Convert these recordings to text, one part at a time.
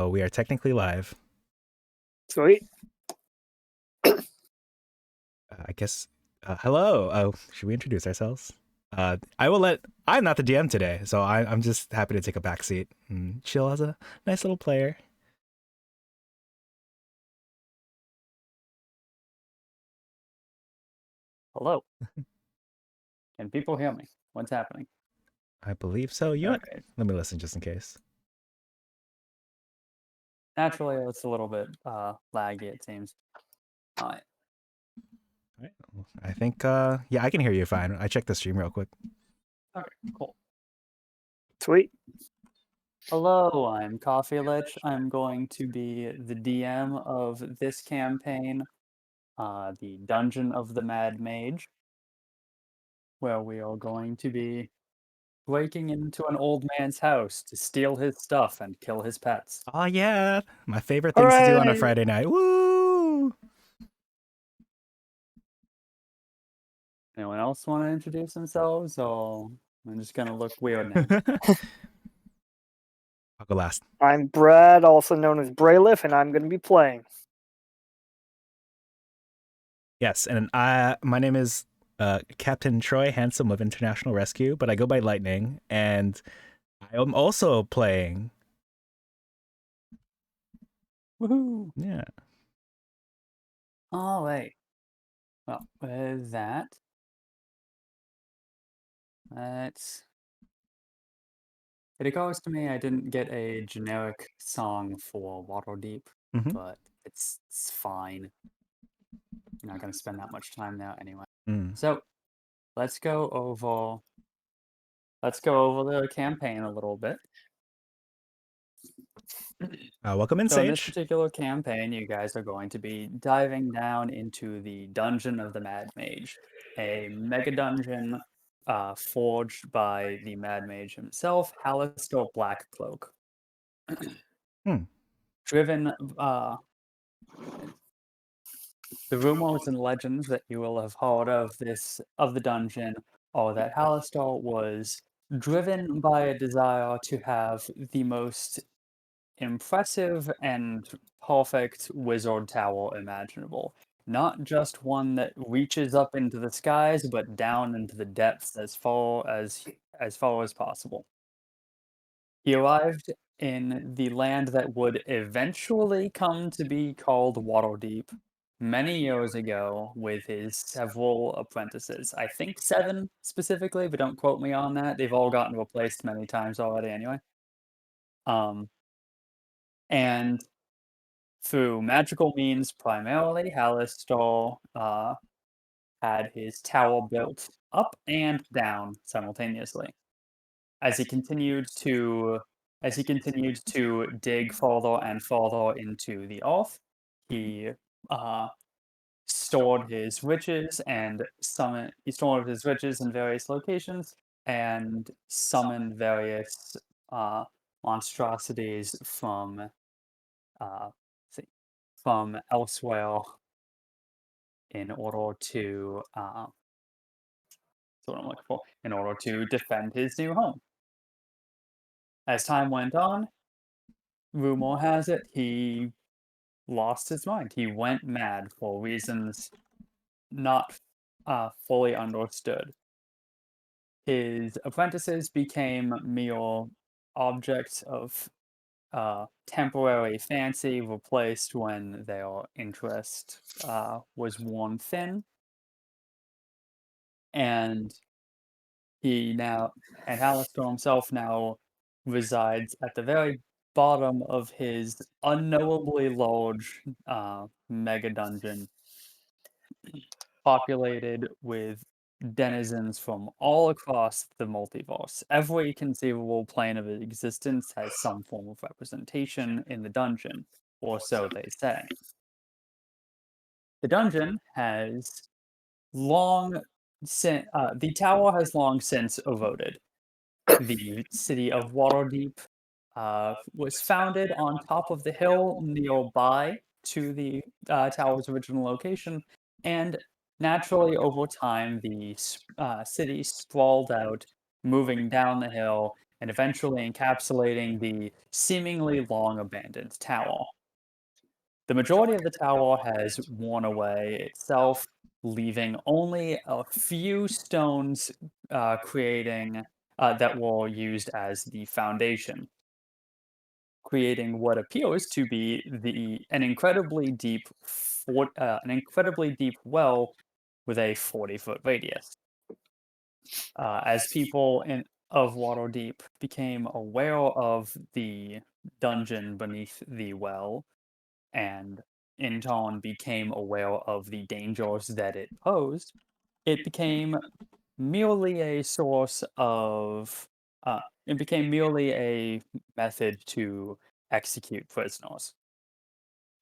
Oh, we are technically live. Sweet. I guess. Hello. Oh, should we introduce ourselves? I will let. I'm not the DM today, so I'm just happy to take a back seat and chill as a nice little player. Hello. Can people hear me? What's happening? I believe so. You know what? Okay. Let me listen just in case. Naturally, it's a little bit laggy, it seems. All right. All right. I think. Yeah, I can hear you fine. I checked the stream real quick. Okay, cool. Sweet. Hello, I'm Coffee Lich. I'm going to be the DM of this campaign, the Dungeon of the Mad Mage, where we are going to be breaking into an old man's house to steal his stuff and kill his pets. Oh yeah, my favorite things to do on a Hooray! Friday night. Woo! Anyone else want to introduce themselves, or I'm just gonna look weird now? I'll go last. I'm Brad, also known as Braylif, and I'm going to be playing. Yes, and my name is Captain Troy Handsome of International Rescue, but I go by Lightning, and I am also playing. Woohoo! Yeah. All right. Well, with that, it occurs to me I didn't get a generic song for Waterdeep, Mhm. but it's fine. I'm not going to spend that much time there anyway. Mm. So let's go over the campaign a little bit. Welcome in, So in this Sage. particular campaign, you guys are going to be diving down into the Dungeon of the Mad Mage, a mega dungeon forged by the Mad Mage himself, Halaster Blackcloak. Hmm. Driven, the rumors and legends that you will have heard of the dungeon are that Halaster was driven by a desire to have the most impressive and perfect wizard tower imaginable. Not just one that reaches up into the skies, but down into the depths as far as possible. He arrived in the land that would eventually come to be called Waterdeep many years ago with his several apprentices. I think 7 specifically, but don't quote me on that. They've all gotten replaced many times already anyway. And through magical means primarily, Halaster had his tower built up and down simultaneously. As he continued to dig further and further into the earth, he stored his riches in various locations and summoned various monstrosities from uh, elsewhere in order to what I'm looking for, in order to defend his new home. As time went on, rumor has it he lost his mind. He went mad for reasons not fully understood. His apprentices became mere objects of temporary fancy, replaced when their interest was worn thin. And Halaster himself now resides at the very bottom of his unknowably large mega dungeon, populated with denizens from all across the multiverse. Every conceivable plane of existence has some form of representation in the dungeon, or so they say. The dungeon has the tower has long since eroded. The city of Waterdeep was founded on top of the hill nearby to the tower's original location, and naturally, over time, the city sprawled out, moving down the hill and eventually encapsulating the seemingly long abandoned tower. The majority of the tower has worn away itself, leaving only a few stones creating that were used as the foundation, creating what appears to be an incredibly deep well with a 40-foot radius. As people of Waterdeep became aware of the dungeon beneath the well, and in turn became aware of the dangers that it posed, it became merely a source of it became merely a method to execute prisoners.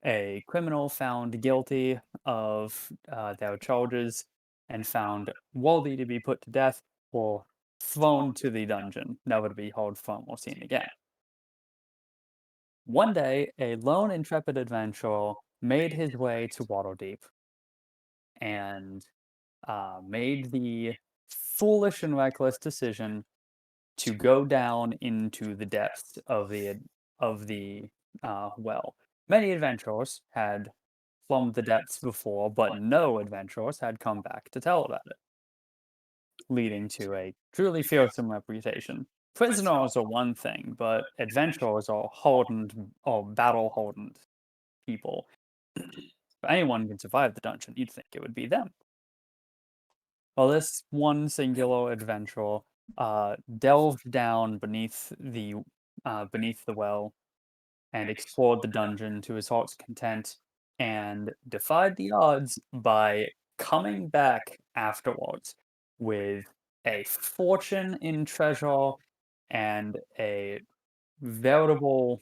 A criminal found guilty of their charges and found worthy to be put to death or thrown to the dungeon, never to be heard from or seen again. One day, a lone intrepid adventurer made his way to Waterdeep and made the foolish and reckless decision to go down into the depths of the well. Many adventurers had plumbed the depths before, but no adventurers had come back to tell about it, leading to a truly fearsome reputation. Prisoners are one thing, but adventurers are hardened or battle hardened people. If anyone can survive the dungeon, you'd think it would be them. Well, this one singular adventurer delved down beneath the well and explored the dungeon to his heart's content and defied the odds by coming back afterwards with a fortune in treasure and veritable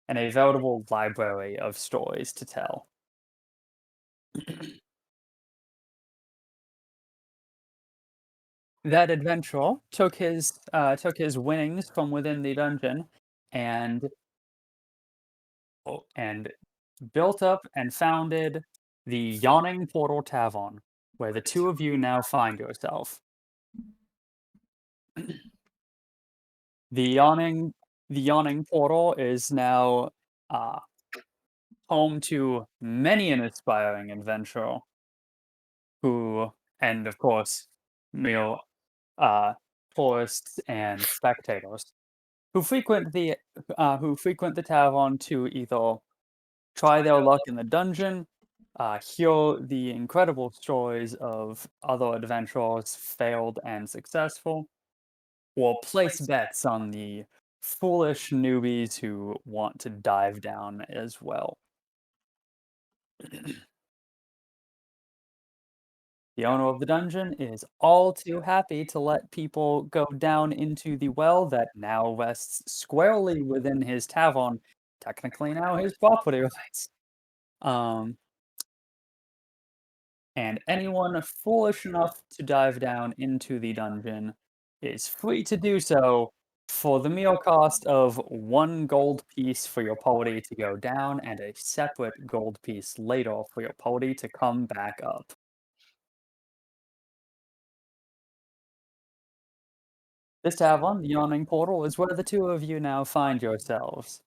a veritable library of stories to tell. That adventurer took his winnings from within the dungeon and and built up and founded the Yawning Portal Tavern, where the two of you now find yourself. The Yawning Portal is now uh, home to many an aspiring adventurer who, and of course, mere tourists and spectators who frequent the tavern to either try their luck in the dungeon, hear the incredible stories of other adventurers, failed and successful, or place bets on the foolish newbies who want to dive down as well. The owner of the dungeon is all too happy to let people go down into the well that now rests squarely within his tavern, technically now his property rights. And anyone foolish enough to dive down into the dungeon is free to do so for the mere cost of 1 gold piece for your party to go down and a separate gold piece later for your party to come back up. This tavern, the Yawning Portal, is where the two of you now find yourselves.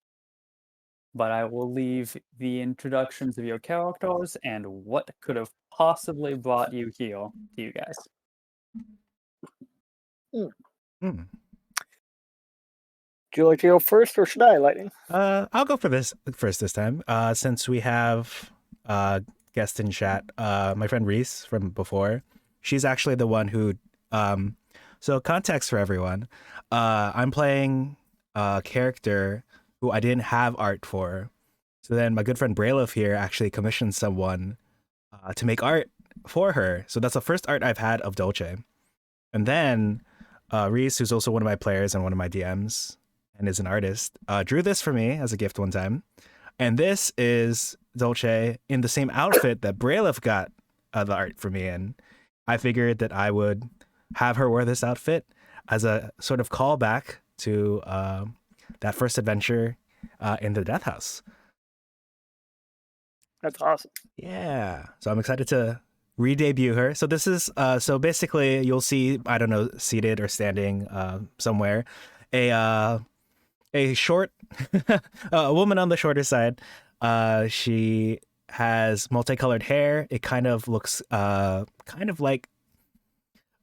But I will leave the introductions of your characters and what could have possibly brought you here to you guys. Hmm. Would you like to go first, or should I, Lightning? I'll go for this first this time. Since we have guest in chat, my friend Reese from before. She's actually the one who. So context for everyone. I'm playing a character who I didn't have art for. So then my good friend Braylov here actually commissioned someone to make art for her. So that's the first art I've had of Dolce. And then Reese, who's also one of my players and one of my DMs and is an artist, drew this for me as a gift one time. And this is Dolce in the same outfit that Braylov got the art for me in. I figured that I would have her wear this outfit as a sort of callback to that first adventure in the Death House. That's awesome. Yeah. So I'm excited to re-debut her. So this is so basically you'll see, I don't know, seated or standing somewhere a short a woman on the shorter side. She has multicolored hair. It kind of looks kind of like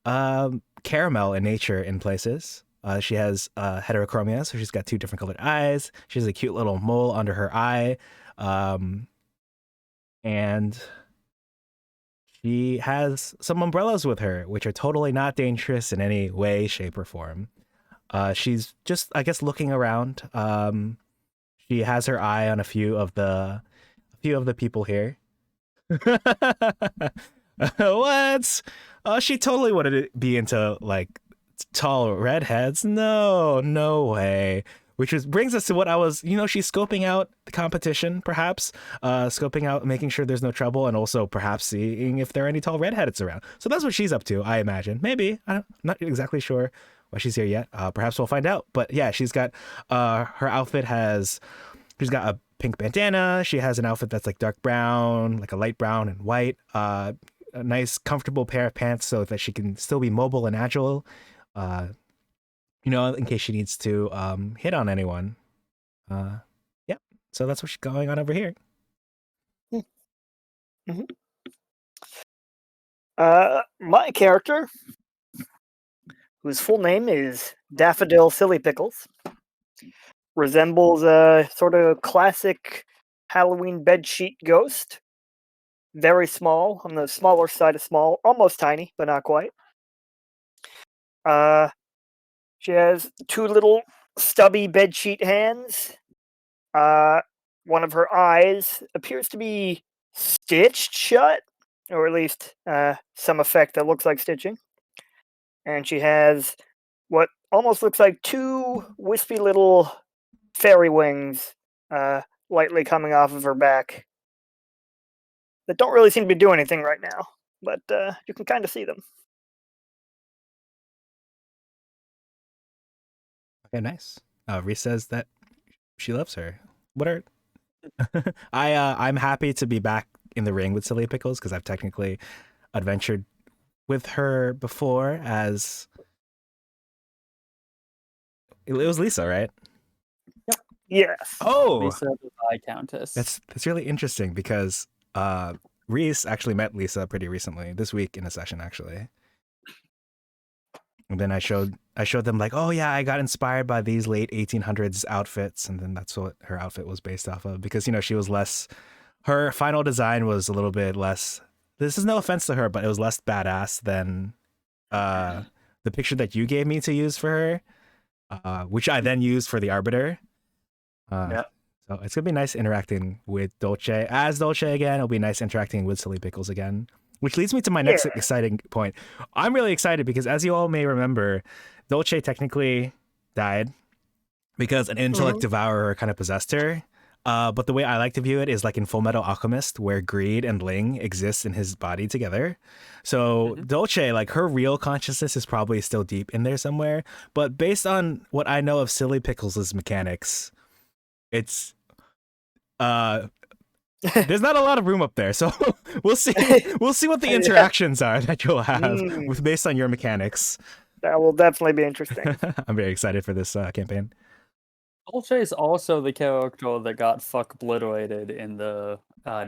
caramel in nature in places. She has heterochromia, so she's got two different colored eyes. She has a cute little mole under her eye. And she has some umbrellas with her, which are totally not dangerous in any way, shape, or form. She's just, I guess, looking around. She has her eye on a few of the people here. What? Oh, she totally wanted to be into like tall redheads. No way. Which brings us to what I was, she's scoping out the competition, perhaps, scoping out, making sure there's no trouble, and also perhaps seeing if there are any tall redheads around. So that's what she's up to, I imagine. Maybe. I'm not exactly sure why she's here yet. Perhaps we'll find out. But yeah, she's got her outfit she's got a pink bandana. She has an outfit that's like dark brown, like a light brown and white. A nice, comfortable pair of pants so that she can still be mobile and agile. In case she needs to hit on anyone. Yeah. So that's what's going on over here. Mm-hmm. My character, whose full name is Daffodil Silly Pickles, resembles a sort of classic Halloween bedsheet ghost. Very small, on the smaller side of small, almost tiny, but not quite. She has two little stubby bedsheet hands. One of her eyes appears to be stitched shut, or at least some effect that looks like stitching. And she has what almost looks like two wispy little fairy wings lightly coming off of her back that don't really seem to be doing anything right now, but you can kind of see them. Okay, nice. Reese says that she loves her. What are I'm happy to be back in the ring with Silly Pickles because I've technically adventured with her before as it was Lisa, right? Yep. Yes. Oh, Lisa the Viscountess. That's really interesting because Reese actually met Lisa pretty recently, this week in a session actually. And then I showed them like, oh yeah, I got inspired by these late 1800s outfits, and then that's what her outfit was based off of because she was less. Her final design was a little bit less. This is no offense to her, but it was less badass than the picture that you gave me to use for her, which I then used for the Arbiter. Yeah. So it's gonna be nice interacting with Dolce as Dolce again. It'll be nice interacting with Silly Pickles again. Which leads me to my next exciting point. I'm really excited because, as you all may remember, Dolce technically died because an intellect devourer kind of possessed her. But the way I like to view it is like in Full Metal Alchemist, where Greed and Ling exist in his body together. So Dolce, like her real consciousness is probably still deep in there somewhere. But based on what I know of Silly Pickles' mechanics, it's there's not a lot of room up there, so we'll see what the interactions are that you'll have with based on your mechanics. That will definitely be interesting. I'm very excited for this campaign. Dolce is also the character that got fuck-obliterated in the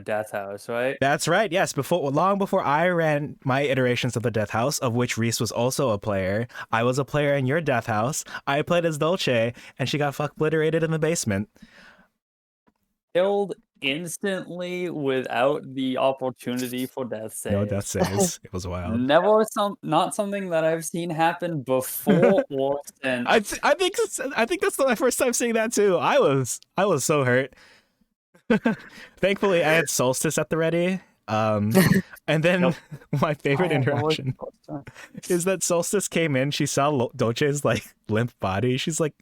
Death House, right? That's right. Yes, long before I ran my iterations of the Death House, of which Reese was also a player. I was a player in your Death House. I played as Dolce, and she got fuck-obliterated in the basement. Killed instantly without the opportunity for death saves. No death saves. It was wild. Not something that I've seen happen before or since. I think that's my first time seeing that too. I was so hurt. Thankfully, I had Solstice at the ready. And then my favorite interaction is that Solstice came in. She saw Dolce's like limp body. She's like,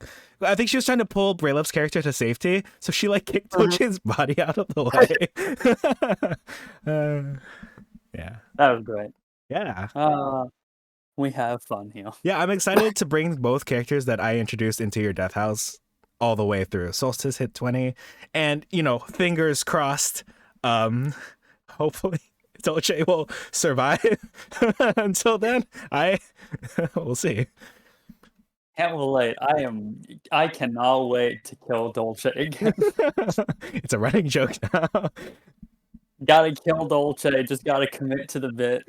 I think she was trying to pull Braylev's character to safety, so she like kicked Dolce's body out of the way. Yeah, that was great. Yeah, we have fun here. Yeah, I'm excited to bring both characters that I introduced into your Death House all the way through. Solstice hit 20, and fingers crossed. Hopefully Dolce will survive until then. We'll see. Can't relate. I cannot wait to kill Dolce again. It's a running joke now. Gotta kill Dolce, just gotta commit to the bit.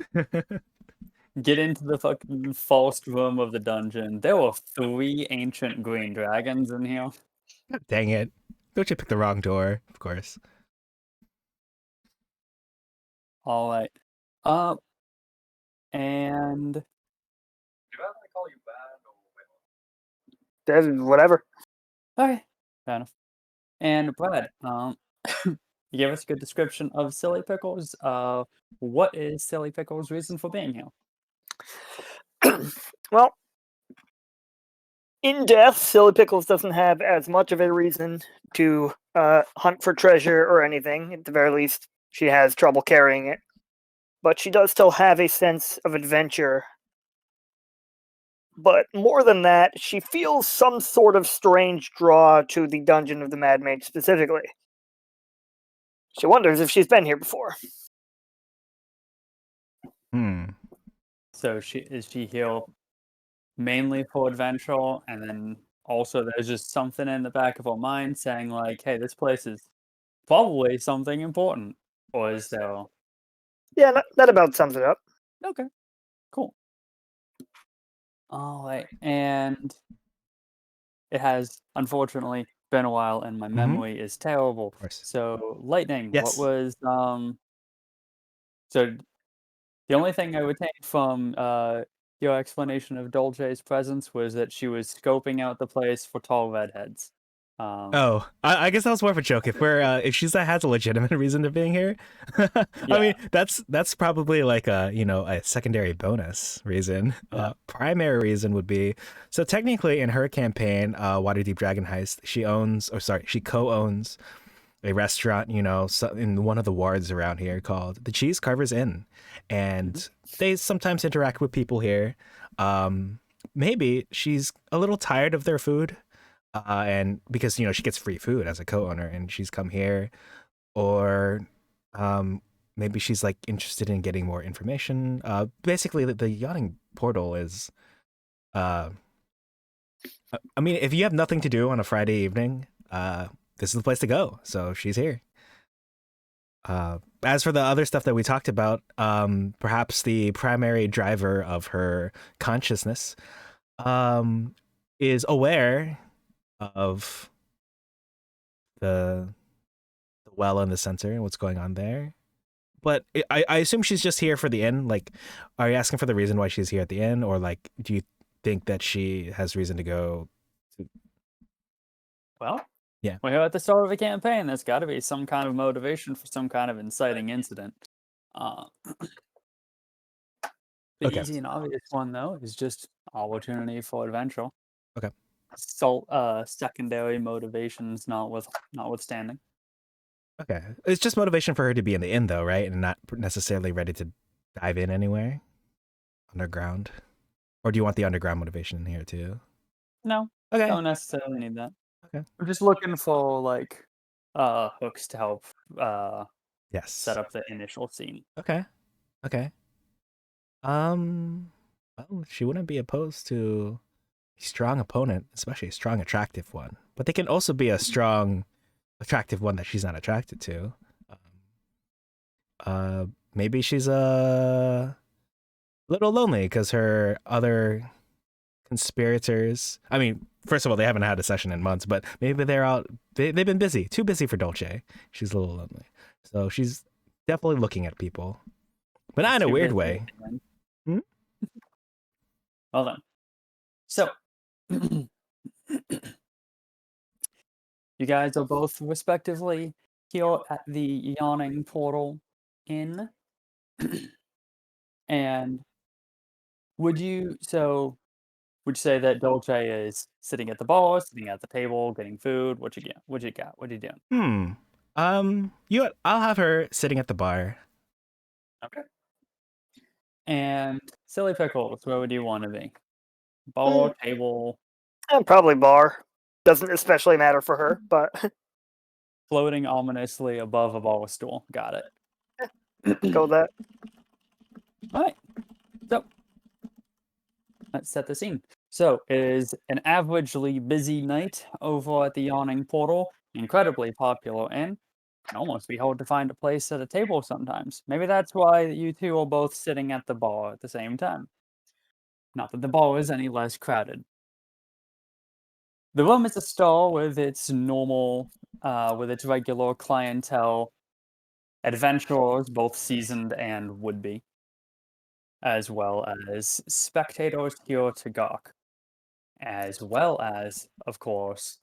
Get into the fucking false room of the dungeon. There were 3 ancient green dragons in here. Dang it. Don't you pick the wrong door, of course. Alright. And do I have to call you bad or Whatever. okay, fair enough. And Brad, you gave us a good description of Silly Pickles. What is Silly Pickles' reason for being here? Well, in death, Silly Pickles doesn't have as much of a reason to hunt for treasure or anything. At the very least, she has trouble carrying it. But she does still have a sense of adventure. But more than that, she feels some sort of strange draw to the Dungeon of the Mad Mage specifically. She wonders if she's been here before. So is she here mainly for adventure, and then also there's just something in the back of her mind saying like, hey, this place is probably something important? Or is there... Yeah, that about sums it up. Okay, cool. Alright, and it has unfortunately been a while and my memory is terrible. Of course. So Lightning, Yes. what was so the only thing I retained from your explanation of Dolce's presence was that she was scoping out the place for tall redheads. Oh, I guess that was more of a joke. If she has a legitimate reason to being here, I mean that's probably like a secondary bonus reason. Yeah. Primary reason would be, so technically in her campaign, Waterdeep Dragon Heist, she co-owns a restaurant, in one of the wards around here called the Cheese Carver's Inn, and they sometimes interact with people here. Maybe she's a little tired of their food. And because she gets free food as a co-owner and she's come here, or maybe she's like interested in getting more information. Basically the yawning portal is I mean, if you have nothing to do on a Friday evening, this is the place to go. So she's here. As for the other stuff that we talked about, perhaps the primary driver of her consciousness is aware of the well and the center and what's going on there. But I assume she's just here for the inn. Like, are you asking for the reason why she's here at the inn, or like, do you think that she has reason to go? Well, yeah, we're here at the start of a campaign. There's got to be some kind of motivation for some kind of inciting incident. The easy and obvious one, though, is just opportunity for adventure. Okay. Secondary motivations notwithstanding. Okay. It's just motivation for her to be in the inn, though, right? And not necessarily ready to dive in anywhere underground. Or do you want the underground motivation in here, too? No. Okay. Don't necessarily need that. Okay. I'm just looking for, like, hooks to help yes. set up the initial scene. Okay. Well, she wouldn't be opposed to a strong opponent, especially a strong, attractive one. But they can also be a strong, attractive one that she's not attracted to. Maybe she's a little lonely because her other conspirators, I mean, first of all, they haven't had a session in months, but maybe they're out, they've been busy, too busy for Dolce. She's a little lonely. So she's definitely looking at people, but not in a weird way. Hold on. So, you guys are both respectively here at the Yawning Portal Inn. And would you say that Dolce is sitting at the bar, sitting at the table, getting food? What you got? What are you doing? I'll have her sitting at the bar. Okay. And Silly Pickles, where would you want to be? Bar, table? Probably bar. Doesn't especially matter for her, but floating ominously above a bar stool. Got it. go with that. All right. So let's set the scene. So, it is an averagely busy night over at the Yawning Portal. Incredibly popular inn. Can almost be hard to find a place at a table sometimes. Maybe that's why you two are both sitting at the bar at the same time. Not that the bar is any less crowded. The room is a stall with its regular clientele, adventurers, both seasoned and would-be, as well as spectators here to gawk, as well as, of course,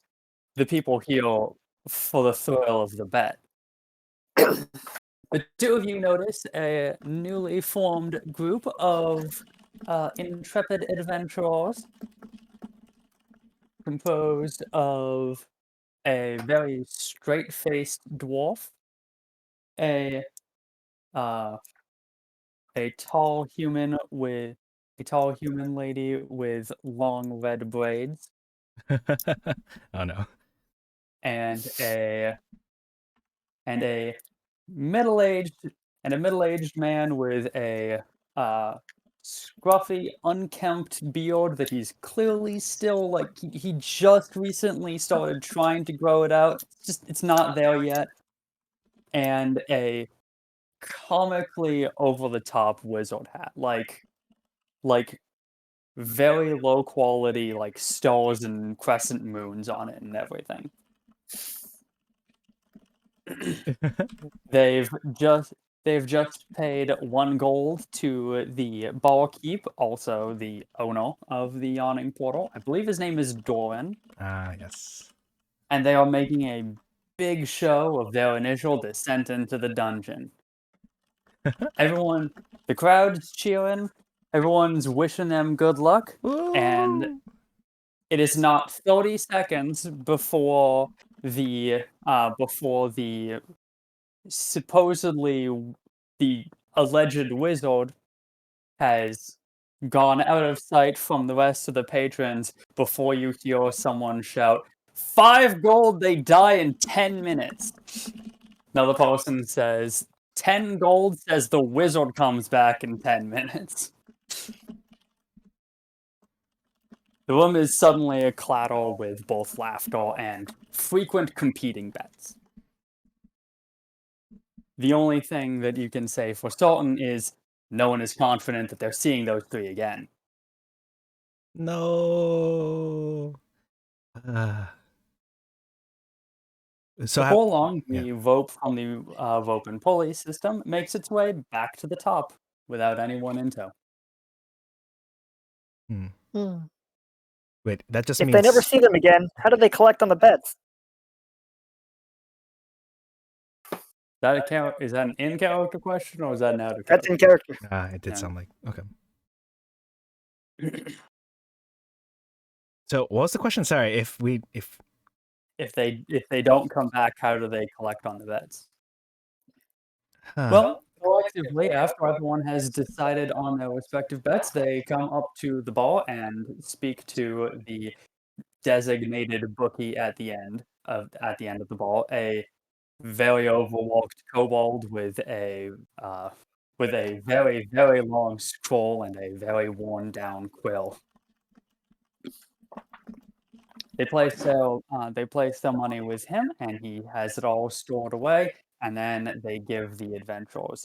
the people here for the thrill of the bet. The two of you notice a newly formed group of intrepid adventurers composed of a very straight-faced dwarf, a uh, a tall human lady with long red braids, Oh no. and a middle-aged middle-aged man with a scruffy, unkempt beard that he's clearly still like he just recently started trying to grow it out. It's not there yet. And a comically over the top wizard hat. Like very low quality, like stars and crescent moons on it and everything. They've just paid 1 gold to the barkeep, also the owner of the Yawning Portal. I believe his name is Doran, Ah, yes. and they are making a big show of their initial descent into the dungeon. The crowd's cheering, everyone's wishing them good luck, and Ooh. it is not 30 seconds before the supposedly the alleged wizard has gone out of sight from the rest of the patrons before you hear someone shout, 5 gold, they die in 10 minutes. Another person says, 10 gold says the wizard comes back in 10 minutes. The room is suddenly a clatter with both laughter and frequent competing bets. The only thing that you can say for certain is no one is confident that they're seeing those 3 again. No. So Before long, yeah. the rope from the rope and pulley system makes its way back to the top without anyone in tow. Hmm. Wait, that just If they never means see them again, how do they collect on the bets? Is that an in-character question or is that an out-of-character? That's in character. it did Yeah. sound like okay. So what was the question? Sorry, if If they don't come back, how do they collect on the bets? huh. Well, collectively, after everyone has decided on their respective bets, they come up to the bar and speak to the designated bookie at the end of the bar, a very overworked kobold with a very, very long scroll and a very worn down quill. They place their money with him, and he has it all stored away. And then they give the adventurers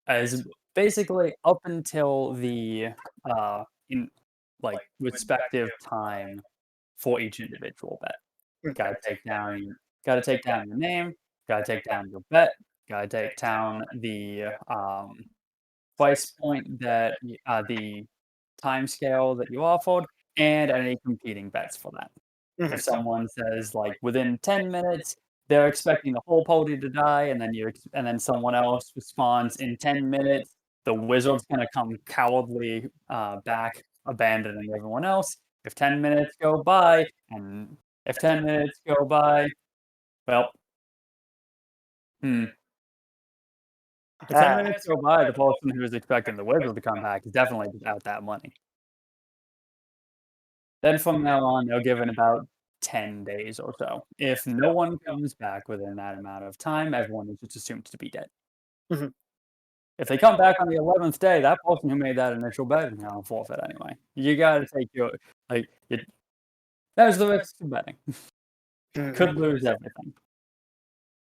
as basically up until the in like respective time for each individual bet. Gotta take down your name, gotta take down your bet, gotta take down the price point that the time scale that you offered, and any competing bets for that. If someone says like within 10 minutes they're expecting the whole party to die, and then someone else responds in 10 minutes, the wizard's gonna come cowardly back, abandoning everyone else. If 10 minutes go by, well, if 10 minutes go by, the person who is expecting the wizard to come back is definitely out that money. Then from now on, they're given about 10 days or so. If no one comes back within that amount of time, everyone is just assumed to be dead. If they come back on the 11th day, that person who made that initial bet is now forfeit anyway. You gotta take your there's the risk of betting. Could lose everything.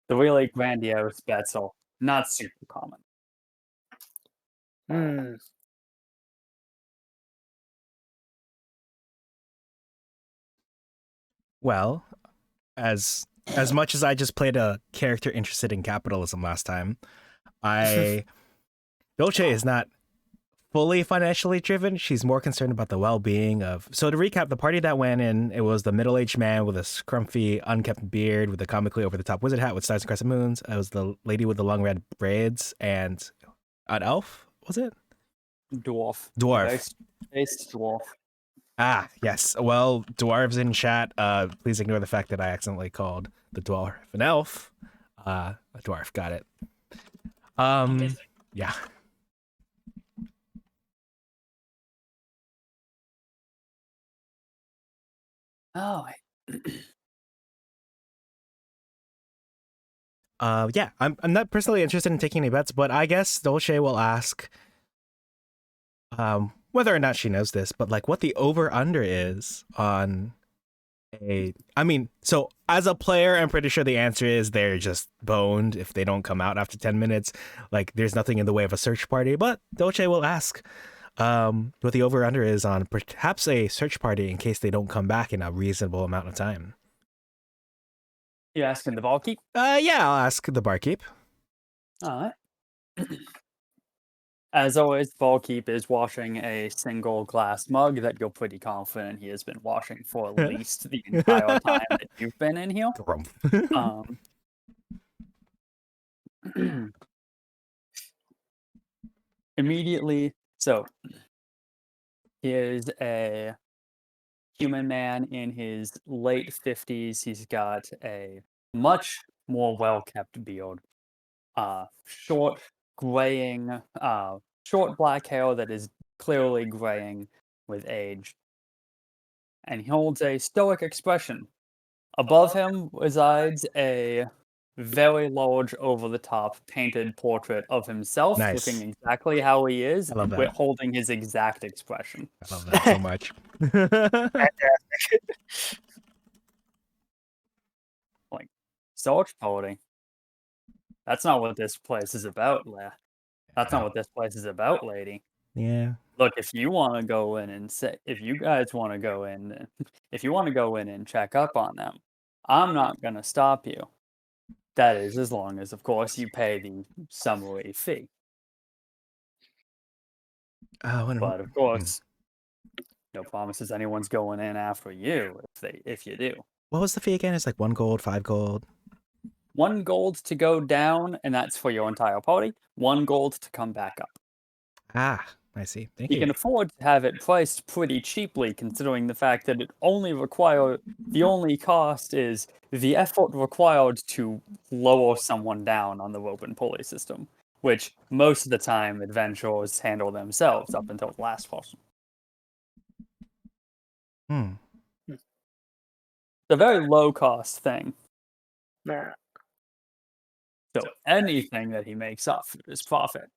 The really grandiose bets are not super common. Well, as much as I just played a character interested in capitalism last time, Dolce is not fully financially driven. She's more concerned about the well-being of. So to recap, the party that went in, it was the middle-aged man with a scrumpy, unkempt beard with a comically over-the-top wizard hat with stars and crescent moons. It was the lady with the long red braids and an elf. Was it Dwarf? Based dwarf. Ah, yes. Well, dwarves in chat, please ignore the fact that I accidentally called the dwarf an elf. A dwarf, got it. Yeah. Oh. Yeah, I'm not personally interested in taking any bets, but I guess Dolce will ask whether or not she knows this, but like what the over under is on so as a player, I'm pretty sure the answer is they're just boned if they don't come out after 10 minutes. Like there's nothing in the way of a search party, but Dolce will ask what the over under is on perhaps a search party in case they don't come back in a reasonable amount of time. You asking the barkeep? Yeah, I'll ask the barkeep. All right. As always, barkeep is washing a single glass mug that you're pretty confident he has been washing for at least the entire time that you've been in here. Immediately, so here's a human man in his late 50s. He's got a much more well-kept beard. Short, graying, short black hair that is clearly graying with age. And he holds a stoic expression. Above him resides a very large, over-the-top painted portrait of himself, Nice. looking exactly how he is, I love that. with holding his exact expression. I love that so much. Like, search party. That's not what this place is about, That's not what this place is about, lady. Yeah. Look, if you want to go in and if you guys want to go in, if you want to go in and check up on them, I'm not going to stop you. That is, as long as, of course, you pay the summary fee. But of course, no promises anyone's going in after you if you do. What was the fee again? It's like 1 gold, 5 gold. 1 gold to go down, and that's for your entire party. 1 gold to come back up. Ah, I see. Thank you. You can afford to have it priced pretty cheaply, considering the fact that the only cost is the effort required to lower someone down on the rope and pulley system, which most of the time adventurers handle themselves up until the last person. It's a very low cost thing. Nah. So anything that he makes up is profit.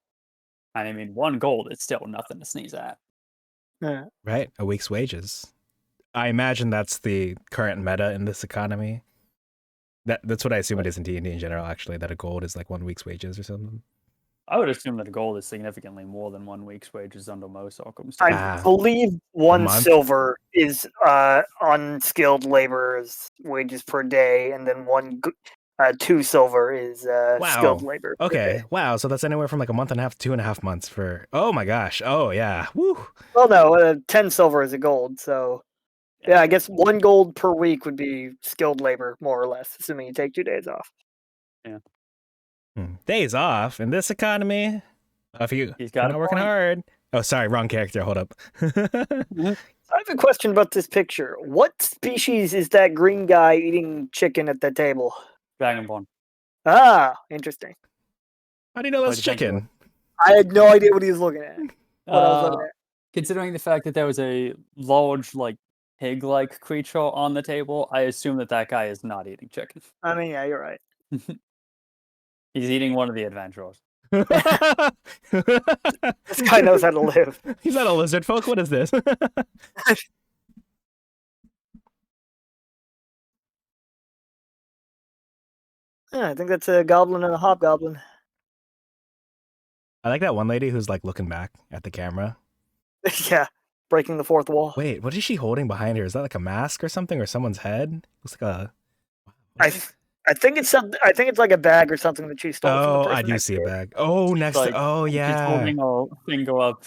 And I mean, 1 gold is still nothing to sneeze at. Yeah. Right, a week's wages. I imagine that's the current meta in this economy. That's what I assume it is in D&D in general, actually, that a gold is like 1 week's wages or something. I would assume that a gold is significantly more than 1 week's wages under most circumstances. I believe 1 silver is unskilled laborers' wages per day, and then 2 silver is skilled labor. Okay, wow. So that's anywhere from like a month and a half to 2.5 months for. Oh my gosh. Oh yeah. Woo. Well, no, 10 silver is a gold. So yeah, I guess 1 gold per week would be skilled labor, more or less, assuming you take 2 days off. Yeah. Days off in this economy. If you're not working hard. Oh, sorry, wrong character. Hold up. I have a question about this picture. What species is that green guy eating chicken at the table? Dragonborn. Ah, interesting. How do you know that's chicken? I had no idea what he was looking at. What I was looking at. Considering the fact that there was a large, like, pig-like creature on the table, I assume that guy is not eating chicken. I mean, yeah, you're right. He's eating one of the adventurers. This guy knows how to live. He's not a lizard folk. What is this? Yeah, I think that's a goblin and a hobgoblin. I like that one lady who's like looking back at the camera. Yeah, breaking the fourth wall. Wait, what is she holding behind her? Is that like a mask or something, or someone's head? Looks like a. I think it's something. I think it's like a bag or something that she stole from the Oh, person I do next see to a her. bag. Oh, next Like, to. Oh, she's yeah. holding a finger up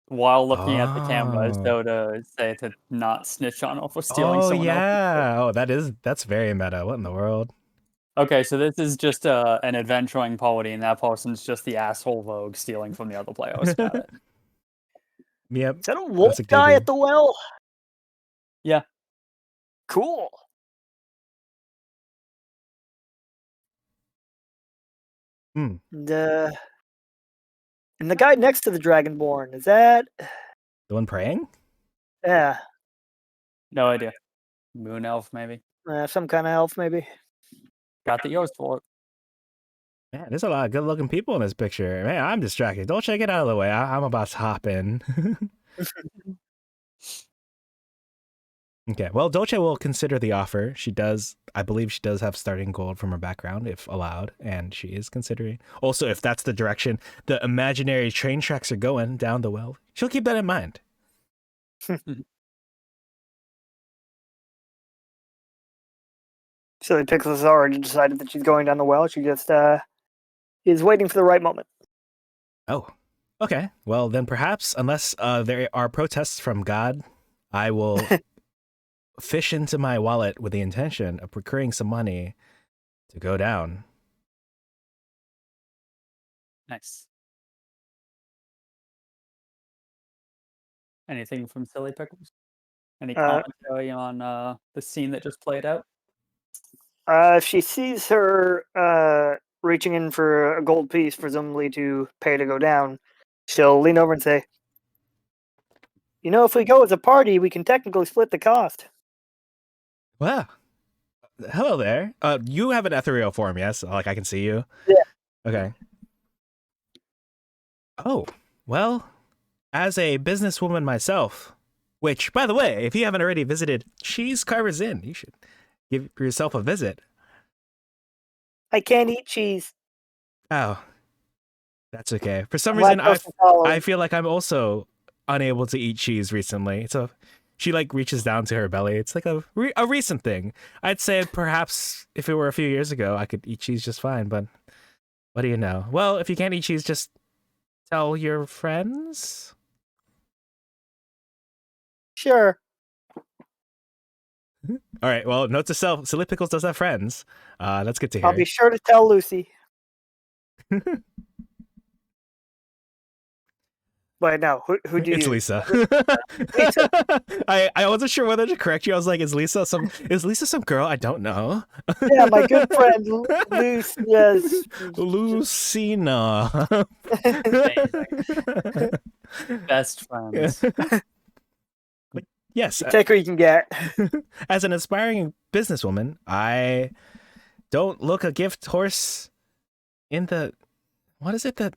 while looking at the camera as Oh. though to say to not snitch on her for stealing Oh, someone else's. yeah. Oh, that's very meta. What in the world? Okay, so this is just an adventuring party, and that person's just the asshole rogue stealing from the other players. Got it. Yep. Is that a wolf Classic guy DD. at the well? Yeah. Cool. Hmm. And the guy next to the Dragonborn, is that? The one praying? Yeah, No idea. Moon elf, maybe. some kind of elf, maybe. Got the yours for it. Man, there's a lot of good looking people in this picture. Man, I'm distracted. Don't check it out of the way. I'm about to hop in. Okay, well, Dolce will consider the offer. I believe she does have starting gold from her background, if allowed, and she is considering. Also, if that's the direction the imaginary train tracks are going down the well, she'll keep that in mind. Silly Pickles has already decided that she's going down the well. She just is waiting for the right moment. Oh, okay. Well, then perhaps, unless there are protests from God, I will fish into my wallet with the intention of procuring some money to go down. Nice. Anything from Silly Pickles? Any commentary on the scene that just played out? If she sees her reaching in for a gold piece, presumably to pay to go down, she'll lean over and say, "You know, if we go as a party, we can technically split the cost." Wow. Hello there. You have an ethereal form, yes? Like I can see you? Yeah. Okay. Oh, well, as a businesswoman myself, which, by the way, if you haven't already visited Cheese Carver's Inn, you should give yourself a visit. I can't eat cheese. Oh, that's okay. For some I'm reason, lactose I intolerant. feel like I'm also unable to eat cheese recently. So she like reaches down to her belly. It's like a recent thing. I'd say perhaps if it were a few years ago, I could eat cheese just fine. But what do you know? Well, if you can't eat cheese, just tell your friends. Sure. All right. Well, note to self: Silly Pickles does have friends. That's good to hear. I'll be sure to tell Lucy. But no, who do you? It's Lisa. Lisa. I wasn't sure whether to correct you. I was like, is Lisa some girl? I don't know. Yeah, my good friend Lucy. Yes. Lucina. Best friends. Yes. Take her you can get. As an aspiring businesswoman, I don't look a gift horse in the. What is it that?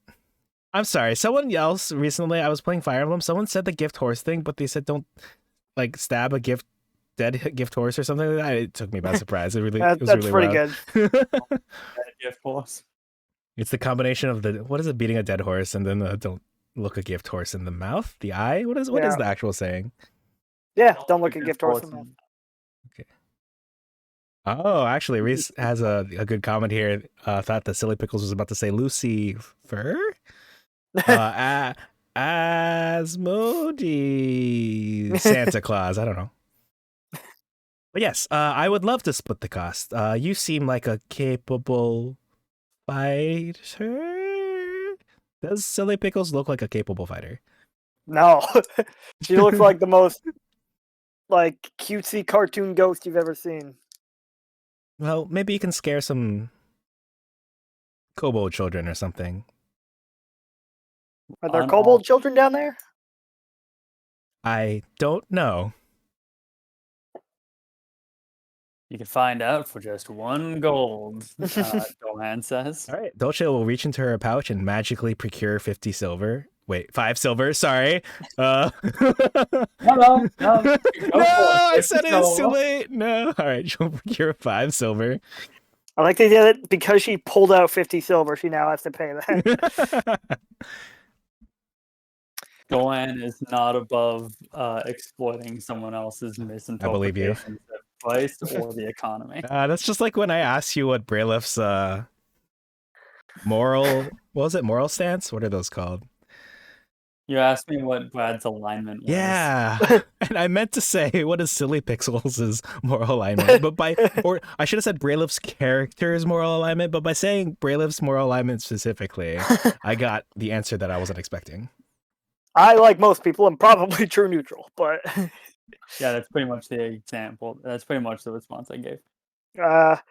I'm sorry. Someone else recently, I was playing Fire Emblem. Someone said the gift horse thing, but they said don't like stab a dead gift horse or something like that. It took me by surprise. It was That's really pretty wild. good. Gift horse. It's the combination of what is it, beating a dead horse, and then don't look a gift horse in the mouth, the eye. What is Yeah. the actual saying? Yeah, don't look at gift horse in the mouth. Oh, actually, Reese has a good comment here. Thought that Silly Pickles was about to say Lucifer. Asmodee, Santa Claus. I don't know. But yes, I would love to split the cost. You seem like a capable fighter. Does Silly Pickles look like a capable fighter? No, she looks like the most like cutesy cartoon ghost you've ever seen. Well, maybe you can scare some kobold children or something. Are there kobold children down there? I don't know. You can find out for just 1 gold, Gohan says. All right. Dolce will reach into her pouch and magically procure 50 silver. Wait, 5 silver. Sorry. No, go No, for I it. said it was too late. No. All right. She'll procure 5 silver. I like the idea that because she pulled out 50 silver, she now has to pay that. Gohan is not above exploiting someone else's believe you. misinterpretations of advice or the economy. That's just like when I asked you what Brailiff's moral, what was it? Moral stance? What are those called? You asked me what Brad's alignment was. Yeah. And I meant to say, what is Silly Pixels' moral alignment? Or I should have said Brailiff's character's moral alignment, but by saying Brailiff's moral alignment specifically, I got the answer that I wasn't expecting. I, like most people, am probably true neutral, but Yeah, that's pretty much the example. That's pretty much the response I gave.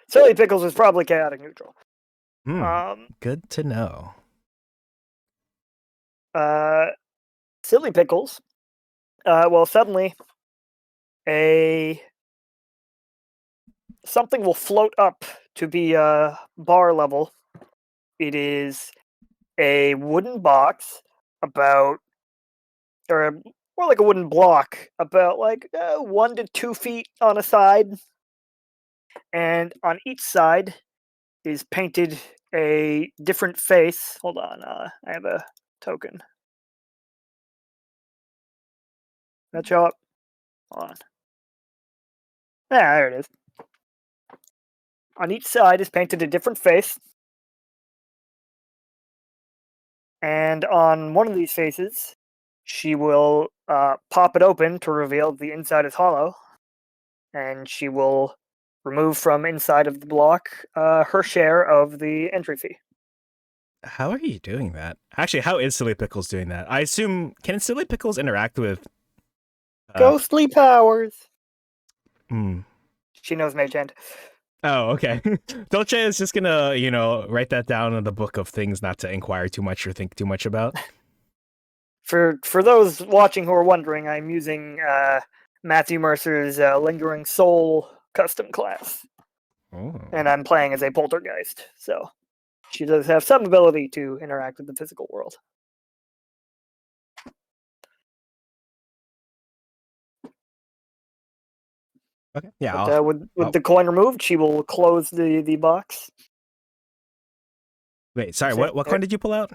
Silly Pickles is probably chaotic neutral. Good to know. Silly Pickles. Well, suddenly something will float up to be bar level. It is a wooden box more like a wooden block, about 1 to 2 feet on a side, and on each side is painted a different face. Hold on, I have a token. That show up? Hold on. Yeah, there it is. On each side is painted a different face. And on one of these faces, she will pop it open to reveal the inside is hollow. And she will remove from inside of the block her share of the entry fee. How are you doing that? Actually, how is Silly Pickles doing that? I assume, can Silly Pickles interact with ghostly powers? Hmm. She knows Mage Hand. Oh, okay. Dolce is just gonna, write that down in the book of things not to inquire too much or think too much about. For those watching who are wondering, I'm using Matthew Mercer's Lingering Soul custom class. Oh. And I'm playing as a poltergeist, so she does have some ability to interact with the physical world. Okay. Yeah. But, with the coin removed, she will close the box. Wait, sorry. What coin did you pull out?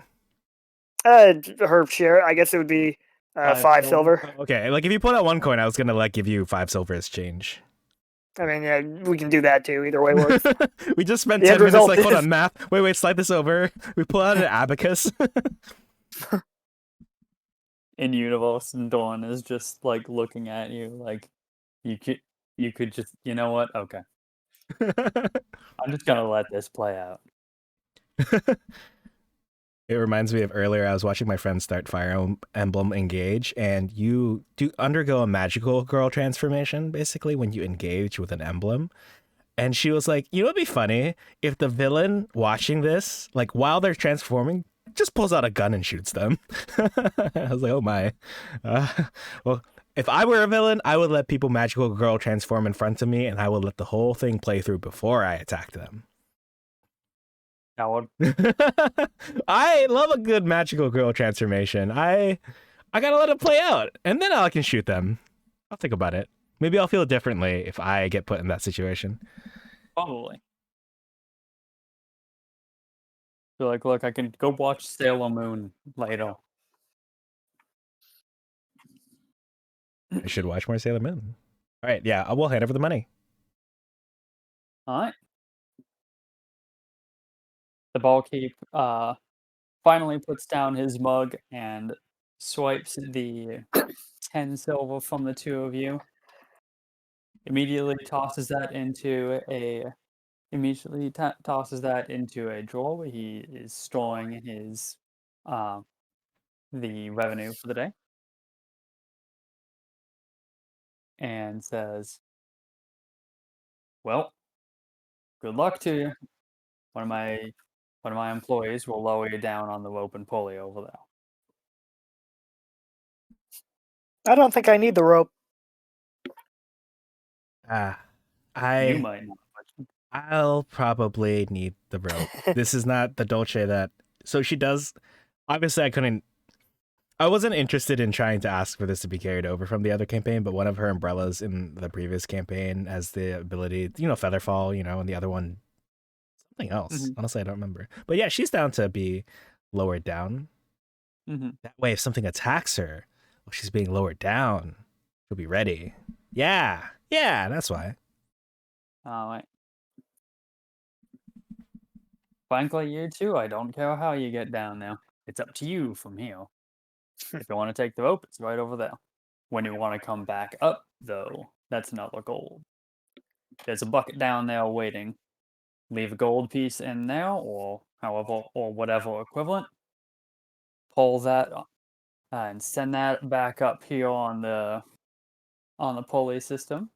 Her share. I guess it would be 5 silver. Okay, like if you pulled out 1 coin, I was gonna give you 5 silver as change. I mean, yeah, we can do that too. Either way works. We just spent The 10 end minutes result hold is- on, math. Wait, slide this over. We pull out an abacus. In universe, and Dawn is just looking at you like you could just, you know what? Okay, I'm just gonna let this play out. It reminds me of earlier, I was watching my friend start Fire Emblem Engage, and you do undergo a magical girl transformation, basically, when you engage with an emblem. And she was like, it'd be funny if the villain watching this, while they're transforming, just pulls out a gun and shoots them. I was like, oh my. Well, if I were a villain, I would let people magical girl transform in front of me, and I would let the whole thing play through before I attacked them. Coward. I love a good magical girl transformation. I gotta let it play out, and then I can shoot them. I'll think about it. Maybe I'll feel differently if I get put in that situation. Probably. So look, I can go watch Sailor Moon later. I should watch more Sailor Moon. All right, yeah, I will hand over the money. All right. The barkeep finally puts down his mug and swipes the 10 silver from the two of you. Immediately tosses that into a drawer where he is storing his the revenue for the day, and says, "Well, good luck to you. One of my employees will lower you down on the rope and pulley over there." I don't think I need the rope. Ah, You I might not. But I'll probably need the rope. This is not the Dolce that. So she does. Obviously, I wasn't interested in trying to ask for this to be carried over from the other campaign, but one of her umbrellas in the previous campaign has the ability, Featherfall, and the other one something else. Mhm. Honestly, I don't remember. But yeah, she's down to be lowered down. Mhm. That way, if something attacks her while she's being lowered down, she'll be ready. Yeah, yeah, that's why. All right. Frankly, you too. I don't care how you get down there. It's up to you from here. If you want to take the rope, it's right over there. When you want to come back up, though, that's another gold. There's a bucket down there waiting. Leave a gold piece in there, or however, or whatever equivalent. Pull that and send that back up here on the pulley system,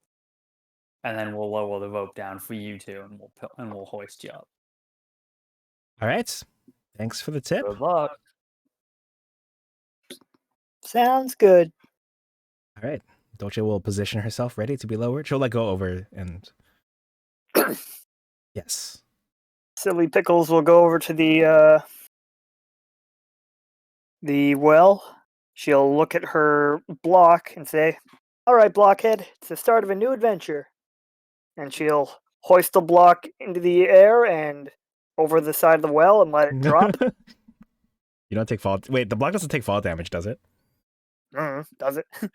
and then we'll lower the rope down for you two, and we'll hoist you up. All right. Thanks for the tip. Good luck. Sounds good. All right. Dolce will position herself ready to be lowered. She'll go over and. Yes. Silly Pickles will go over to the well. She'll look at her block and say, "All right, Blockhead, it's the start of a new adventure." And she'll hoist the block into the air and over the side of the well and let it drop. You don't take fall. Wait, the block doesn't take fall damage, does it? Does it? I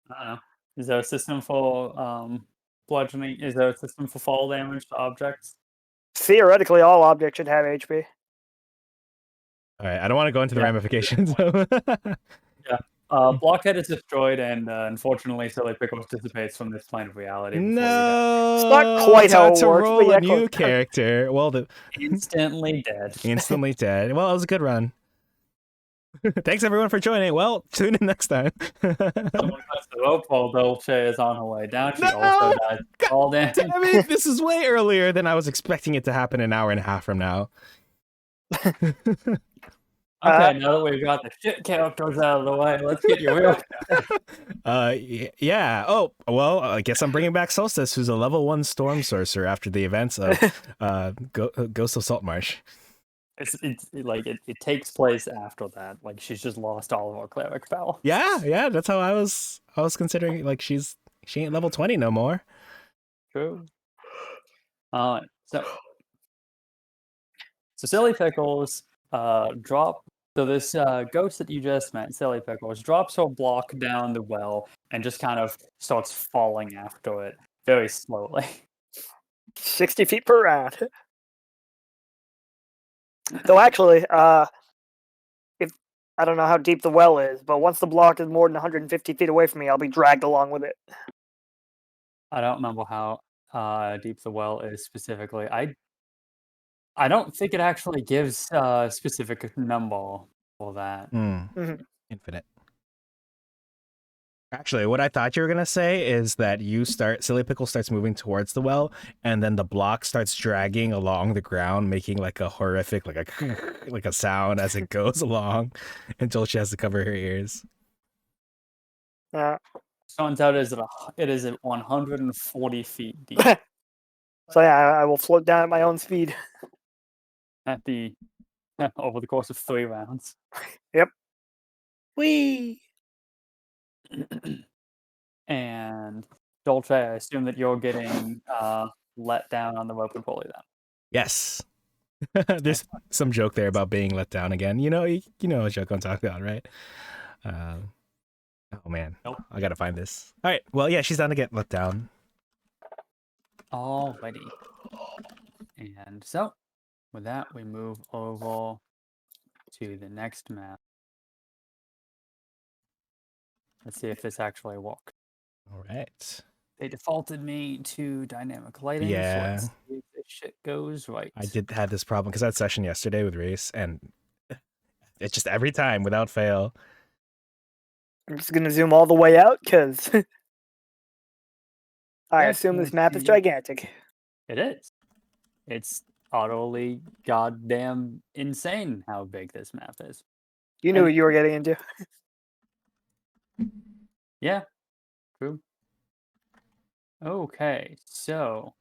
don't know. Is there a system for bludgeoning? Is there a system for fall damage to objects? Theoretically, all objects should have HP. All right. I don't want to go into the Yeah. ramifications. Blockhead is destroyed, and unfortunately, Silly Pickles dissipates from this plane of reality. before you die. No, It's not quite how time it to works, roll but yeah, a new close. character. Well, Instantly dead. instantly dead. Well, it was a good run. Thanks everyone for joining. Well, tune in next time. Someone cuts the rope while Dolce is on her way down. She No! also dies. All damage. I mean, this is way earlier than I was expecting it to happen an hour and a half from now. Okay, now that we've got the shit characters out of the way, let's get your real. Yeah. Oh, well, I guess I'm bringing back Solstice, who's a level 1 storm sorcerer after the events of Ghost of Saltmarsh. It takes place after that. Like she's just lost all of her cleric power. Yeah, that's how I was considering. Like she ain't level 20 no more. True. So Silly Pickles drop. So this ghost that you just met, Silly Pickles, drops her block down the well and just kind of starts falling after it very slowly. 60 feet per round. Though actually, if I don't know how deep the well is, but once the block is more than 150 feet away from me, I'll be dragged along with it. I don't remember how deep the well is specifically. I don't think it actually gives a specific number for that. Infinite. Actually, what I thought you were gonna say is that Silly Pickle starts moving towards the well, and then the block starts dragging along the ground, making like a horrific, like a sound as it goes along, until she has to cover her ears. Turns out it is at 140 feet deep. So yeah, I will float down at my own speed. at the over the course of 3 rounds. Yep. Whee! And Dolce, I assume that you're getting let down on the rope and pulley then. Yes. There's some joke there about being let down again. You know what joke I'm talking about, right? Oh man, Nope. I gotta find this. All right, well, yeah, she's down to get let down. Alrighty. And so, with that, we move over to the next map. Let's see if this actually works. All right. They defaulted me to dynamic lighting, Yeah. so let's see if this shit goes right. I did have this problem because I had session yesterday with Reese, and it's just every time without fail. I'm just gonna zoom all the way out because I Yes, assume this let's map is see. gigantic. It is. It's utterly goddamn insane how big this map is. You knew what you were getting into. Yeah, true. Okay, so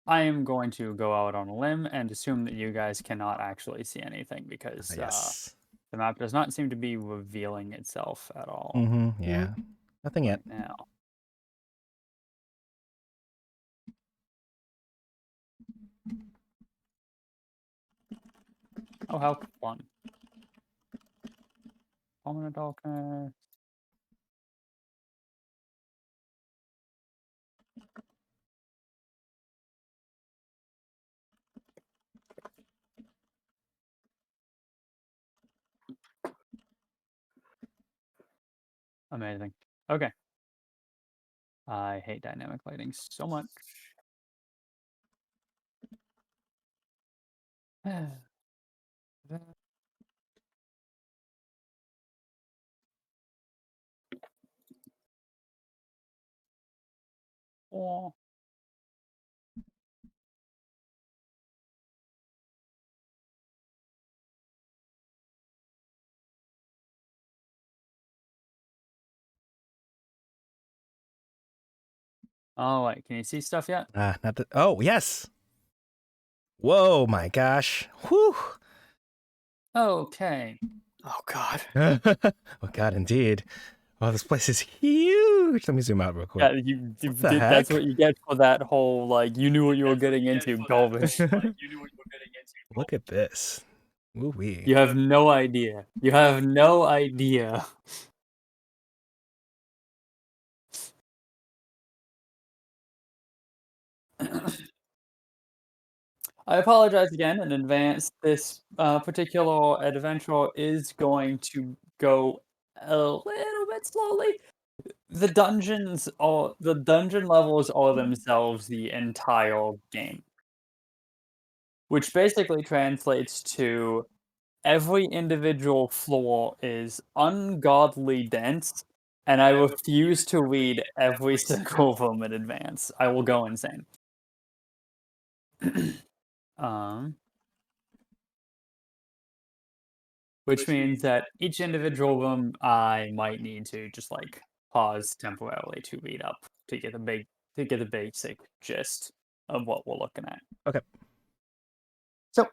I am going to go out on a limb and assume that you guys cannot actually see anything because Yes. the map does not seem to be revealing itself at all Mm-hmm. Yeah. Nothing yet. right now. Oh, how fun. Prominent darkness. Amazing. Okay. I hate dynamic lighting so much. Oh. Oh, wait, can you see stuff yet? Not that. Oh, yes. Whoa, my gosh. Whew. Okay. Oh God. Oh God, indeed. Oh, this place is huge. Let me zoom out real quick. Yeah, you What the did. That's heck? what you get for that whole like you knew what you were getting into, Galvish. Look at this. Ooh wee. You have no idea. You have no idea. I apologize again in advance. This particular adventure is going to go a little bit slowly. The dungeon levels are themselves the entire game, which basically translates to every individual floor is ungodly dense, and I refuse to read every single of them in advance. I will go insane. um, which means that each individual room I might need to just like pause temporarily to read up to get the basic gist of what we're looking at. Okay. So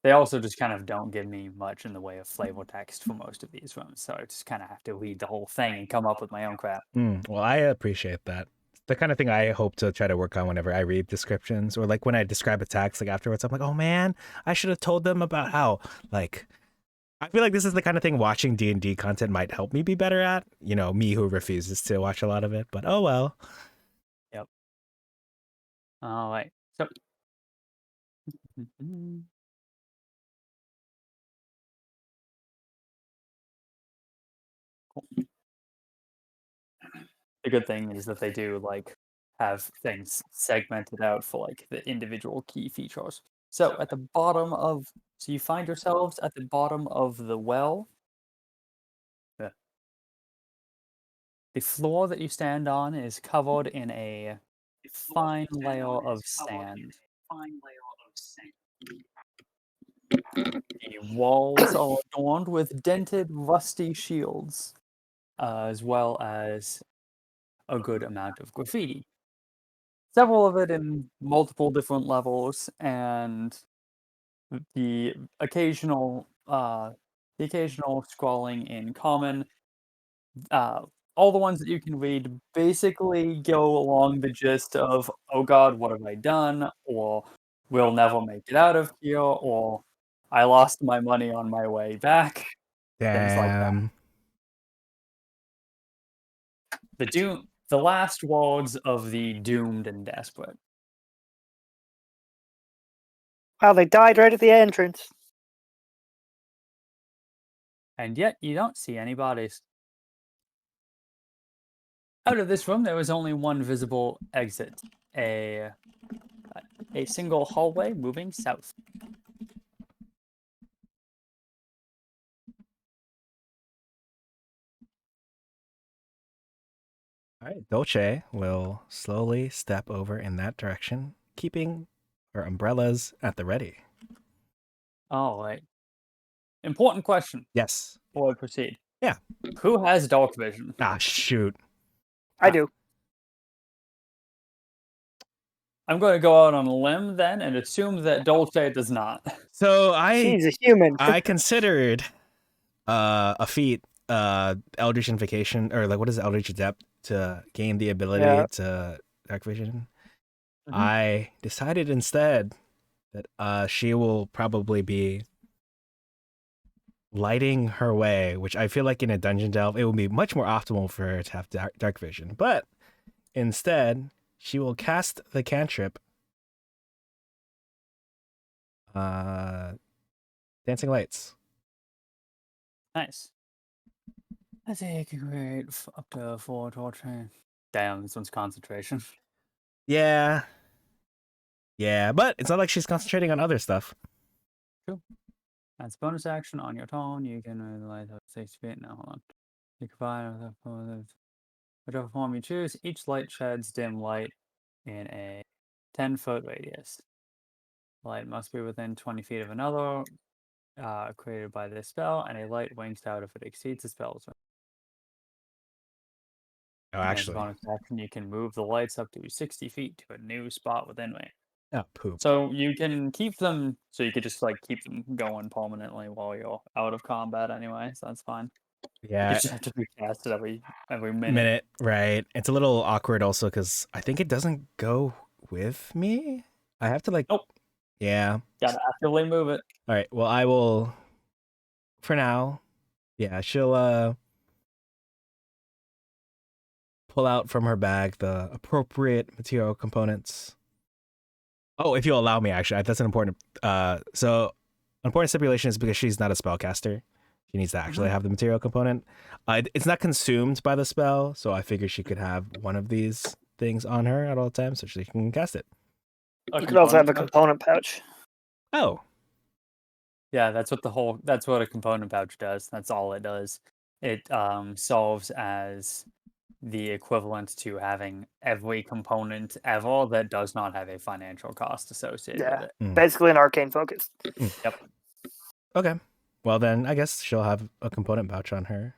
they also just kind of don't give me much in the way of flavor text for most of these rooms, so I just kind of have to read the whole thing and come up with my own crap. Well, I appreciate that. The kind of thing I hope to try to work on whenever I read descriptions or like when I describe attacks, like afterwards, I'm like, oh man, I should have told them about how like. I feel like this is the kind of thing watching D&D content might help me be better at. You know, me who refuses to watch a lot of it, but oh well. Yep. All right. So cool. The good thing is that they do like have things segmented out for like the individual key features. So at the bottom of so you find yourselves at the bottom of the well. The floor that you stand on is covered in a fine layer of sand. The walls are adorned with dented, rusty shields, as well as a good amount of graffiti. Several of it in multiple different levels, and the occasional scrawling in common. All the ones that you can read basically go along the gist of, "Oh god, what have I done?" or "We'll never make it out of here," or "I lost my money on my way back," things like that. Damn. The last words of the doomed and desperate. Wow, they died right at the entrance. And yet you don't see any bodies. Out of this room, there was only one visible exit, a single hallway moving south. All right, Dolce will slowly step over in that direction, keeping her umbrellas at the ready. All right. Important question Yes. before I proceed. Yeah. Who has dark vision? Ah, shoot. I do. I'm going to go out on a limb then and assume that Dolce does not. So She's a human. I considered a feat, Eldritch Invocation, or like what is it, Eldritch Adept, to gain the ability Yeah. to dark vision. Mhm. I decided instead that she will probably be lighting her way, which I feel like in a dungeon delve it would be much more optimal for her to have dark vision. But instead, she will cast the cantrip Dancing Lights. Nice. I think you can create up to 4 torture. Damn, this one's concentration. Yeah. Yeah, but it's not like she's concentrating on other stuff. As a bonus action on your turn, you can light up 6 feet. Now, hold on. You can find whichever form you choose. Each light sheds dim light in a 10-foot radius. Light must be within 20 feet of another created by this spell, and a light winks out if it exceeds the spell's range. Oh, And as a actually. bonus action, you can move the lights up to 60 feet to a new spot within range. Oh, poop. So you can keep them, so you could just like keep them going permanently while you're out of combat anyway, so that's fine. You Yeah, just have to be casted every minute. minute, right. It's a little awkward also because I think it doesn't go with me. I have to like, Nope. Yeah. Gotta actively move it. All right. Well, I will. For now, yeah, she'll pull out from her bag the appropriate material components. Oh, if you'll allow me, actually, that's an important. So important stipulation is because she's not a spellcaster. She needs to actually have the material component. It's not consumed by the spell, so I figured she could have one of these things on her at all times, so she can cast it. You could also have a component pouch. Oh, Yeah, that's what a component pouch does. That's all it does. It solves as the equivalent to having every component ever that does not have a financial cost associated with it. Basically an arcane focus. Yep. Okay. Well, then I guess she'll have a component pouch on her.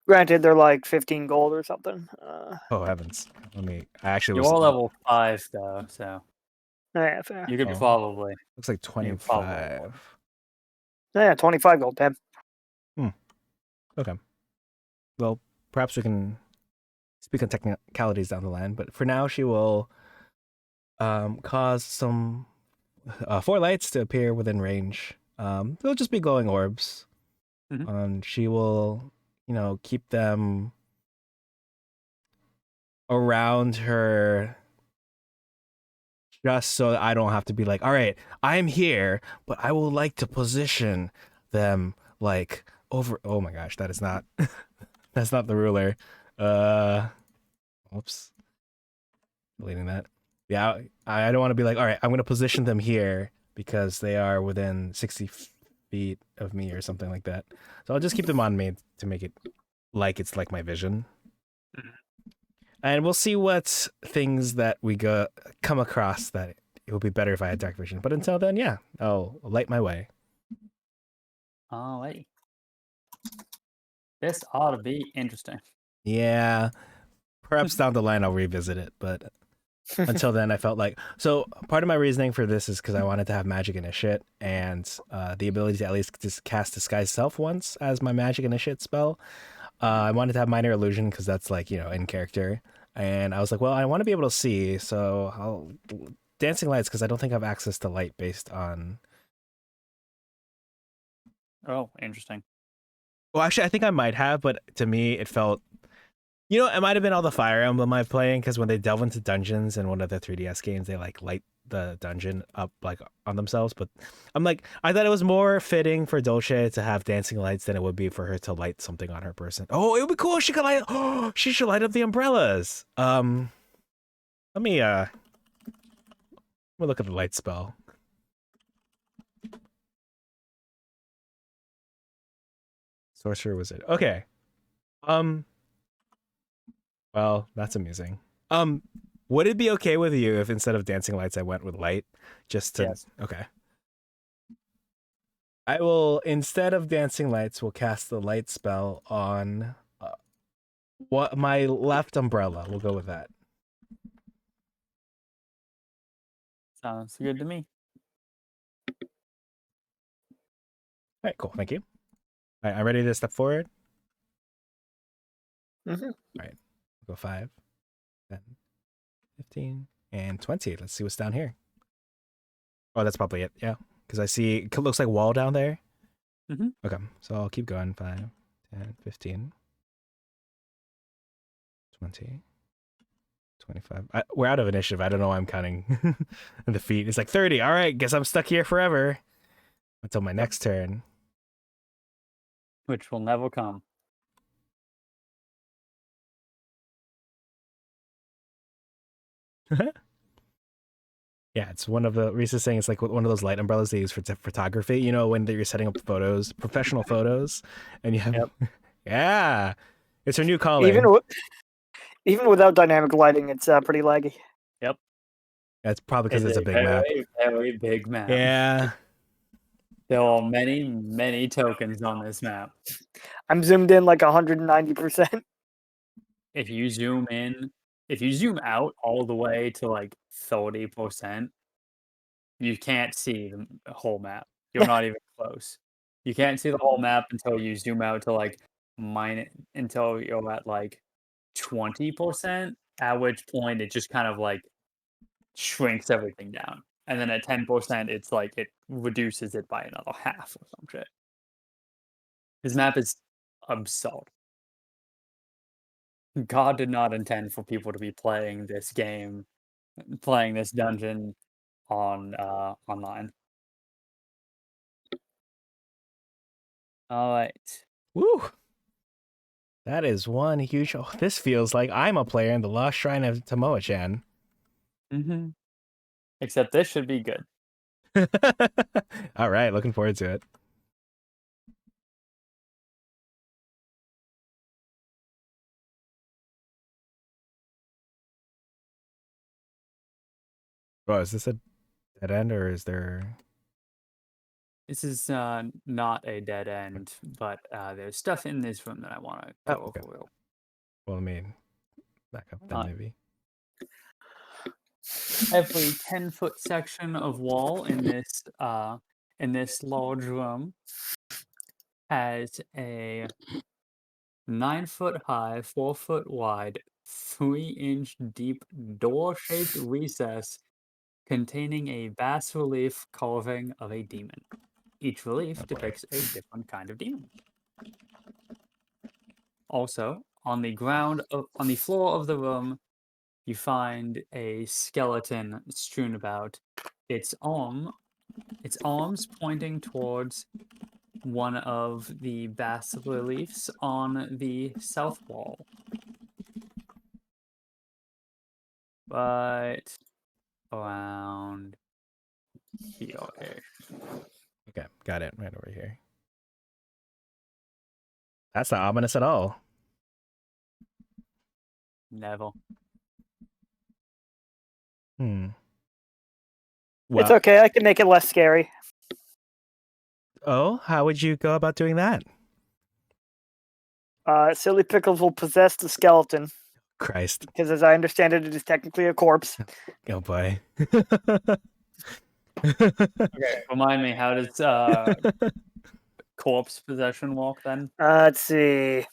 Granted, they're like 15 gold or something. Oh heavens! I actually You're was level 5 though, so Yeah, fair. you could probably. looks like probably 25. Yeah, 25 gold, Pam. Okay. Well, perhaps we can speak on technicalities down the line, but for now, she will cause some 4 lights to appear within range. They'll just be glowing orbs. She will, keep them around her just so that I don't have to be like, all right, I'm here, but I will like to position them like over. Oh my gosh, that is not. That's not the ruler. Oops. Deleting that. Yeah, I don't want to be like, all right, I'm going to position them here because they are within 60 feet of me or something like that. So I'll just keep them on me to make it like it's like my vision. And we'll see what things that we come across that it would be better if I had dark vision. But until then, yeah, I'll light my way. Alright. This ought to be interesting. Yeah. Perhaps down the line I'll revisit it, but until then I felt like, so part of my reasoning for this is because I wanted to have magic initiate and the ability to at least just cast disguise self once as my magic initiate spell. I wanted to have minor illusion because that's like, in character, and I was like, well, I want to be able to see, so I'll dancing lights because I don't think I have access to light based on. Oh, interesting. Well, actually I think I might have, but to me it felt, it might have been all the Fire Emblem I'm playing, because when they delve into dungeons in one of the 3DS games, they like light the dungeon up like on themselves. But I'm like, I thought it was more fitting for Dolce to have dancing lights than it would be for her to light something on her person. Oh, it would be cool if she could light. Oh, she should light up the umbrellas. Let me look at the light spell. Sorcerer Wizard. Okay. Well, that's amusing. Would it be okay with you if instead of dancing lights I went with light? Just to Yes. Okay. I will, instead of dancing lights, will cast the light spell on what my left umbrella. We'll go with that. Sounds good to me. All right, cool. Thank you. All right, I'm ready to step forward. Mhm. All right, go 5, 10, 15, and 20. Let's see what's down here. Oh, that's probably it. Yeah, because I see it looks like wall down there. Mhm. Okay, so I'll keep going. 5, 10, 15, 20, 25. We're out of initiative. I don't know why I'm counting the feet. It's like 30. All right, guess I'm stuck here forever until my next turn. Which will never come. Yeah, it's one of the Reese saying it's like one of those light umbrellas they use for photography. You know, when you're setting up photos, professional photos, and you have Yep. yeah, it's her new calling. Even without dynamic lighting, it's pretty laggy. That's probably because it's a big map. very, very big map. Yeah, There are many, many tokens on this map. I'm zoomed in like 190%. If you zoom out all the way to like 30%, you can't see the whole map. You're not even close. You can't see the whole map until you zoom out to like until you're at like 20%, at which point it just kind of like shrinks everything down. And then at 10%, it's like it reduces it by another half or some shit. This map is absurd. God did not intend for people to be playing this game, playing this dungeon on online. All right. woo. That is one huge. Oh, this feels like I'm a player in the Lost Shrine of Tomoa-chan. Mm-hmm. Except this should be good. All right, looking forward to it. Oh, is this a dead end or is there? This is not a dead end, but there's stuff in this room that I want to Oh, go okay. over. Well, let me back up then, maybe. Every 10-foot section of wall in this large room has a 9-foot high, 4-foot wide, 3-inch deep door-shaped recess containing a bas relief carving of a demon. Each relief Oh, boy. depicts a different kind of demon. Also, on the floor of the room, you find a skeleton strewn about. Its arms pointing towards one of the bas reliefs on the south wall. But around here. Okay, got it right over here. That's not ominous at all. Never. Well, It's okay. I can make it less scary. Oh, how would you go about doing that? Silly Pickles will possess the skeleton Christ. because, as I understand it, it is technically a corpse. Oh boy. Okay, remind me, how does corpse possession work then? Let's see.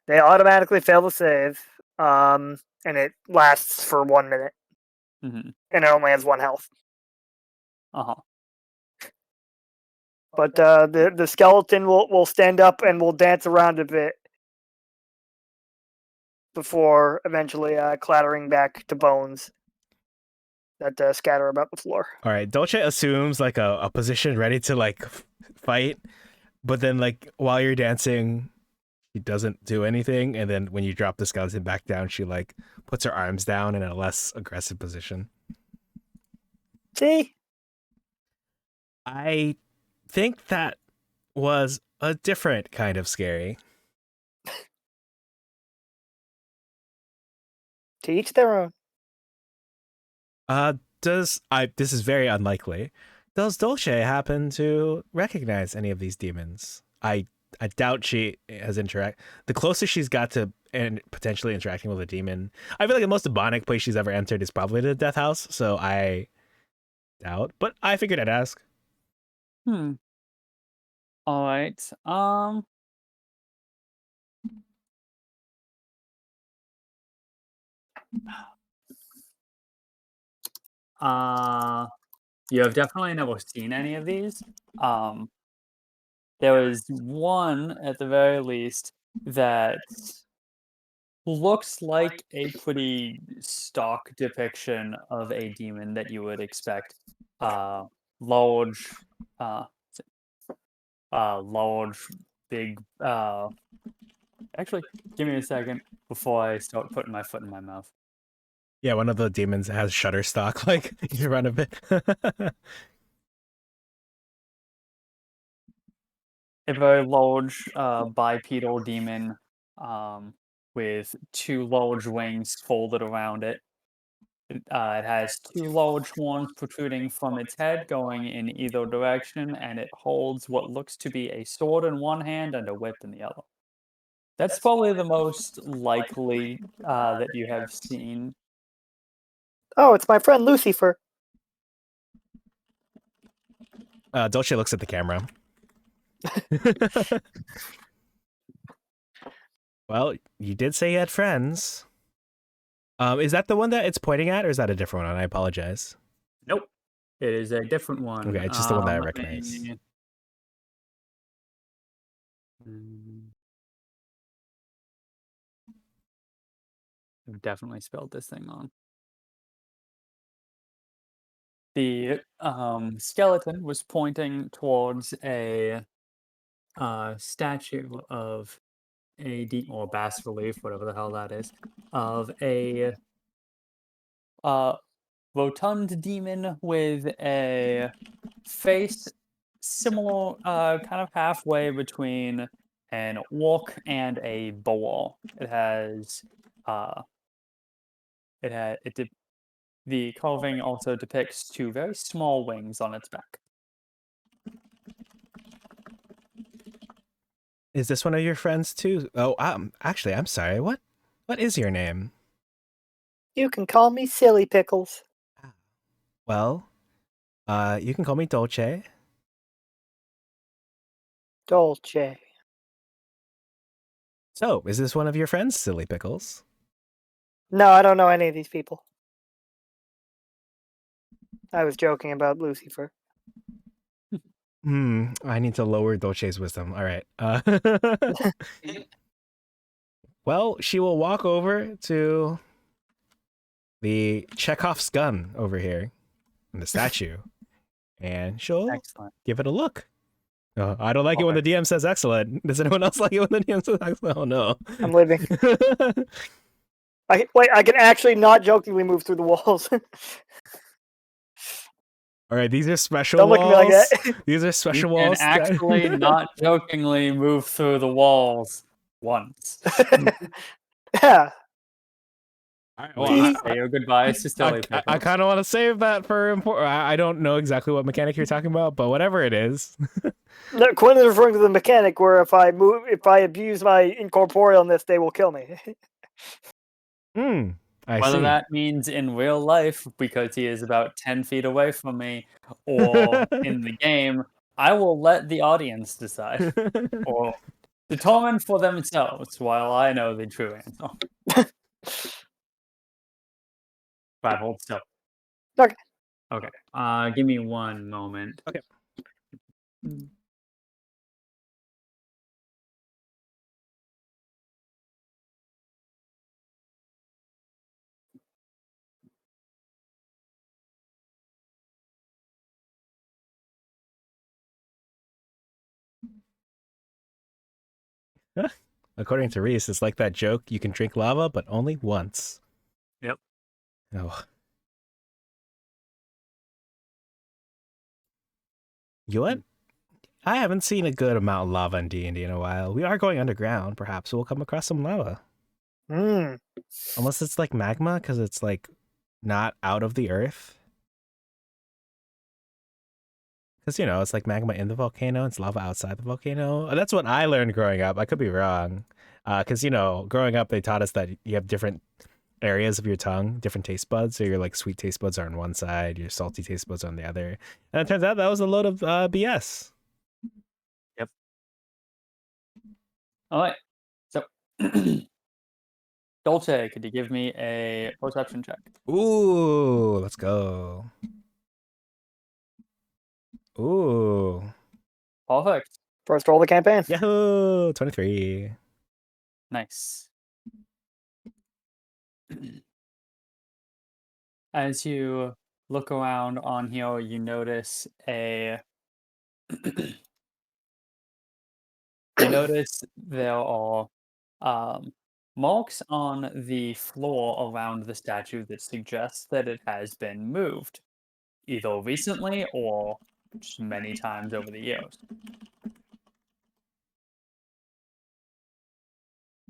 They automatically fail to save, and it lasts for 1 minute, Mm-hmm. and it only has 1 health. Uh-huh. But the skeleton will stand up and will dance around a bit before eventually clattering back to bones that scatter about the floor. All right, Dolce assumes like a position ready to like fight, but then like while you're dancing, she doesn't do anything, and then when you drop the skeleton back down, she like puts her arms down in a less aggressive position. See? I think that was a different kind of scary. To each their own. This is very unlikely. Does Dolce happen to recognize any of these demons? I doubt she has interact. The closest she's got to and potentially interacting with a demon, I feel like the most demonic place she's ever entered is probably the Death House. So I doubt, but I figured I'd ask. Hmm. All right. You have definitely never seen any of these. There was one at the very least that looks like a pretty stock depiction of a demon that you would expect. Uh, large, uh, large, big. Actually, give me a second before I start putting my foot in my mouth. Yeah, one of the demons has Shutterstock, like in front of it. A very large bipedal demon with two large wings folded around it. It has two large horns protruding from its head going in either direction, and it holds what looks to be a sword in one hand and a whip in the other. That's probably the most likely that you have seen. Oh, it's my friend Lucifer. Dolce looks at the camera. Well, you did say you had friends. Is that the one that it's pointing at, or is that a different one? I apologize. Nope. It is a different one. Okay, it's just the one that I Let recognize. me- Mm. I've definitely spelled this thing wrong. The skeleton was pointing towards a statue of or bas relief, whatever the hell that is, of a uh, rotund demon with a face similar, kind of halfway between an orc and a boar. It has, the carving also depicts two very small wings on its back. Is this one of your friends too? Oh, actually, I'm sorry. What is your name? You can call me Silly Pickles. Well, you can call me Dolce. Dolce. So, is this one of your friends, Silly Pickles? No, I don't know any of these people. I was joking about Lucifer. I need to lower Dolce's wisdom. All right. Well, she will walk over to the Chekhov's gun over here in the statue, and she'll Excellent. give it a look. I don't like it when the DM says excellent. Does anyone else like it when the DM says excellent? Oh no. I'm leaving. I can actually not jokingly move through the walls. All right, these are special Don't walls. look at me like that. These are special You walls. can actually not jokingly move through the walls once. Yeah. All right, Please say your goodbyes to Silly Pickles. I kind of want to save that for important. I don't know exactly what mechanic you're talking about, but whatever it is. No, Quinn is referring to the mechanic where if I abuse my incorporealness, they will kill me. I Whether see. that means in real life, because he is about 10 feet away from me, or in the game, I will let the audience decide. Or determine for themselves while I know the true answer. Right, hold still. Okay. Okay. Give me one moment. Okay. According to Reese, it's like that joke: you can drink lava, but only once. Yep. Oh. You what? I haven't seen a good amount of lava in D&D in a while. We are going underground. Perhaps we'll come across some lava. Unless it's like magma, because it's like not out of the earth. Because, it's like magma in the volcano, it's lava outside the volcano. That's what I learned growing up. I could be wrong. Because, growing up, they taught us that you have different areas of your tongue, different taste buds. So your like sweet taste buds are on one side, your salty taste buds are on the other. And it turns out that was a load of BS. Yep. All right. So, Dolce, could you give me a perception check? Ooh, let's go. Ooh. Perfect. First roll of the campaign. Yahoo! 23. Nice. As you look around on here, you notice there are marks on the floor around the statue that suggest that it has been moved, either recently or just many times over the years.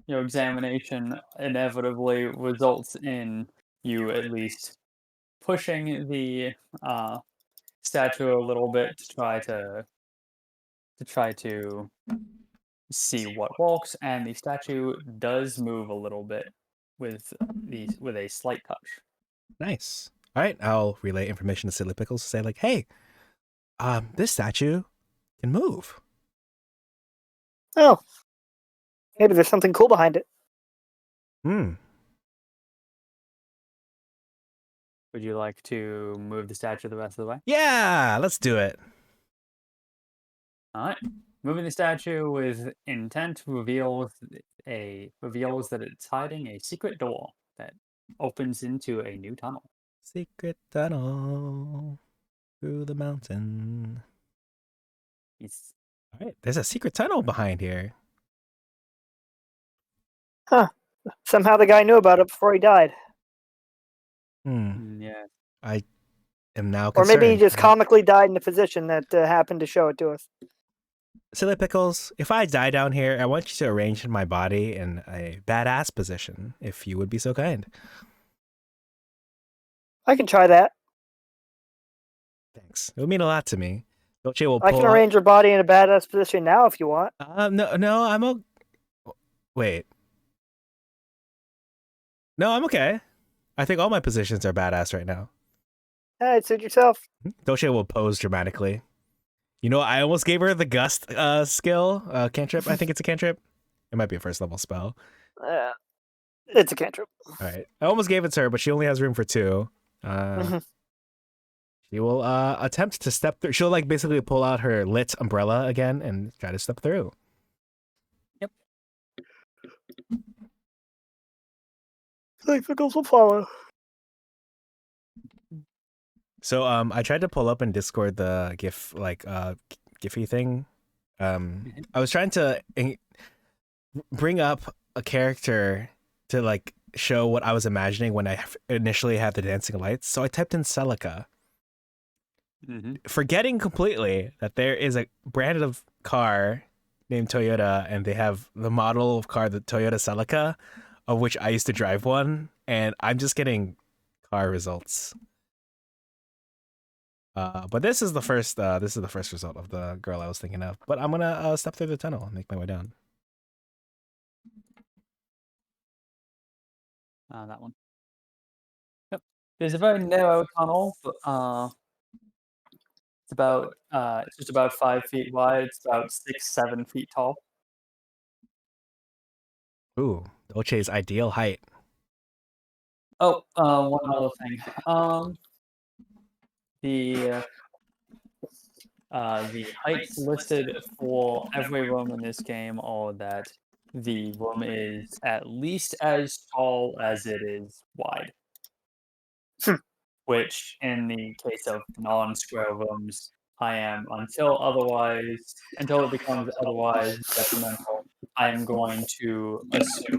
Your examination inevitably results in you at least pushing the statue a little bit to try to see what walks, and the statue does move a little bit with a slight touch. Nice. All right, I'll relay information to Silly Pickles to say like, hey, this statue can move. Oh, maybe there's something cool behind it. Hmm. Would you like to move the statue the rest of the way? Yeah, let's do it. All right. Moving the statue with intent reveals that it's hiding a secret door that opens into a new tunnel. Secret tunnel through the mountain. It's All right, there's a secret tunnel behind here. Huh. Somehow the guy knew about it before he died. yeah. I am now Or concerned. maybe he just comically died in a position that happened to show it to us. Silly Pickles, if I die down here, I want you to arrange my body in a badass position, if you would be so kind. I can try that. Thanks. It would mean a lot to me. Dolce will I pull can out- arrange your body in a badass position now if you want. No, wait. No, I'm okay. I think all my positions are badass right now. Hey, suit yourself. Dolce will pose dramatically. I almost gave her the gust skill, cantrip. I think it's a cantrip. It might be a first level spell. It's a cantrip. All right. I almost gave it to her, but she only has room for 2. She will attempt to step through. She'll like basically pull out her lit umbrella again and try to step through. Yep. Like Pickles will follow. So I tried to pull up in Discord the GIF Giphy thing. I was trying to bring up a character to like show what I was imagining when I initially had the dancing lights. So I typed in Celica, forgetting completely that there is a brand of car named Toyota, and they have the model of car, the Toyota Celica, of which I used to drive one, and I'm just getting car results. But this is the first result of the girl I was thinking of. But I'm gonna step through the tunnel and make my way down. That one. Yep. There's a very narrow tunnel, but it's just about 5 feet wide. It's about 6-7 feet tall. Ooh, Dolce's ideal height. Oh, one other thing. The heights listed for every room in this game are that the room is at least as tall as it is wide. Which, in the case of non-square rooms, until it becomes otherwise detrimental, I am going to assume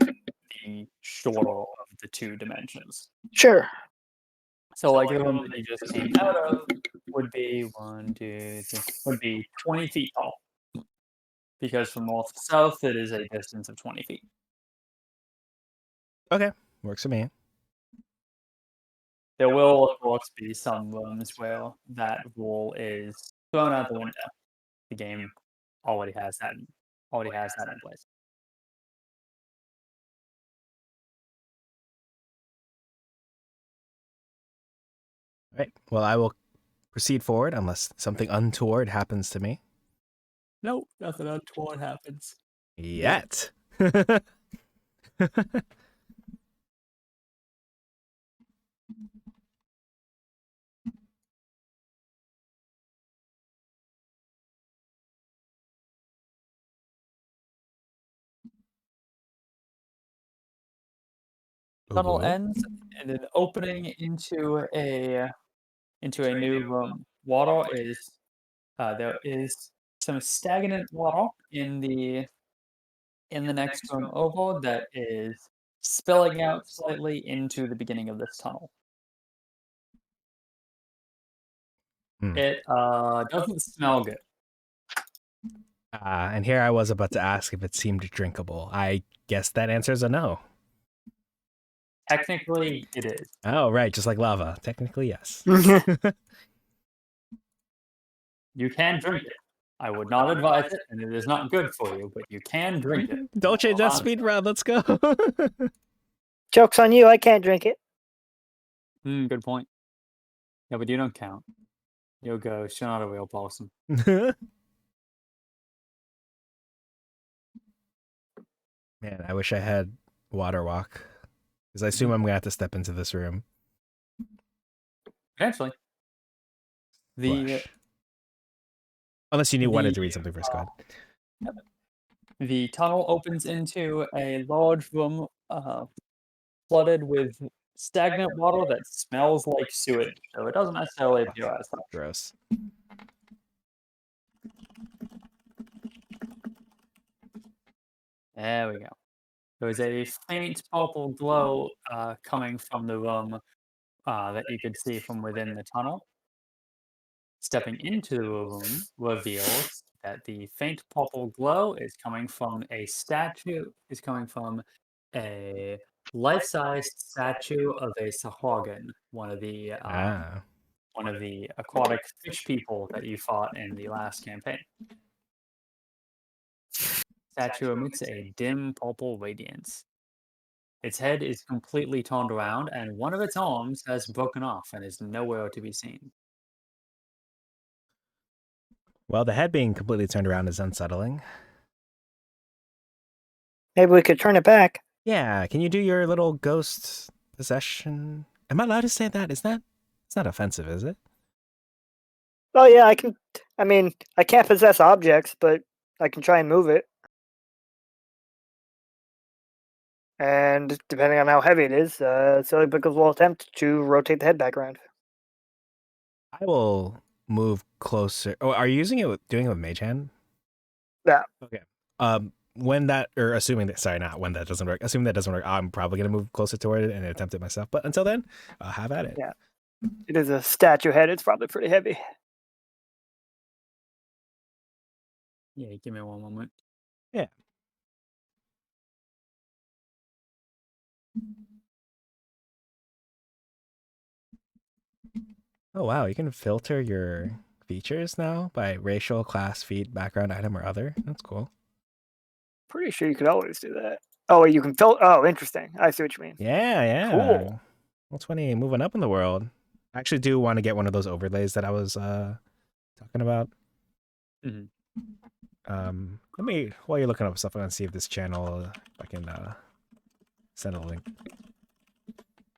the shorter of the 2 dimensions. Sure. So, like the room that you just came out of would be 20 feet tall. Because from north to south, it is a distance of 20 feet. Okay, works for me. There will, of course, be some rooms where that rule is thrown out the window. The game already has that in place. All right. Well, I will proceed forward unless something untoward happens to me. Nope, nothing untoward happens. Yet. Tunnel Ooh. ends and an opening into a new room. Water is there is some stagnant water in the next room over that is spilling out slightly into the beginning of this tunnel. Hmm. It doesn't smell good. And here I was about to ask if it seemed drinkable. I guess that answer is a no. Technically, it is. Oh, right. Just like lava. Technically, yes. You can drink it. I would not advise it, and it is not good for you, but you can drink it. Don't change that speed run. Let's go. Joke's on you. I can't drink it. Good point. Yeah, but you don't count. You're a ghost. You're not a real person. Man, I wish I had water walk. Because I assume I'm going to have to step into this room. Potentially. Flush. Unless you wanted to read something first, go ahead. Yep. The tunnel opens into a large room flooded with stagnant water that smells like sewage, so it doesn't necessarily appear as such. Gross. There we go. There is a faint purple glow coming from the room that you could see from within the tunnel. Stepping into the room reveals that the faint purple glow is coming from a life-sized statue of a Sahagin, one of the aquatic fish people that you fought in the last campaign. Statue emits a dim purple radiance. Its head is completely turned around, and one of its arms has broken off and is nowhere to be seen. Well, the head being completely turned around is unsettling. Maybe we could turn it back. Yeah, can you do your little ghost possession? Am I allowed to say that? It's not offensive, is it? Oh yeah, I can. I mean, I can't possess objects, but I can try and move it. And depending on how heavy it is, Silly Pickles will attempt to rotate the head back around. I will move closer. Oh, are you doing it with Mage Hand? Yeah. Okay. Assuming that doesn't work, I'm probably gonna move closer toward it and attempt it myself. But until then, have at it. Yeah. It is a statue head. It's probably pretty heavy. Yeah, give me one moment. Yeah. Oh wow, you can filter your features now by racial, class, feed, background, item, or other. That's cool. Pretty sure you could always do that. Oh, you can filter. Oh, interesting. I see what you mean. Yeah. Cool. Well, 20 moving up in the world. I actually do want to get one of those overlays that I was talking about. Mm-hmm. Let me, while you're looking up stuff, I'm gonna see if this channel, I can send a link.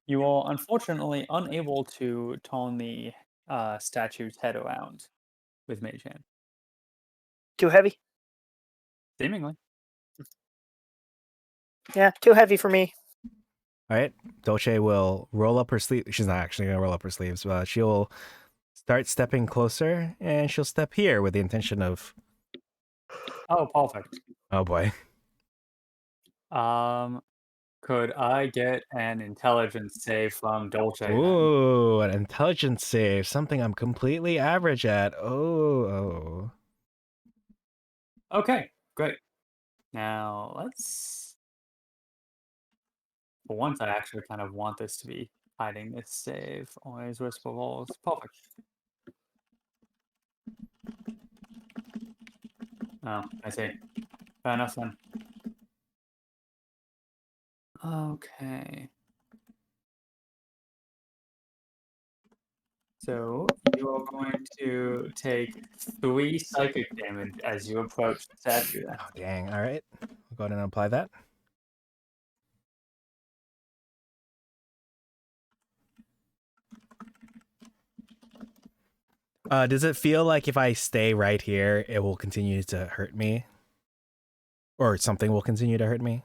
You are unfortunately unable to turn the statue's head around with Mage Hand. Too heavy? Seemingly. Yeah, too heavy for me. All right, Dolce will roll up her sleeve. She's not actually gonna roll up her sleeves, but she'll start stepping closer, and she'll step here with the intention of. Oh, perfect. Oh boy. Could I get an intelligence save from Dolce? Ooh, an intelligence save. Something I'm completely average at. Oh. Okay, great. Now let's. For once, I actually kind of want this to be hiding this save. Always whisper rolls. Perfect. Oh, I see. Fair enough then. Okay. So you are going to take 3 psychic damage as you approach the statue then. Oh, dang. All right. I'll go ahead and apply that. Does it feel like if I stay right here, it will continue to hurt me? Or something will continue to hurt me?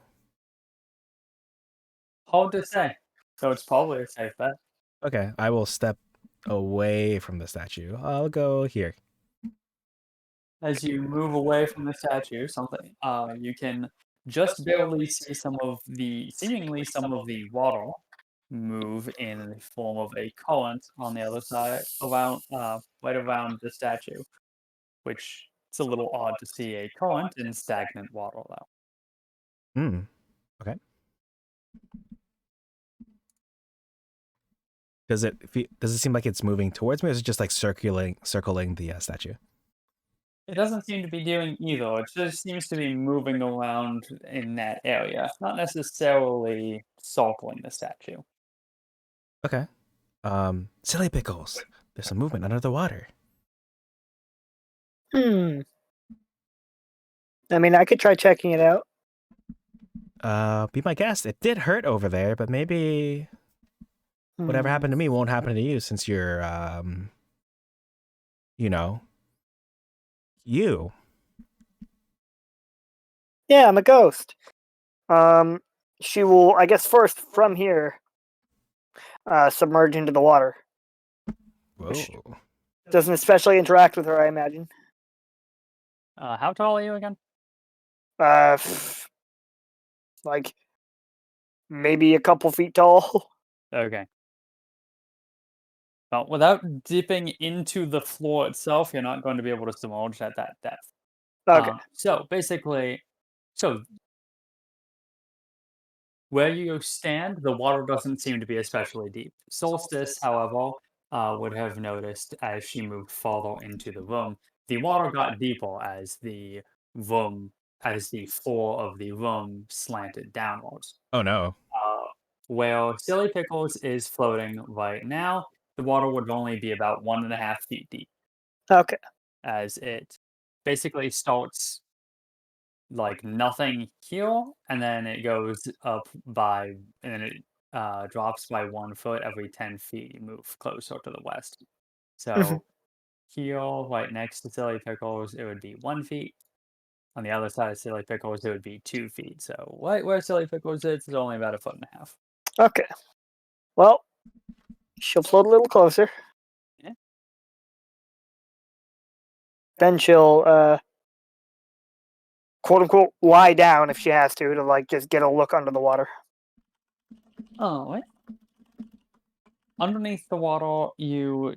Hard to say. So it's probably a safe bet. Okay, I will step away from the statue. I'll go here. As you move away from the statue, you can just barely see seemingly some of the water move in the form of a current on the other side, right around the statue, which it's a little odd to see a current in stagnant water, though. Hmm. Okay. Does it seem like it's moving towards me, or is it just like circling the statue? It doesn't seem to be doing either. It just seems to be moving around in that area, not necessarily circling the statue. Okay. Silly pickles. There's some movement under the water. I mean, I could try checking it out. Be my guest. It did hurt over there, but maybe whatever happened to me won't happen to you since you're, you. Yeah, I'm a ghost. She will, I guess, first from here, submerge into the water. Whoa. Doesn't especially interact with her, I imagine. How tall are you again? Like maybe a couple feet tall. Okay. Well, without dipping into the floor itself, you're not going to be able to submerge at that depth. Okay. So basically, where you stand, the water doesn't seem to be especially deep. Solstice, however, would have noticed as she moved farther into the room, the water got deeper as the floor of the room slanted downwards. Oh no. Where Silly Pickles is floating right now, the water would only be about 1.5 feet deep, Okay. as it basically starts like nothing here, and then it goes up and then it drops by 1 foot every 10 feet. You move closer to the west. So here, right next to Silly Pickles, it would be 1 feet. On the other side of Silly Pickles, it would be 2 feet. So right where Silly Pickles is only about 1.5 feet. Okay. Well, she'll float a little closer. Yeah. Then she'll quote unquote lie down if she has to like just get a look under the water. Oh, what? Underneath the water, you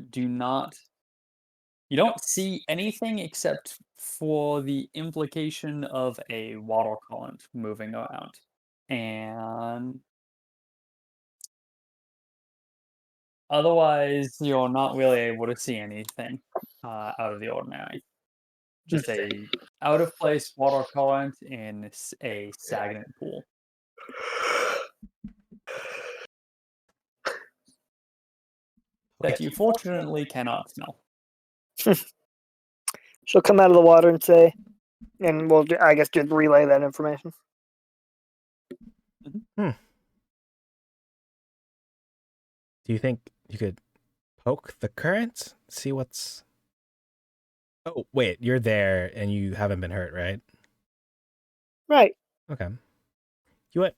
don't see anything except for the implication of a water current moving around. And otherwise, you're not really able to see anything out of the ordinary. Just a out of place water current in a stagnant pool that you fortunately cannot smell. She'll come out of the water and say, and we'll, I guess, just relay that information. Do you think you could poke the current? See what's... Oh, wait, you're there and you haven't been hurt, right? Right. Okay. You what?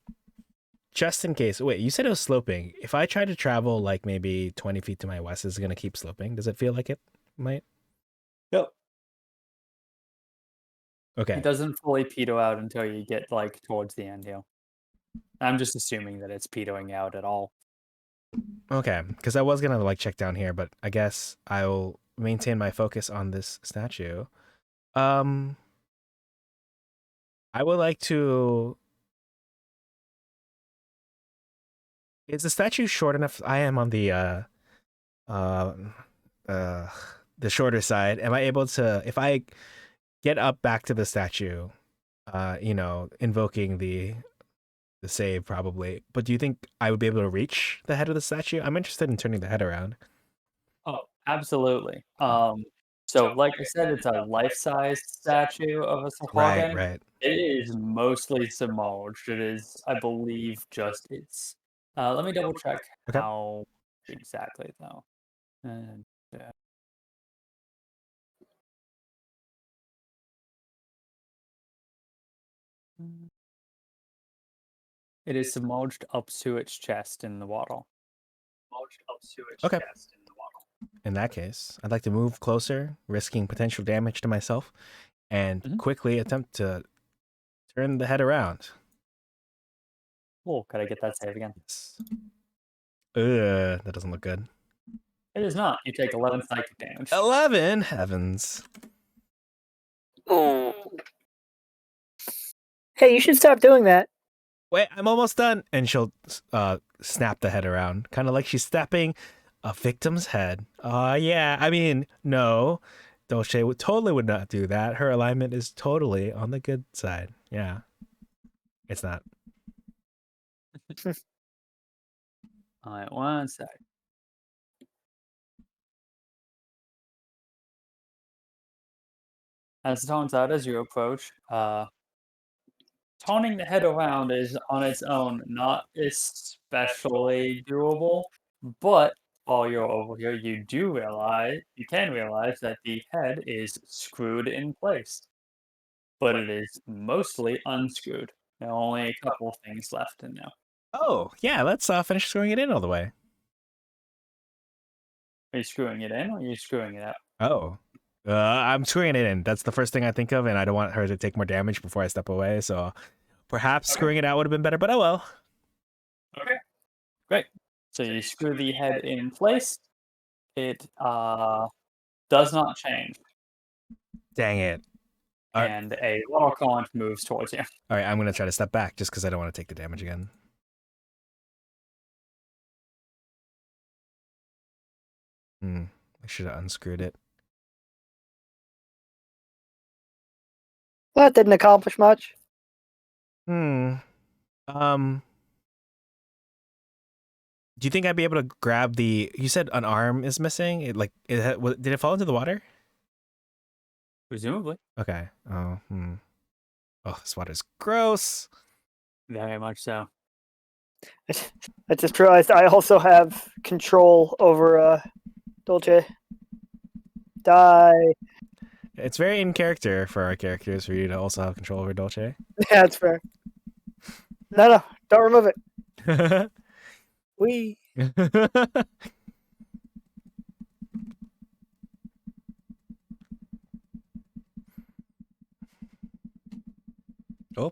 Just in case. Wait, you said it was sloping. If I try to travel like maybe 20 feet to my west, is it going to keep sloping? Does it feel like it might? Yep. Okay. It doesn't fully peter out until you get like towards the end here. I'm just assuming that it's petering out at all. Okay, because I was gonna like check down here, but I guess I'll maintain my focus on this statue. I would like to... Is the statue short enough? I am on the shorter side. Am I able to, if I get up back to the statue, invoking the save probably. But do you think I would be able to reach the head of the statue? I'm interested in turning the head around. Oh, absolutely. So like I said, it's a life-size statue of a Right, Sahuagin. right. It is mostly submerged. It is, I believe, just its. Let me double check Okay. how exactly though. And, yeah. It is submerged up to its chest in the water. Okay. In that case, I'd like to move closer, risking potential damage to myself, and Mhm. quickly attempt to turn the head around. Cool. Could I get that save again? That doesn't look good. It is not. You take 11 psychic damage. 11 heavens. Ooh. Hey, you should stop doing that. Wait, I'm almost done. And she'll snap the head around, kind of like she's snapping a victim's head. Yeah. I mean, no, Dolce would not do that. Her alignment is totally on the good side. Yeah, it's not. All right, one sec. As it turns out, as you approach, turning the head around is on its own not especially doable, but while you're over here, you can realize that the head is screwed in place, but it is mostly unscrewed. There are only a couple things left in there. Oh, yeah, let's finish screwing it in all the way. Are you screwing it in or are you screwing it out? Oh. I'm screwing it in. That's the first thing I think of, and I don't want her to take more damage before I step away, so perhaps Okay. screwing it out would have been better, but oh well. Okay, great. So you screw the head in place. It does not change, Dang it. Alright. and a water current moves towards you. All right, I'm going to try to step back just because I don't want to take the damage again. I should have unscrewed it. Well, that didn't accomplish much. Do you think I'd be able to grab the? You said an arm is missing. Did it fall into the water? Presumably. Okay. Oh. Oh, this water's gross. Very much so. I just realized I also have control over Dolce. Die. It's very in character for our characters for you to also have control over Dolce. Yeah, that's fair. No, don't remove it. We. Oh.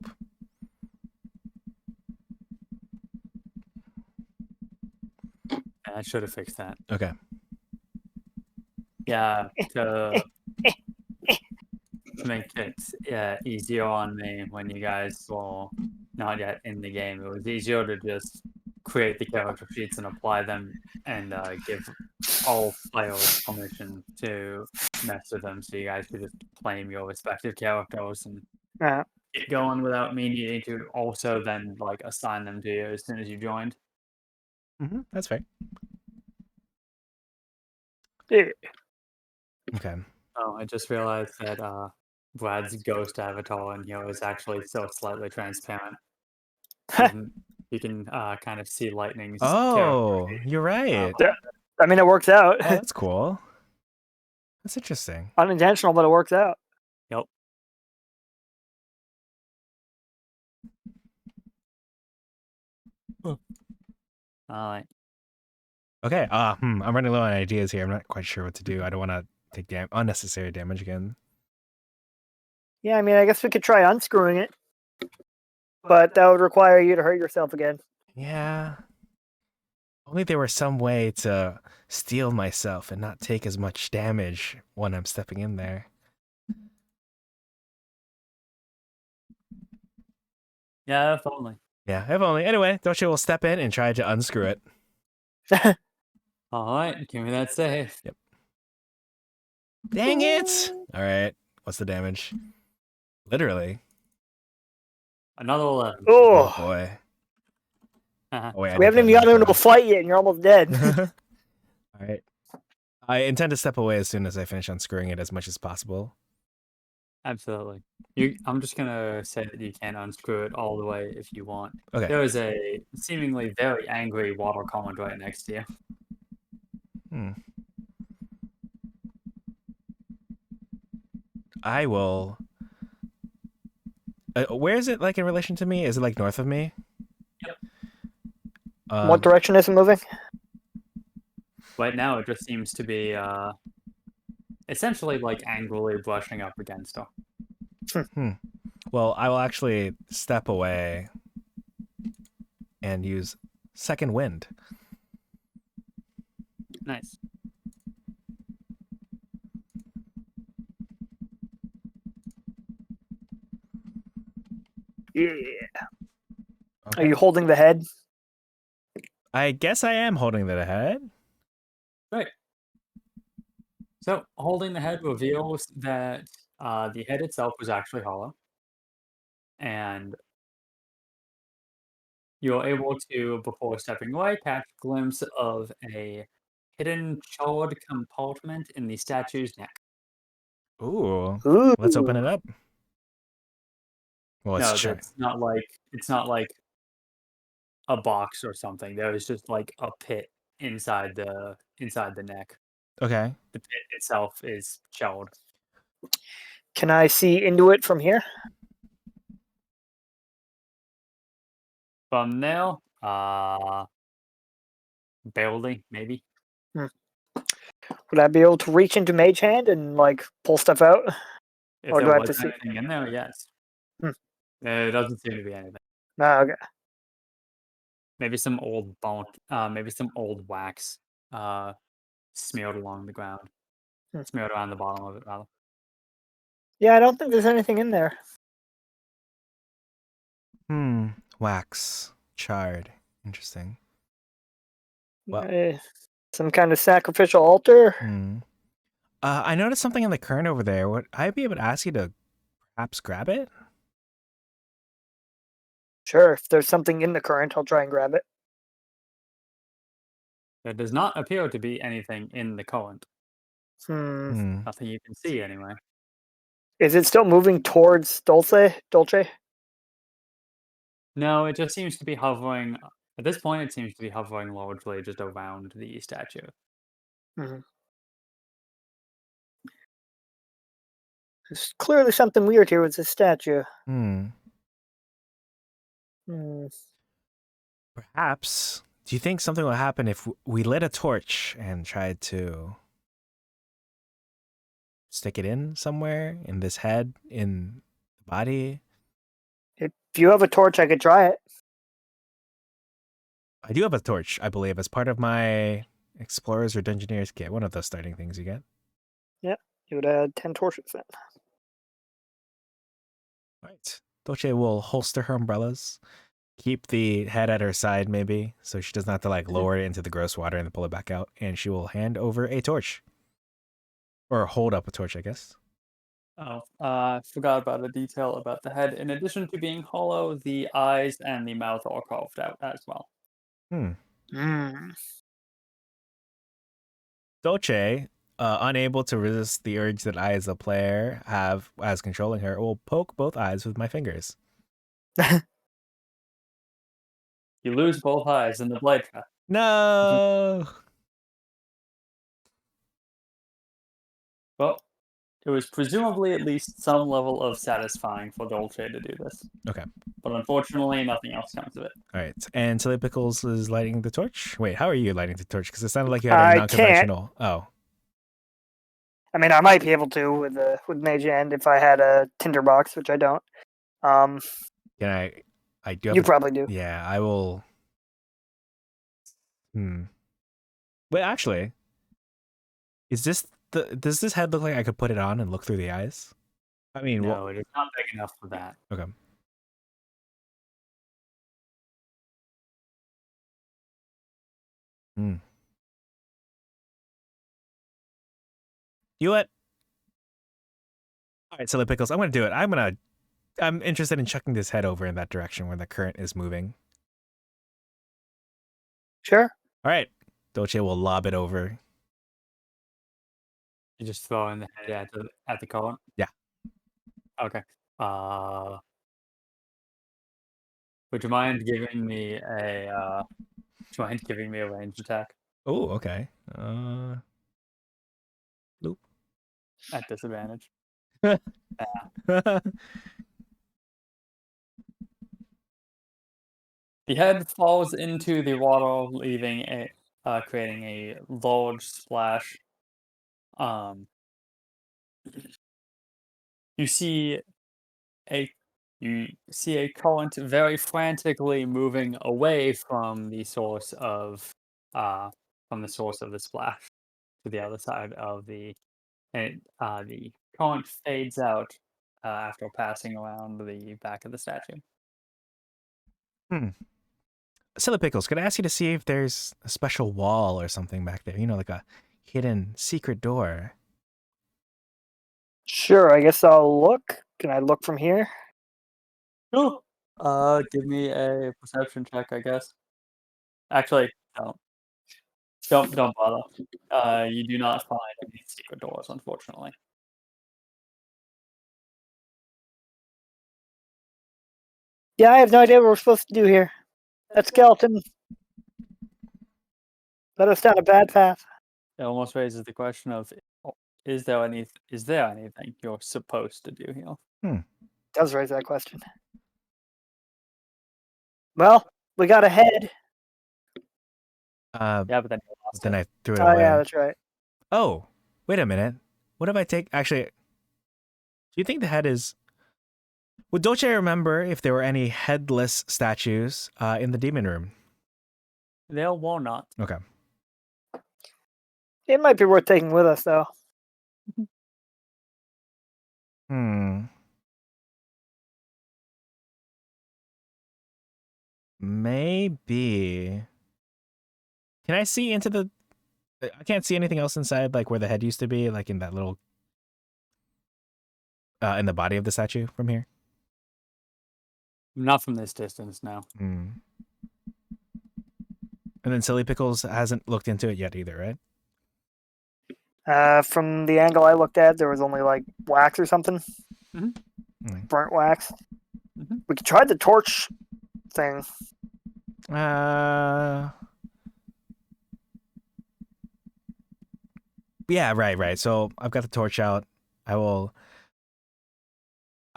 I should have fixed that. Okay. Yeah, to make it easier on me when you guys were not yet in the game, it was easier to just create the character sheets and apply them and give all players permission to mess with them, so you guys could just claim your respective characters and get going without me needing to also then like assign them to you as soon as you joined. That's fair. Yeah. Okay. Oh, I just realized that Brad's ghost avatar in here is actually still slightly transparent. You can kind of see Lightning's Oh, character. you're right. I mean, it works out. Oh, that's cool. That's interesting. Unintentional, but it works out. Yep. All right. Okay. I'm running low on ideas here. I'm not quite sure what to do. I don't want to take unnecessary damage again. Yeah, I mean, I guess we could try unscrewing it, but that would require you to hurt yourself again. Yeah. Only there were some way to steal myself and not take as much damage when I'm stepping in there. Yeah, if only. Yeah, if only. Anyway, Dolce will step in and try to unscrew it. All right, give me that save. Yep. Dang it! All right. What's the damage? Literally. Another 11. Oh Oh, boy. Uh-huh. Oh wait, I we didn't haven't even get gotten into a another fight yet, and you're almost dead. one. All right. I intend to step away as soon as I finish unscrewing it as much as possible. Absolutely. I'm just gonna say that you can unscrew it all the way if you want. Okay. There is a seemingly very angry water command right next to you. Hmm. I will. Where is it like in relation to me? Is it like north of me? Yep. What direction is it moving? Right now, it just seems to be essentially like angrily brushing up against her. Well, I will actually step away and use second wind. Nice. Yeah. Are Okay. you holding the head? I guess I am holding the head. Great. So, holding the head reveals that the head itself was actually hollow, and you're able to, before stepping away, catch a glimpse of a hidden charred compartment in the statue's neck. Ooh. Ooh. Let's open it up. Well, No, let's try. it's not like a box or something. There is just like a pit inside the neck. Okay. The pit itself is charred. Can I see into it from here? From there, barely, maybe. Would I be able to reach into Mage Hand and like pull stuff out? If Or there do I have was to see? anything in there, yes. Hmm. There doesn't seem to be anything. Ah, okay. Maybe some old bone, maybe some old wax, smeared along the ground, Hmm. smeared around the bottom of it, rather. Yeah, I don't think there's anything in there. Wax. Charred. Interesting. Well. Some kind of sacrificial altar. I noticed something in the current over there. Would I be able to ask you to perhaps grab it? Sure, if there's something in the current, I'll try and grab it. There does not appear to be anything in the current. Nothing you can see, anyway. Is it still moving towards Dolce? No, it just seems to be hovering. At this point, it seems to be hovering largely just around the statue. Mm-hmm. There's clearly something weird here with this statue. Perhaps. Do you think something will happen if we lit a torch and tried to stick it in somewhere in this head, in the body? If you have a torch, I could try it. I do have a torch, I believe, as part of my Explorers or Dungeoneers kit. One of those starting things you get. Yep, you would add 10 torches then. All right. Dolce will holster her umbrellas, keep the head at her side, maybe, so she doesn't have to like lower it into the gross water and then pull it back out. And she will hand over a torch, or hold up a torch, I guess. Oh, I forgot about a detail about the head. In addition to being hollow, the eyes and the mouth are carved out as well. Dolce, unable to resist the urge that I, as a player, have as controlling her, will poke both eyes with my fingers. You lose both eyes in the blade trap. No. Well, it was presumably at least some level of satisfying for Dolce to do this. Okay. But unfortunately, nothing else comes of it. All right. And Silly Pickles is lighting the torch. Wait, how are you lighting the torch? Because it sounded like you had a I non-conventional. Oh. I mean, I might be able to with Mage Hand if I had a tinderbox, which I don't. Can I do have You probably do. Yeah, I will. Wait, actually, does this head look like I could put it on and look through the eyes? I mean, No, it is not big enough for that. Okay. You what? All right, Silly Pickles, I'm gonna do it. I'm interested in chucking this head over in that direction where the current is moving. Sure. All right, Dolce will lob it over. You just throw in the head at the current. Yeah. Okay. Uh, would you mind giving me a ranged attack Oh, okay. Loop. at disadvantage? The head falls into the water, creating a large splash. Um, you see a you see a current very frantically moving away from the source of the splash to the other side of the current fades out after passing around the back of the statue. Hmm. Silly Pickles, could I ask you to see if there's a special wall or something back there? You know, like a hidden secret door. Sure, I guess I'll look. Can I look from here? Sure. Give me a perception check, I guess. Actually, don't bother. You do not find any secret doors, unfortunately. Yeah, I have no idea what we're supposed to do here. That skeleton led us down a bad path. It almost raises the question of, is there anything you're supposed to do here? Does raise that question. Well, we got a head. Yeah, but then you lost Then it. I threw it Oh away. yeah, that's right. Oh, wait a minute. What if I take? Actually, do you think the head is? Would Dolce remember if there were any headless statues in the demon room? There were not. Okay. It might be worth taking with us, though. Hmm. Maybe. Can I see into the? I can't see anything else inside, like where the head used to be, like in that little. In the body of the statue from here. Not from this distance, no. Hmm. And then Silly Pickles hasn't looked into it yet either, right? From the angle I looked at, there was only like wax or something. Mm-hmm. Burnt wax. Mm-hmm. We could try the torch thing. Yeah, right. So I've got the torch out.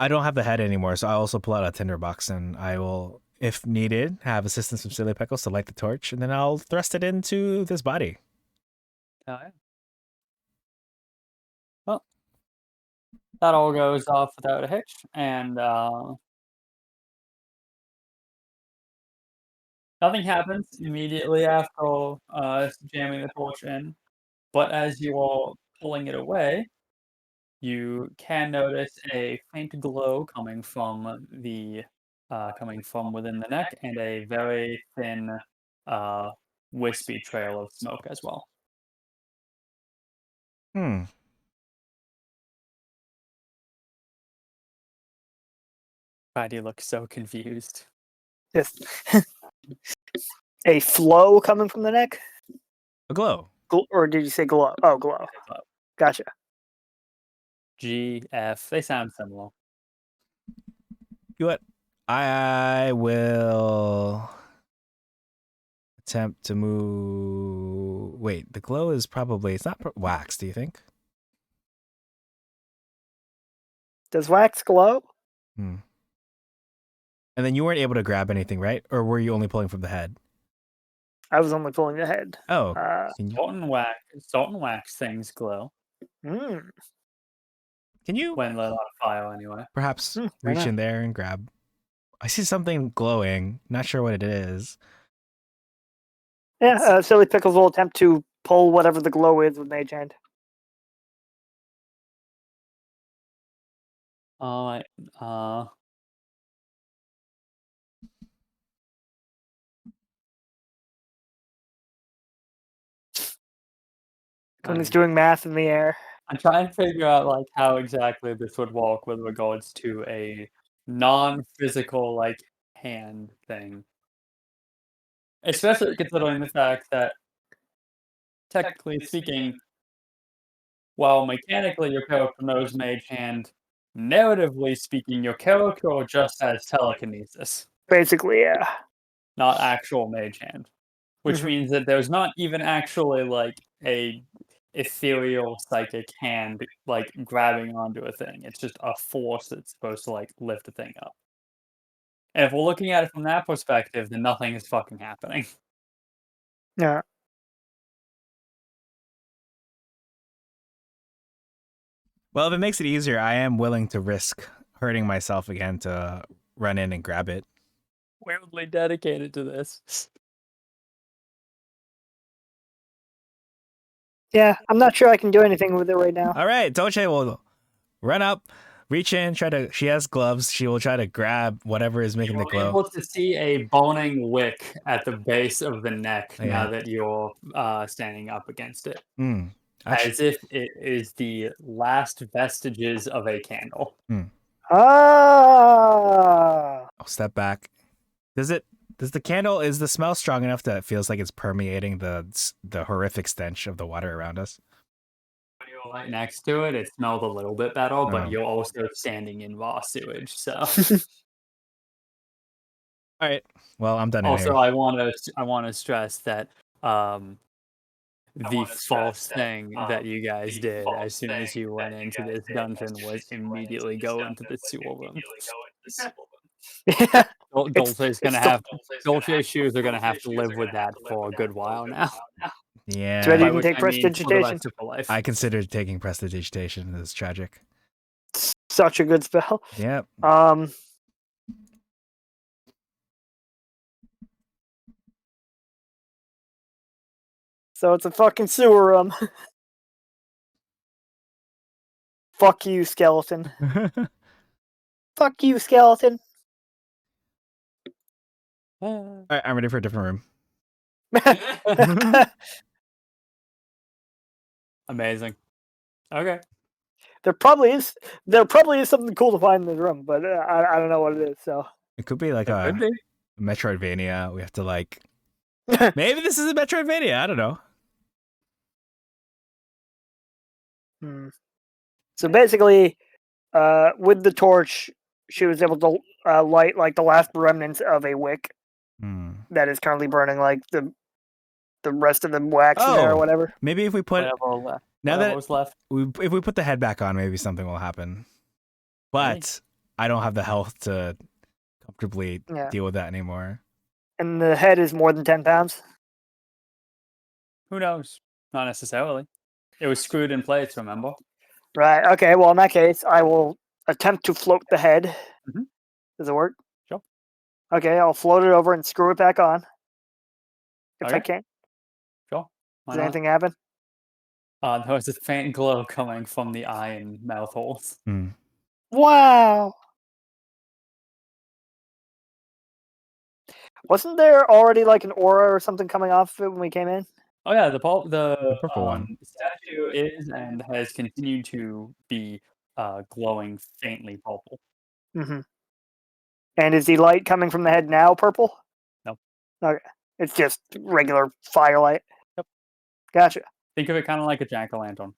I don't have the head anymore, so I also pull out a tinderbox and I will, if needed, have assistance from Silly Pickles to light the torch, and then I'll thrust it into this body. Oh, yeah. Well, that all goes off without a hitch, and nothing happens immediately after jamming the torch in. But as you are pulling it away, you can notice a faint glow coming from within the neck, and a very thin, wispy trail of smoke as well. Hmm. Friday looks so confused. Just a flow coming from the neck? A glow. Or did you say glow? Oh, glow. Gotcha. GF. They sound similar. You know what? I will attempt to move. Wait, the glow is probably, it's not wax, do you think? Does wax glow? Hmm. And then you weren't able to grab anything, right? Or were you only pulling from the head? I was only pulling the head. Oh, Salt and wax things glow Hmm. can you when lit on fire anyway. perhaps why reach not? in there and grab? I see something glowing. Not sure what it is. Yeah, Silly Pickles will attempt to pull whatever the glow is with Mage Hand. Alright. When he's doing math in the air. I'm trying to figure out like how exactly this would work with regards to a non-physical like hand thing. Especially considering the fact that technically speaking, while mechanically your character knows Mage Hand, narratively speaking, your character just has telekinesis, Basically, yeah. not actual Mage Hand. Which Mhm. means that there's not even actually like a ethereal psychic hand like grabbing onto a thing. It's just a force that's supposed to like lift a thing up. And if we're looking at it from that perspective, then nothing is fucking happening. Yeah. Well, if it makes it easier, I am willing to risk hurting myself again to run in and grab it. Weirdly dedicated to this. Yeah, I'm not sure I can do anything with it right now. All right, Dolce will run up, reach in, she has gloves. She will try to grab whatever is making the You're glow. able to see a boning wick at the base of the neck Yeah. now that you're standing up against it. Actually, As if it is the last vestiges of a candle. Ah. I'll step back. Does the candle, is the smell strong enough that it feels like it's permeating the horrific stench of the water around us? When you're right next to it, it smells a little bit better, but Oh. you're also standing in raw sewage. So All right. Well, I'm done in also, here. I want to stress that the false thing that you guys did as soon as you went into this dungeon was immediately go into the sewer room. Yeah. Dolce's gonna have Dolce's shoes are gonna have to live with that for a good while now. Yeah. Ready By to which take I mean for the prestidigitation? rest of her life. I considered taking prestidigitation. It's tragic. Such a good spell. Yep. So it's a fucking sewer room. Fuck you, skeleton. Fuck you, skeleton. All right, I'm ready for a different room. Amazing. Okay. There probably is something cool to find in this room, but I don't know what it is. So It could be like It a could be. Metroidvania. We have to like. Maybe this is a Metroidvania. I don't know. So basically, with the torch, she was able to light like the last remnants of a wick that is currently burning, like the rest of the wax in there or whatever. Maybe if we put Whatever was left. if we put the head back on, maybe something will happen. But I don't have the health to comfortably deal with that anymore. And the head is more than 10 pounds. Who knows? Not necessarily. It was screwed in place, remember? Right. Okay. Well, in that case, I will attempt to float the head. Does it work? Sure. Okay, I'll float it over and screw it back on. If I can. Sure. Does anything happen? There was a faint glow coming from the eye and mouth holes. Wow. Wasn't there already like an aura or something coming off of it when we came in? Oh yeah, the purple one. statue is and has continued to be glowing faintly purple. And is the light coming from the head now purple? No. Okay. It's just regular firelight. Yep. Gotcha. Think of it kind of like a jack-o'-lantern.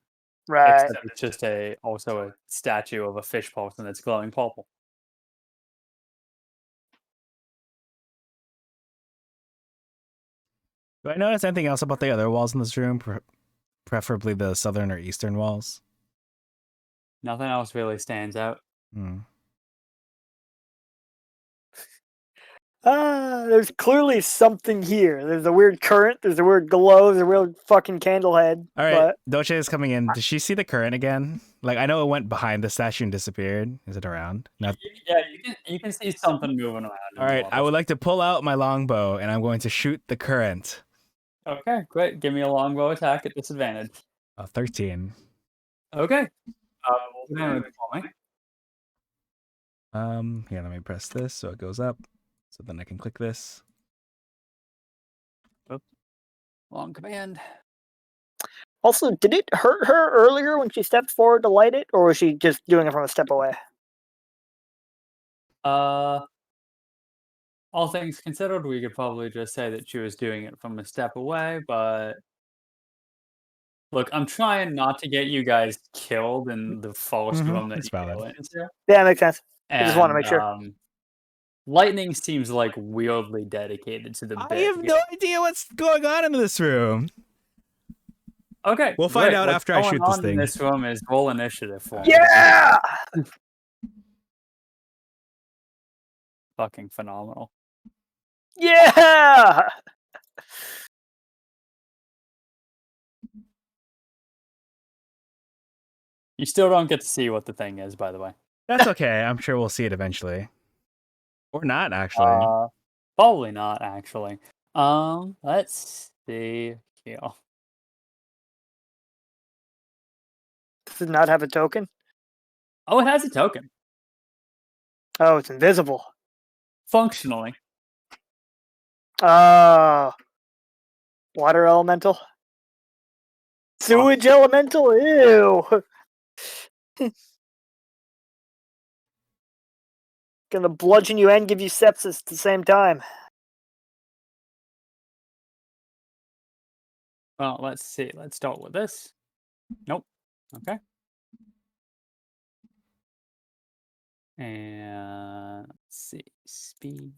Right. Except it's just also a statue of a fish person that's glowing purple. Do I notice anything else about the other walls in this room? Preferably the southern or eastern walls? Nothing else really stands out. There's clearly something here. There's a weird current. There's a weird glow. There's a weird fucking candle head. All right, Dolce is coming in. Does she see the current again? Like, I know it went behind the statue and disappeared. Is it around? Yeah, you can see something moving around. All right, I would like to pull out my longbow, and I'm going to shoot the current. Okay, great. Give me a longbow attack at disadvantage. 13. Okay. For me. Here, let me press this so it goes up. So then I can click this. Long command. Also, did it hurt her earlier when she stepped forward to light it, or was she just doing it from a step away? Uh, all things considered, we could probably just say that she was doing it from a step away, but look, I'm trying not to get you guys killed in the false room that It's you valid. go into. Yeah, makes sense. I just want to And make sure. lightning seems like weirdly dedicated to the I bit have here. no idea what's going on in this room. Okay, We'll find great. out What's after I going shoot this on in thing. this room is roll initiative for me. Yeah! Fucking phenomenal. Yeah! You still don't get to see what the thing is, by the way. That's okay. I'm sure we'll see it eventually. Or not, actually. Probably not, actually. Let's see here. Does it not have a token? Oh, it has a token. Oh, it's invisible. Functionally. Oh. Water elemental? Sewage elemental? Ew! Gonna bludgeon you and give you sepsis at the same time. Well, let's see. Let's start with this. Nope. Okay. And let's see. Speed.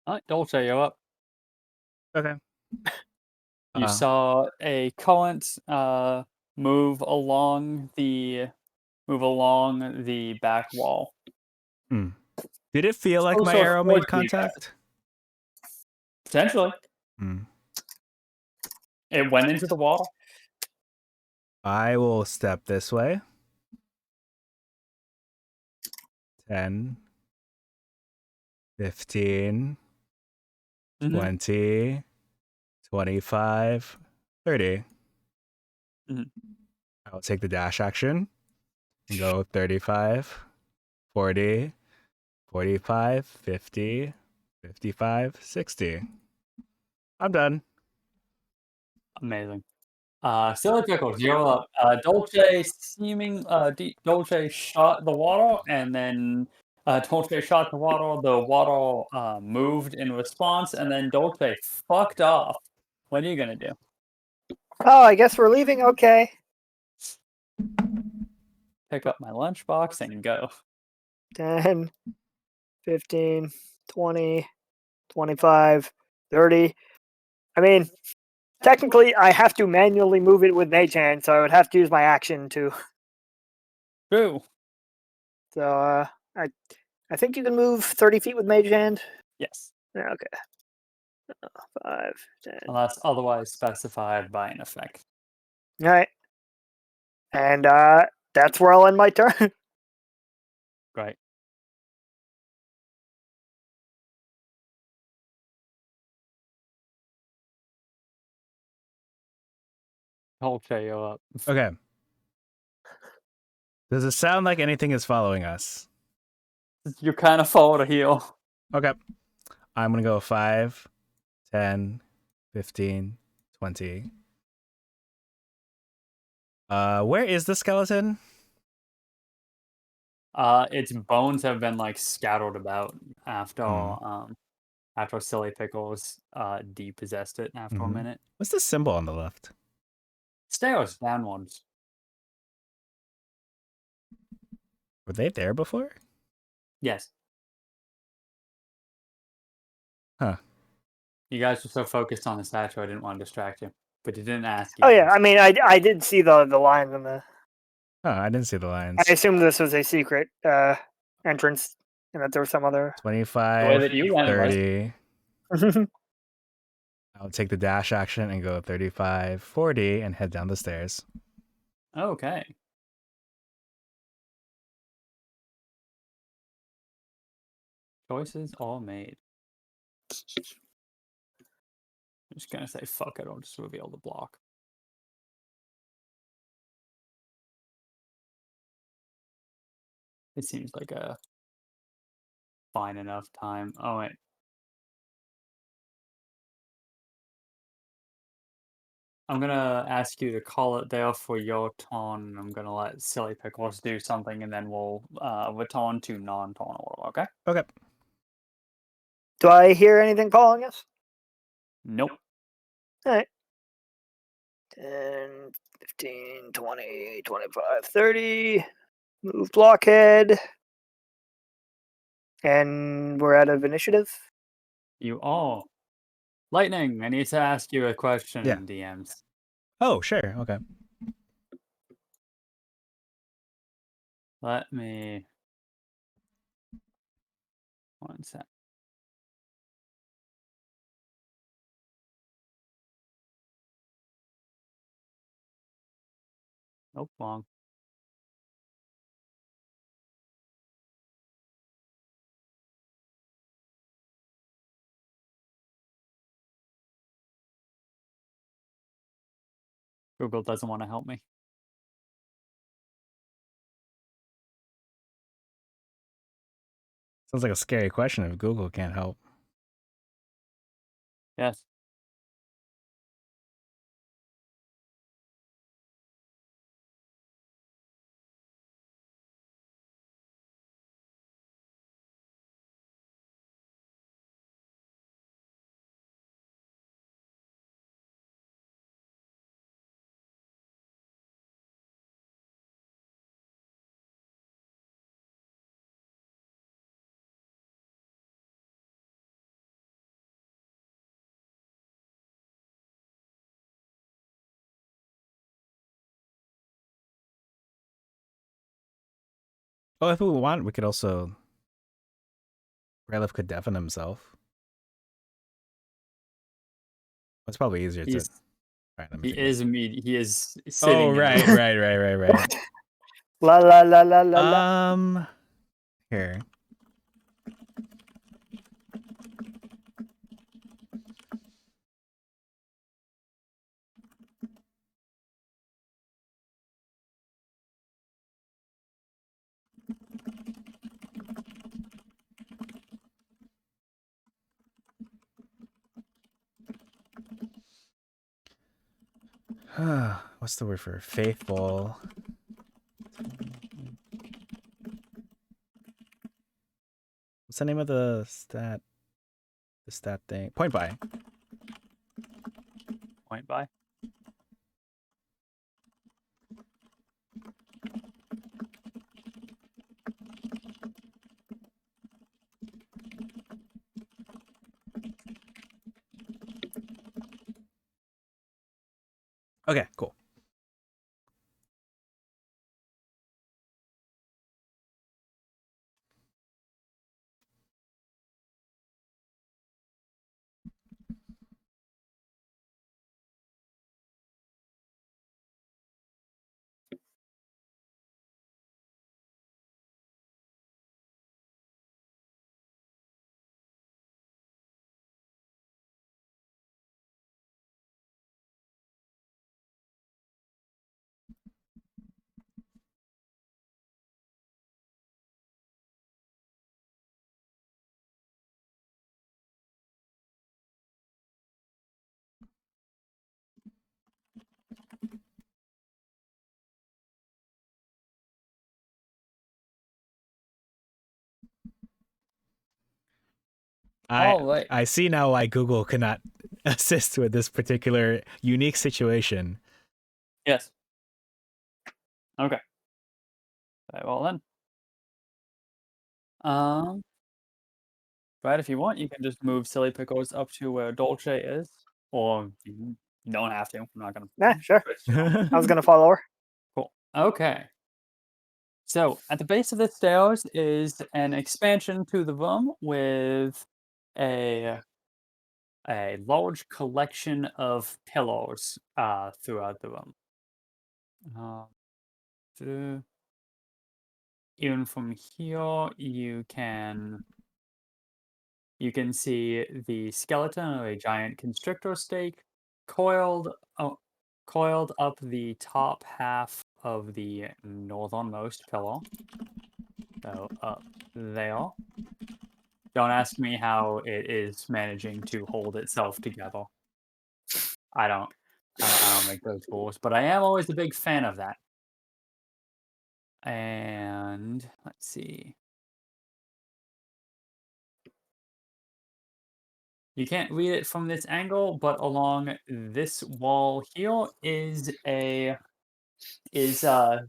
All right, Dolce, you're up. Okay. You saw a current move along the back wall. Did it feel like my So arrow forward made to you guys. contact? Potentially. Hmm. It went into the wall. I will step this way. 10, 15, Mhm. 20, 25, 30. Mhm. I'll take the dash action and go 35, 40, 45, 50, 55, 60. I'm done. Amazing. Silly Pickles, you're up. Dolce Dolce shot the water, and then Dolce shot the water. The water moved in response, and then Dolce fucked off. What are you gonna do? Oh, I guess we're leaving? Okay. Pick up my lunchbox and go. 10, 15, 20, 25, 30. I mean, technically, I have to manually move it with Mage Hand, so I would have to use my action to. True. So, I think you can move 30 feet with Mage Hand. Yes. Yeah, okay. 5, 10. Unless otherwise specified by an effect. All right. And that's where I'll end my turn. Great. Dolce, you're up. Okay. Does it sound like anything is following us? You kind of follow the heel. Okay. I'm going to go 5, 10, 15, 20. Where is the skeleton? Its bones have been like scattered about after after Silly Pickles depossessed it after a minute. What's the symbol on the left? Stairs downwards. Were they there before? Yes. Oh, Huh. You guys were so focused on the statue, I didn't want to distract you. But you didn't ask. Oh yeah, I mean, I did see the lines on the. Oh, I didn't see the lines. I assumed this was a secret entrance, and that there was some other. 25, that you went was. 30. I'll take the dash action and go 35, 40 and head down the stairs. Okay. Choices all made. I'm just gonna say fuck it, I'll just reveal the block. It seems like a fine enough time. Oh wait. I'm gonna ask you to call it there for your turn. I'm gonna let Silly Pickles do something, and then we'll return to non-turn order. Okay? Okay. Do I hear anything calling us? Nope. All right. 10, 15, 20, 25, 30. Move blockhead. And we're out of initiative. You are. Lightning, I need to ask you a question, Yeah. DMs. Oh, sure. Okay. Let me. One sec. Nope, wrong. Google doesn't want to help me. Sounds like a scary question if Google can't help. Yes. Oh, if we want, we could also. Rayleigh could deafen himself. It's probably easier to. He's Right, let me he think about is he is it. sitting. Oh, in the right, room. right. La la la la la la. Here. What's the word for faithful? What's the name of the stat? The stat thing. Point by. Point by. Okay, cool. Right. I see now why Google cannot assist with this particular unique situation. Yes. Okay. Very well then. Brad, if you want, you can just move Silly Pickles up to where Dolce is, or you don't have to. I'm not gonna. Yeah, sure. twist you on. I was gonna follow her. Cool. Okay. So at the base of the stairs is an expansion to the room with a large collection of pillows throughout the room. Uh, Even from here, you can see the skeleton of a giant constrictor snake coiled coiled up the top half of the northernmost pillow. So up there. Don't ask me how it is managing to hold itself together. I don't. I don't make those rules, but I am always a big fan of that. And let's see. You can't read it from this angle, but along this wall here is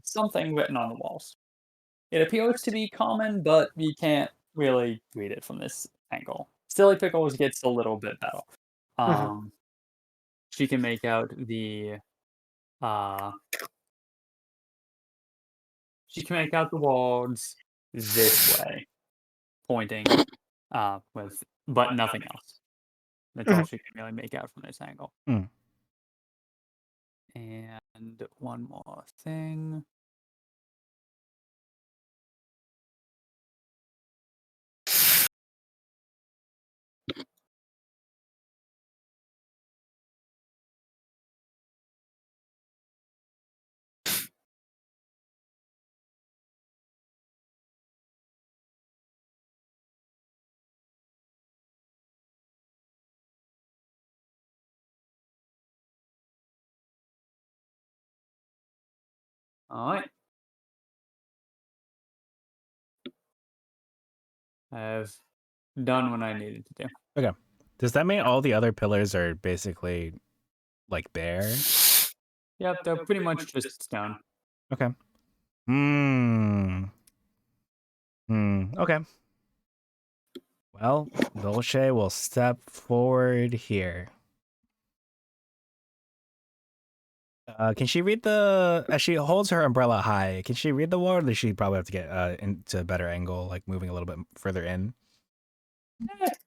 something written on the walls. It appears to be common, but you can't really read it from this angle. Silly Pickles gets a little bit better. Mhm. She can make out the uh she can make out the walls this way, pointing with but nothing else. That's all Mhm. she can really make out from this angle. Hmm. And one more thing. All right. I've done what I needed to do. Okay. Does that mean all the other pillars are basically like bare? Yep, they're pretty much just stone. Okay. Hmm. Okay. Well, Dolce will step forward here. Can she read the as she holds her umbrella high? Can she read the wall, or does she probably have to get into a better angle, like moving a little bit further in?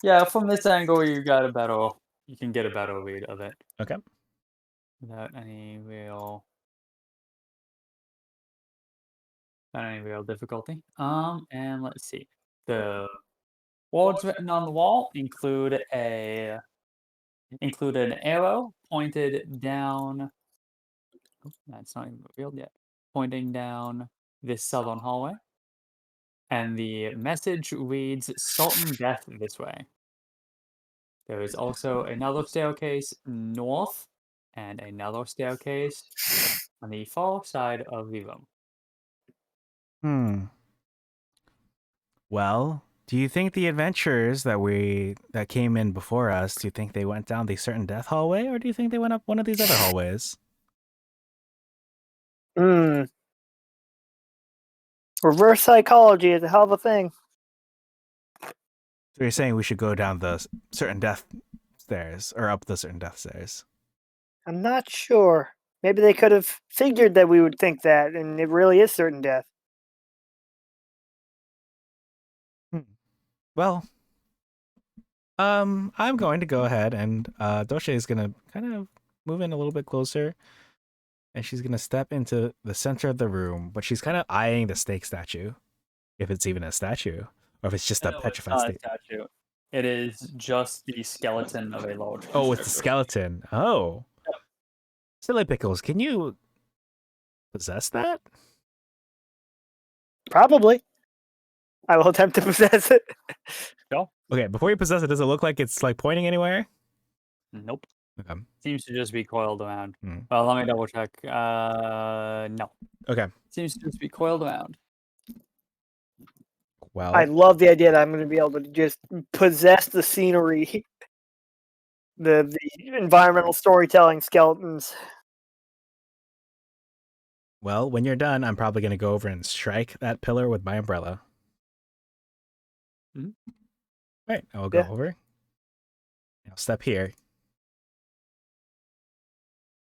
Yeah, from this angle, you can get a better read of it Okay. without any real difficulty. And let's see. The words written on the wall include an arrow pointed down. Oh, that's not even revealed yet. Pointing down this southern hallway. And the message reads Sultan Death this way. There is also another staircase north and another staircase on the far side of the room. Hmm. Well, do you think the adventurers that came in before us, do you think they went down the certain death hallway, or do you think they went up one of these other hallways? Mm. Reverse psychology is a hell of a thing. So you're saying we should go down the certain death stairs, or up the certain death stairs? I'm not sure. Maybe they could have figured that we would think that, and it really is certain death. Well, I'm going to go ahead and Doche is gonna kind of move in a little bit closer, and she's gonna step into the center of the room, but she's kind of eyeing the stake statue, if it's even a statue, or if it's just a No, it's petrified not a stake. statue. It is just the skeleton of a large Oh, it's the constrictor. skeleton. Oh, Silly Pickles, can you possess that? Probably. I will attempt to possess it. Okay, before you possess it, does it look like it's like pointing anywhere? Nope. Okay. Seems to just be coiled around. Hmm. Well, let me double check. No. Okay. Seems to just be coiled around. Well, I love the idea that I'm going to be able to just possess the scenery, the environmental storytelling skeletons. well, when you're done, I'm probably gonna go over and strike that pillar with my umbrella. Mhm. Right, I'll go Yeah. over. I'll step here,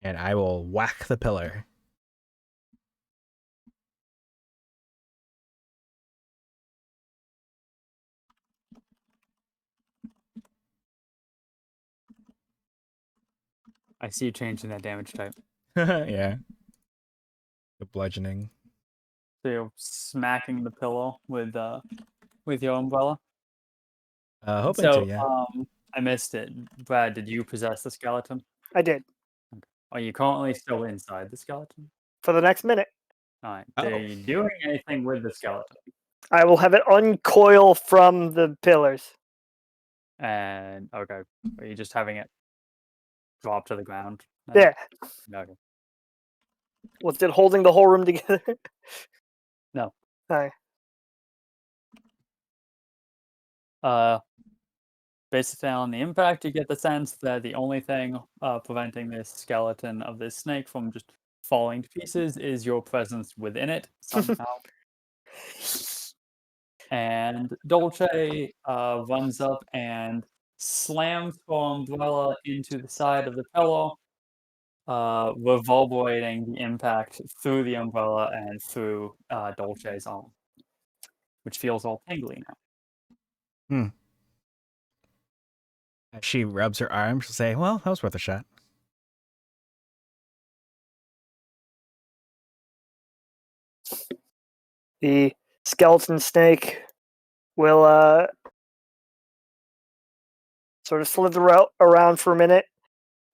and I will whack the pillar. I see you changing that damage type. Yeah. The bludgeoning. So you're smacking the pillow with your umbrella. Hoping So to, yeah. I missed it. Brad, did you possess the skeleton? I did. Are you currently still inside the skeleton? For the next minute, All right. Oh. Are you doing anything with the skeleton? I will have it uncoil from the pillars. And okay, are you just having it drop to the ground? Yeah. Okay. Was it holding the whole room together? No. Hi. Based on the impact, you get the sense that the only thing preventing this skeleton of this snake from just falling to pieces is your presence within it somehow. And Dolce runs up and slams her umbrella into the side of the pillow, reverberating the impact through the umbrella and through Dolce's arm, which feels all tingly now. As she rubs her arm, she'll say, "Well, that was worth a shot." The skeleton snake will sort of slither out around for a minute,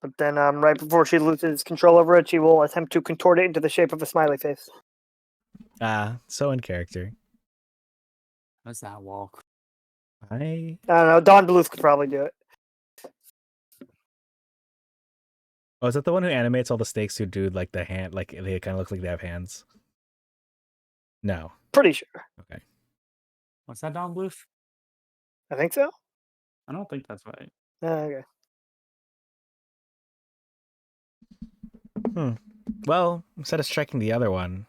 but then right before she loses control over it, she will attempt to contort it into the shape of a smiley face. So in character. How's that walk? I don't know. Don Bluth could probably do it. is that the one who animates all the snakes who do like the hand, like they kind of look like they have hands? No. Pretty sure. Okay. What's that, Don Bluth? I think so. I don't think that's right. Okay. Well, instead of striking the other one,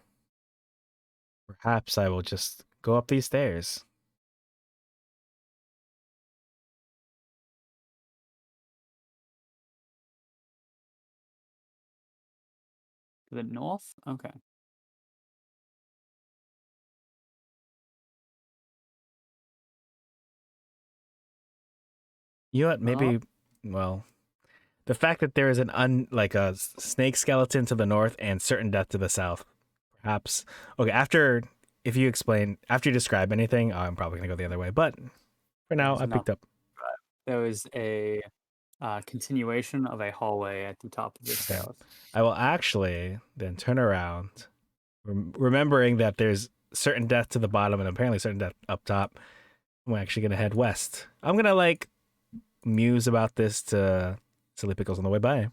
perhaps I will just go up these stairs. To the north? Okay. You know what? Maybe, well, the fact that there is an a snake skeleton to the north and certain death to the south, perhaps. Okay, if you describe anything, I'm probably gonna go the other way. But for now, There's I picked up. There was a continuation of a hallway at the top of the stairs. I will actually then turn around, remembering that there's certain death to the bottom and apparently certain death up top. I'm actually gonna head west. I'm gonna like muse about this to Silly Pickles on the way by.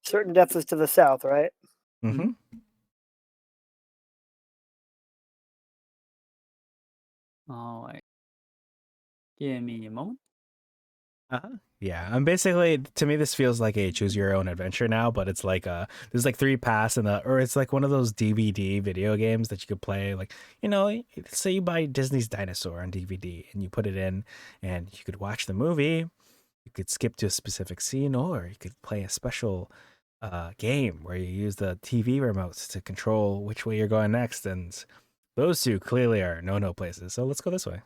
Certain depth is to the south, right? Mm-hmm. All right. Give me a moment. Yeah, I'm basically, to me this feels like a choose your own adventure now, but it's like there's like 3 paths or it's like one of those DVD video games that you could play, like, say you buy Disney's Dinosaur on DVD and you put it in and you could watch the movie, you could skip to a specific scene, or you could play a special game where you use the TV remotes to control which way you're going next, and those 2 clearly are no places. So let's go this way.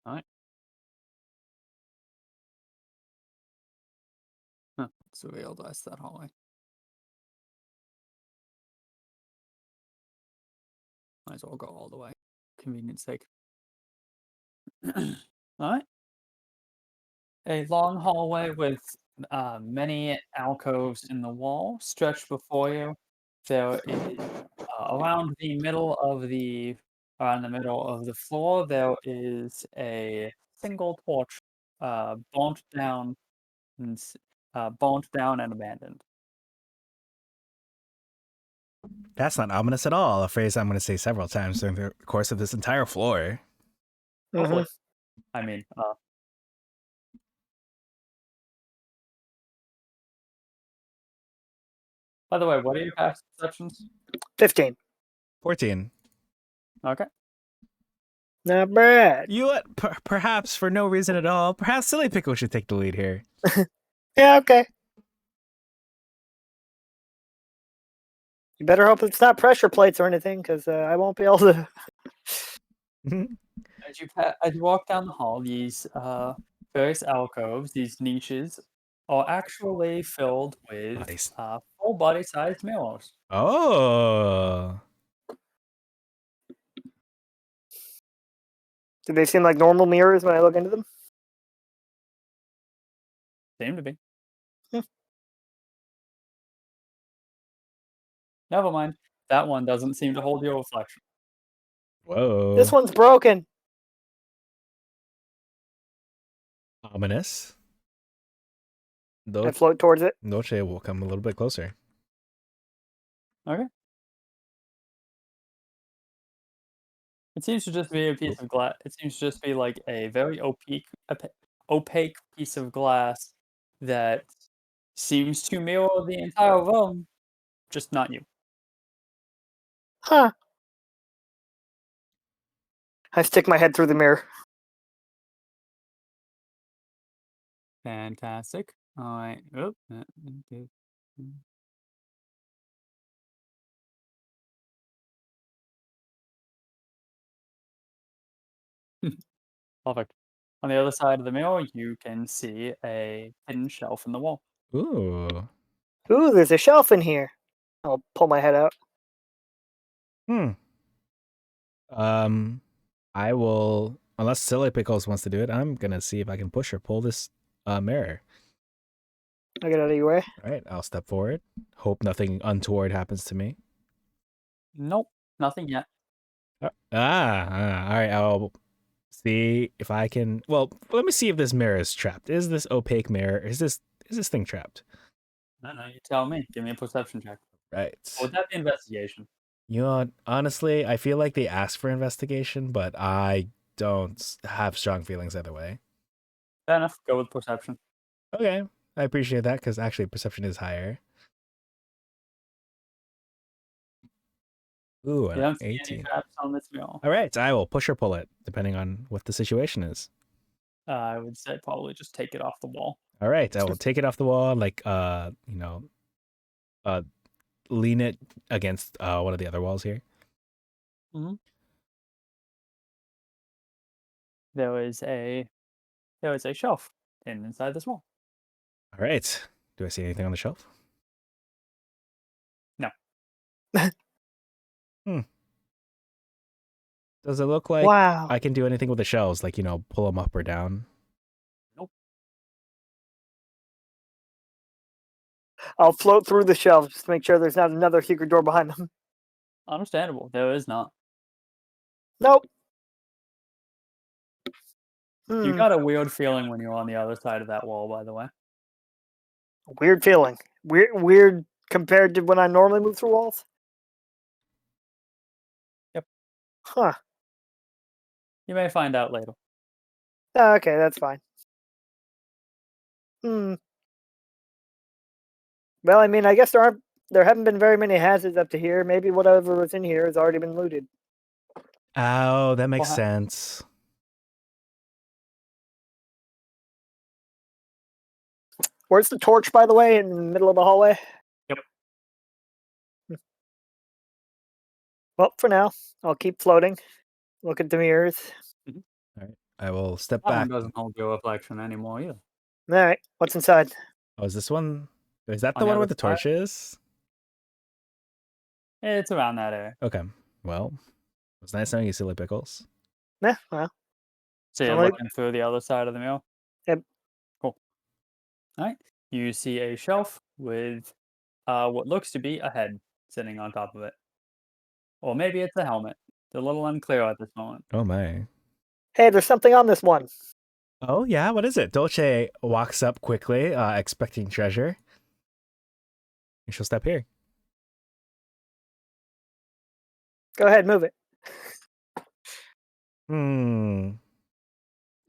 All right. So we'll dice that hallway. Might as well go all the way. Convenience sake. All right. A long hallway with many alcoves in the wall stretched before you. There is around the middle of the floor, there is a single torch, burnt down burnt down and abandoned. That's not ominous at all. A phrase I'm going to say several times during the course of this entire floor. Hopefully, Mhm. I mean, by the way, what are your past perceptions? 15. 14. Okay. Not bad. You what? Perhaps for no reason at all. Perhaps Silly Pickle should take the lead here. Yeah, okay. You better hope it's not pressure plates or anything, because I won't be able to. As you walk down the hall, these various alcoves, these niches, are actually filled with Nice. full body sized mirrors. Oh. Do they seem like normal mirrors when I look into them? Seem to be. Hmm. Never mind. That one doesn't seem to hold your reflection. Whoa. This one's broken. Ominous. I float towards it. Noche will come a little bit closer. Okay. It seems to just be a piece of glass. It seems to just be like a very opaque piece of glass that seems to mirror the entire room, just not you. Huh. I stick my head through the mirror. Fantastic. All right. Oop. Perfect. On the other side of the mirror, you can see a hidden shelf in the wall. Ooh. Ooh, there's a shelf in here. I'll pull my head out. I will, unless Silly Pickles wants to do it, I'm gonna see if I can push or pull this mirror. I'll get out of your way. All right, I'll step forward. Hope nothing untoward happens to me. Nope, nothing yet. All right. I'll see if I can. Well, let me see if this mirror is trapped. Is this opaque mirror? Is this thing trapped? No, you tell me. Give me a perception check. Right. Would that be investigation? You know, honestly, I feel like they asked for investigation, but I don't have strong feelings either way. Fair enough. Go with perception. Okay, I appreciate that because actually perception is higher. Ooh, You an don't see any 18. traps on this mirror. All right, I will push or pull it depending on what the situation is. I would say probably just take it off the wall. All right, I will take it off the wall, like lean it against one of the other walls here. Mm-hmm. There is a shelf inside this wall. All right, do I see anything on the shelf? No. Does it look like Wow. I can do anything with the shelves, like pull them up or down? Nope. I'll float through the shelves just to make sure there's not another secret door behind them. Understandable. There is not. Nope. You got a weird feeling when you're on the other side of that wall, by the way. Weird feeling. Weird compared to when I normally move through walls. Yep. Huh. You may find out later. Okay, that's fine. Well, I mean, I guess there haven't been very many hazards up to here. Maybe whatever was in here has already been looted. Oh, that makes Well, sense. Where's the torch, by the way, in the middle of the hallway? Yep. Well, for now, I'll keep floating. Look at the mirrors. All right, I will step That one back. doesn't hold your reflection anymore either. All right, what's inside? Oh, is this one? Is that On the the one other where the side? torch is? It's around that area. Okay. Well, it was nice knowing you, Silly Pickles. Yeah, well, So you're Only- looking through the other side of the mirror? Yep. Cool. All right. You see a shelf with what looks to be a head sitting on top of it. Or maybe it's a helmet. They're a little unclear at this moment. Oh my. Hey, there's something on this one. Oh yeah, what is it? Dolce walks up quickly, expecting treasure. And she'll step here. Go ahead, move it.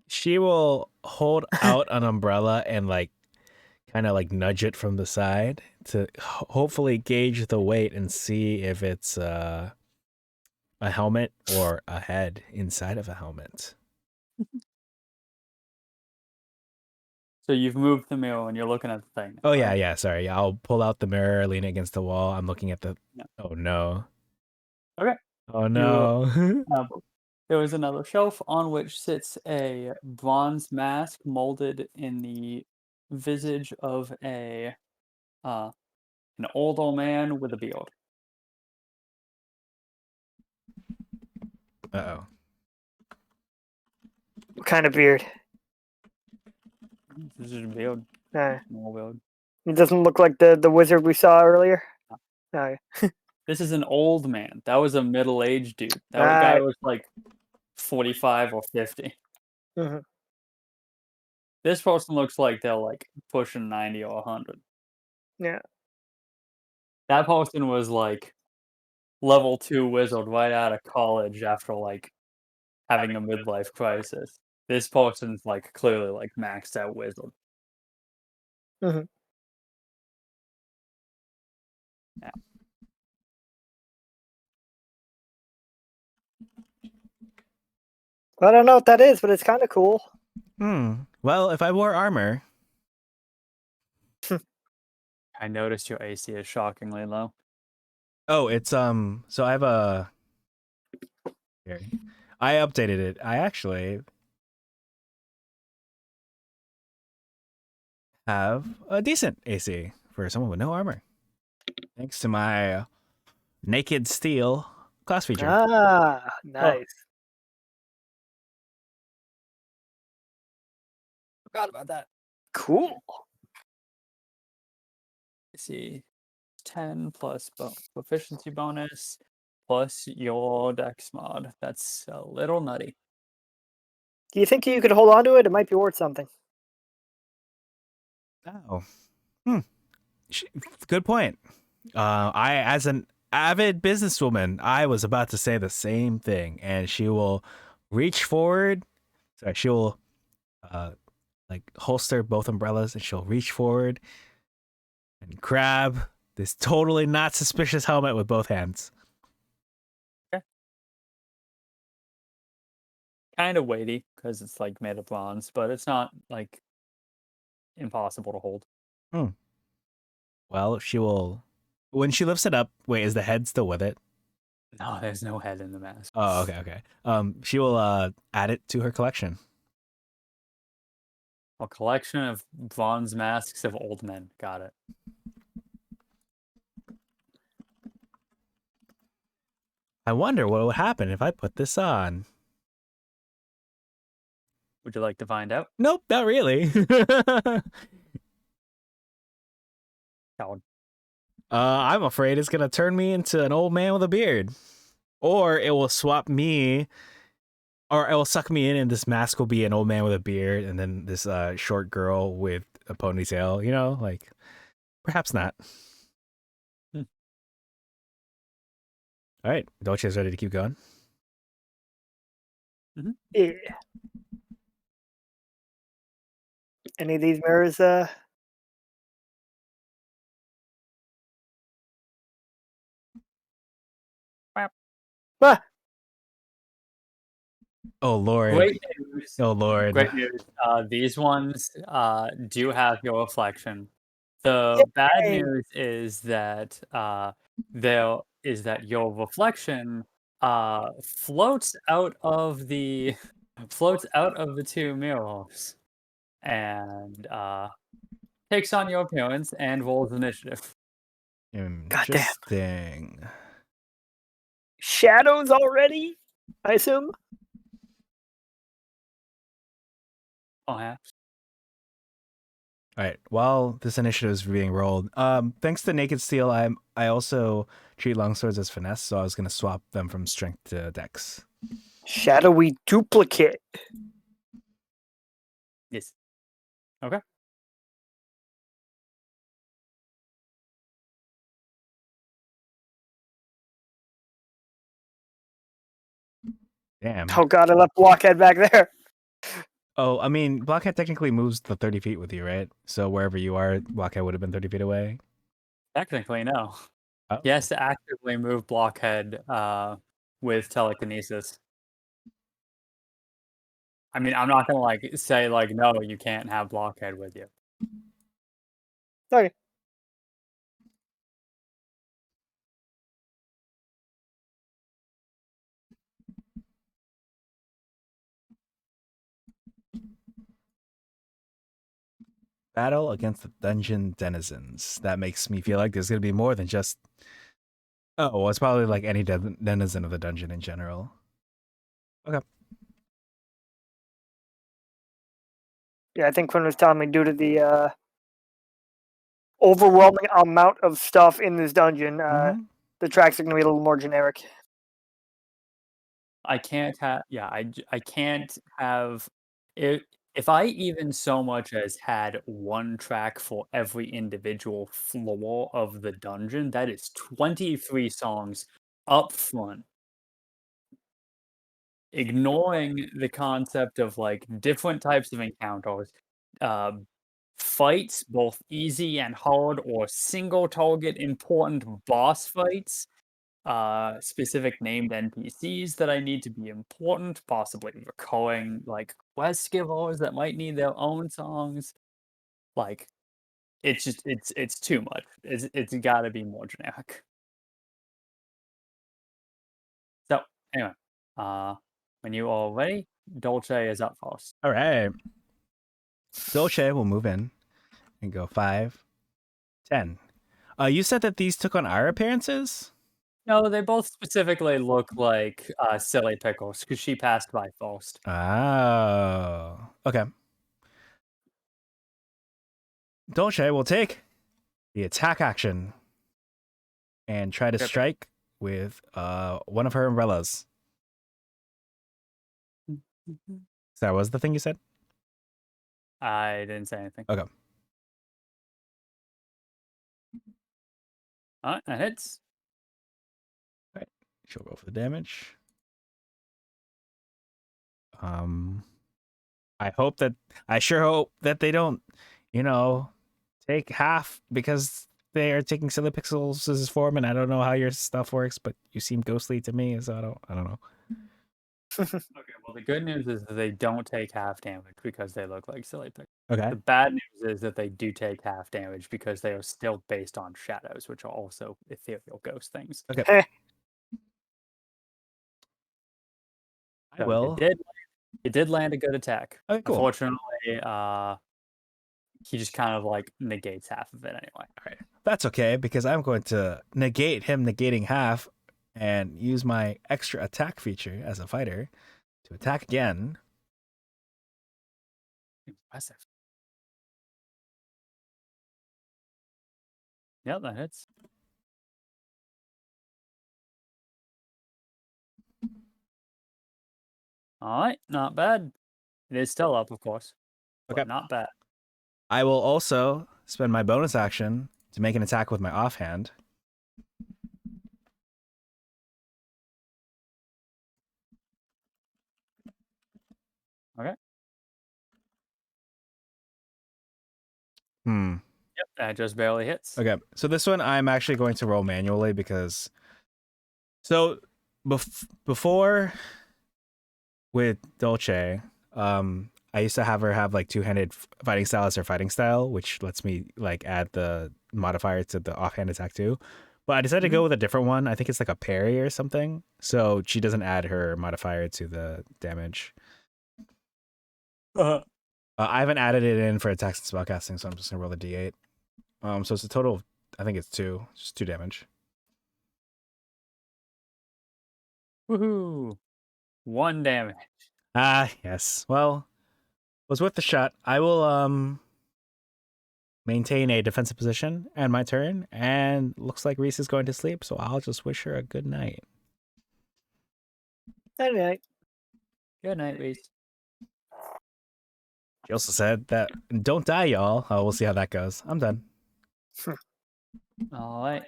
She will hold out an umbrella and kind of nudge it from the side to hopefully gauge the weight and see if it's a helmet or a head inside of a helmet. So you've moved the mirror and you're looking at the thing. Oh yeah, sorry. I'll pull out the mirror, lean it against the wall. I'm looking at the. Yeah. Oh no. Okay. Oh no. There is another shelf on which sits a bronze mask molded in the visage of an old man with a beard. Uh-oh. What kind of beard? This is a beard. Small beard. It doesn't look like the wizard we saw earlier. No. This is an old man. That was a middle-aged dude. That guy was like 45 or 50. Mm-hmm. This person looks like they're like pushing 90 or 100. Yeah. That person was like level 2 wizard right out of college after like having a midlife crisis. This person's like clearly like maxed out wizard. Mm-hmm. Yeah. I don't know what that is, but it's kind of cool. Well, if I wore armor. I noticed your AC is shockingly low. Oh, it's so I have a. Here. I updated it. I actually have a decent AC for someone with no armor. Thanks to my naked steel class feature. Ah, nice. Forgot about that. Cool. Let's see. 10 plus proficiency bonus plus your dex mod. That's a little nutty. Do you think you could hold on to it? It might be worth something. Oh. Good point. I, as an avid businesswoman, I was about to say the same thing, and she will reach forward. Sorry, she will holster both umbrellas, and she'll reach forward and grab this totally not suspicious helmet with both hands. Okay. Kind of weighty because it's like made of bronze, but it's not like impossible to hold. Well, she will. When she lifts it up, wait, is the head still with it? No, there's no head in the mask. Oh, okay. She will add it to her collection. A collection of bronze masks of old men. Got it. I wonder what would happen if I put this on. Would you like to find out? Nope, not really. Coward. I'm afraid it's gonna turn me into an old man with a beard, or it will swap me, or it will suck me in, and this mask will be an old man with a beard, and then this short girl with a ponytail. You know, perhaps not. All right, Dolce's ready to keep going. Mm-hmm. Yeah. Any of these mirrors? Oh Lord! Great news. Oh Lord! Great news. These ones do have your reflection. The bad news is that your reflection floats out of the two mirrors and takes on your appearance and rolls initiative. Interesting. Shadows already, I assume. Perhaps. All right. While this initiative is being rolled, thanks to Naked Steel, I also treat longswords as finesse, so I was gonna swap them from strength to dex. Shadowy duplicate. Yes. Okay. Damn. Oh god, I left Blockhead back there. Oh, I mean, Blockhead technically moves the 30 feet with you, right? So wherever you are, Blockhead would have been 30 feet away. Technically, no. Oh. He has to actively move Blockhead with telekinesis. I mean, I'm not gonna like say like no, you can't have Blockhead with you. Okay. Battle against the dungeon denizens. That makes me feel like there's gonna be more than just. Oh, well, it's probably like any denizen of the dungeon in general. Okay. Yeah, I think Quinn was telling me due to the overwhelming amount of stuff in this dungeon, Mhm. the tracks are going to be a little more generic. I can't have I can't have it if I even so much as had one track for every individual floor of the dungeon, that is 23 songs up front. Ignoring the concept of like different types of encounters, uh, fights, both easy and hard, or single target important boss fights, specific named NPCs that I need to be important, possibly recurring like quest givers that might need their own songs. Like it's just it's too much. It's got to be more generic. So anyway, uh, when you are ready, Dolce is up first. All right. Dolce will move in and go 5, 10. You said that these took on our appearances? No, they both specifically look like silly pickles because she passed by first. Oh. Okay. Dolce will take the attack action and try to Yep. strike with one of her umbrellas. That was the thing you said? I didn't say anything. Okay. All right, that hits. Right. She'll roll for the damage. Um I sure hope that they don't, you know, take half because they are taking Silly Pixels' form, and I don't know how your stuff works, but you seem ghostly to me, so I don't know. Okay, well, the good news is that they don't take half damage because they look like silly pickles. Okay. The bad news is that they do take half damage because they are still based on shadows, which are also ethereal ghost things. Okay. Heh. I So will. it did land a good attack. Okay, cool. Unfortunately, he just kind of like negates half of it anyway. All right. That's okay because I'm going to negate him negating half and use my extra attack feature as a fighter to attack again. Impressive. Yep, that hits. All right, not bad. It is still up, of course, Okay. but not bad. I will also spend my bonus action to make an attack with my offhand. Okay. Hmm. Yep, that just barely hits. Okay. So this one I'm actually going to roll manually because so before with Dolce, I used to have her have like two-handed fighting style as her fighting style, which lets me like add the modifier to the offhand attack too. But I decided to go with a different one. I think it's like a parry or something. So she doesn't add her modifier to the damage. I haven't added it in for attacks and spellcasting, so I'm just gonna roll the d8. So it's a total of, I think it's 2, just 2 damage. Woohoo! 1 damage. Ah, yes. Well, was worth the shot. I will maintain a defensive position and my turn. And looks like Reese is going to sleep, so I'll just wish her a good night. Night. Good night, Reese. She also said that don't die, y'all. We'll see how that goes. I'm done. All right.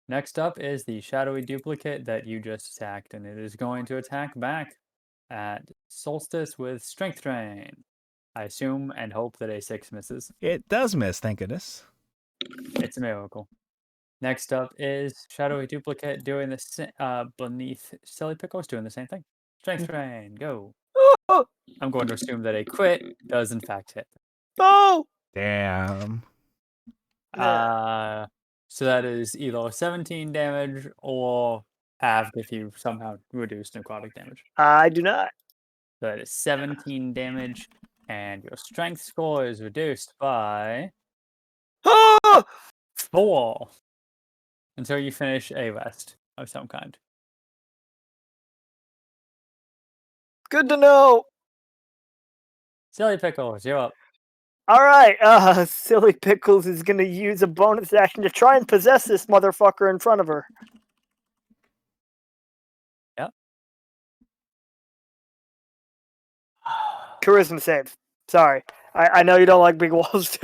Next up is the shadowy duplicate that you just attacked, and it is going to attack back at Solstice with Strength Drain. I assume and hope that a 6 misses. It does miss, thank goodness. It's a miracle. Next up is shadowy duplicate doing the beneath Silly Pickles doing the same thing. Strength Drain, go. Oh! I'm going to assume that a crit does in fact hit. Oh! Damn. So that is either 17 damage or halved if you somehow reduce necrotic damage. I do not. So that is 17 damage, and your strength score is reduced by Oh! 4 until you finish a rest of some kind. Good to know. Silly Pickles, you're up. All right. Silly Pickles is going to use a bonus action to try and possess this motherfucker in front of her. Yep. Charisma save. Sorry. I know you don't like big walls.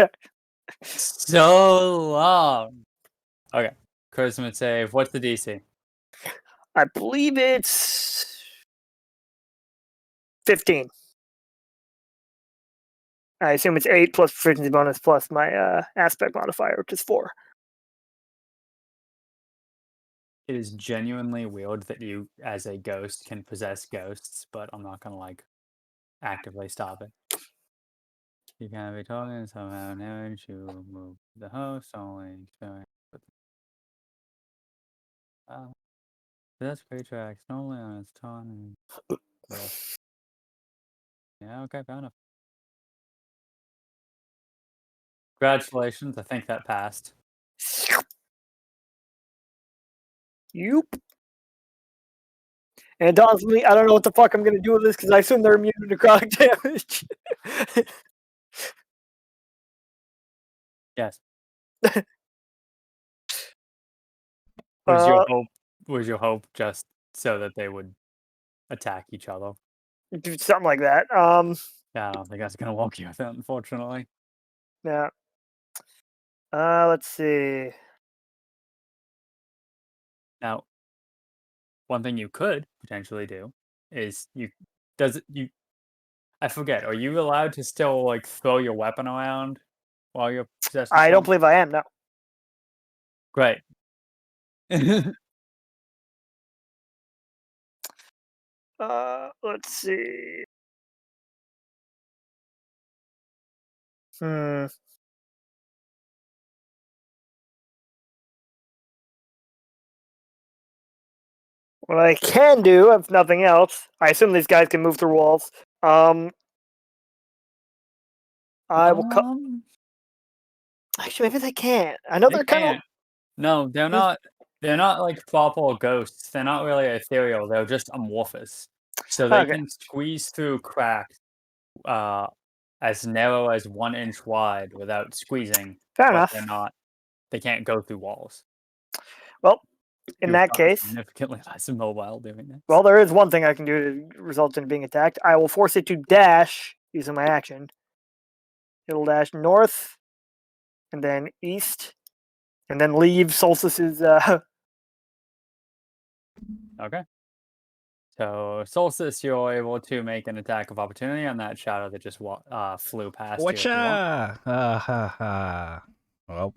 So long. Okay. Charisma save. What's the DC? I believe it's 15. I assume it's 8 plus proficiency bonus plus my aspect modifier, which is 4. It is genuinely weird that you, as a ghost, can possess ghosts, but I'm not gonna like actively stop it. You can be talking somehow damage, you move the host, only experience with that's creature acts normally on its turn. Yeah, okay, fair enough. Congratulations, I think that passed. Yoop. And it dawns on me, I don't know what the fuck I'm going to do with this because I assume they're immune to necrotic damage. Yes. Uh, Was your hope just so that they would attack each other? Something like that. Yeah, I don't think that's gonna work you with it, unfortunately. Yeah. Let's see. Now, one thing you could potentially do is I forget, are you allowed to still like throw your weapon around while you're possessed? I don't believe I am, no. Great. Let's see. What I can do, if nothing else, I assume these guys can move through walls. I will Actually, maybe they can't. I know they're kind of. No, they're not. They're not like proper ghosts. They're not really ethereal. They're just amorphous. So they Okay. can squeeze through cracks as narrow as 1 inch wide without squeezing. Fair but enough. They're not. They can't go through walls. Well, in You've that gotten case, significantly less mobile doing this. well, there is one thing I can do to result in being attacked. I will force it to dash using my action. It'll dash north, and then east, and then leave Solstice's. Okay. So Solstice, you're able to make an attack of opportunity on that shadow that just flew past you. if you want. Whatcha? Well,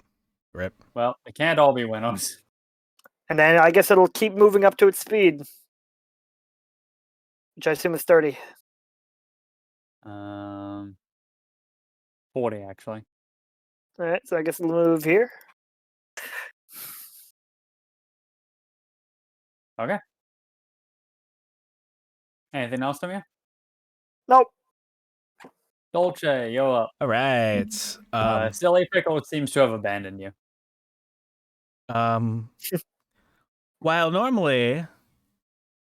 rip. Well, it can't all be winners. And then I guess it'll keep moving up to its speed, which I assume is 30. 40 actually. All right, so I guess it'll move here. Okay. Anything else from you? Nope. Dolce, you're up. All right. Silly Pickle seems to have abandoned you. While normally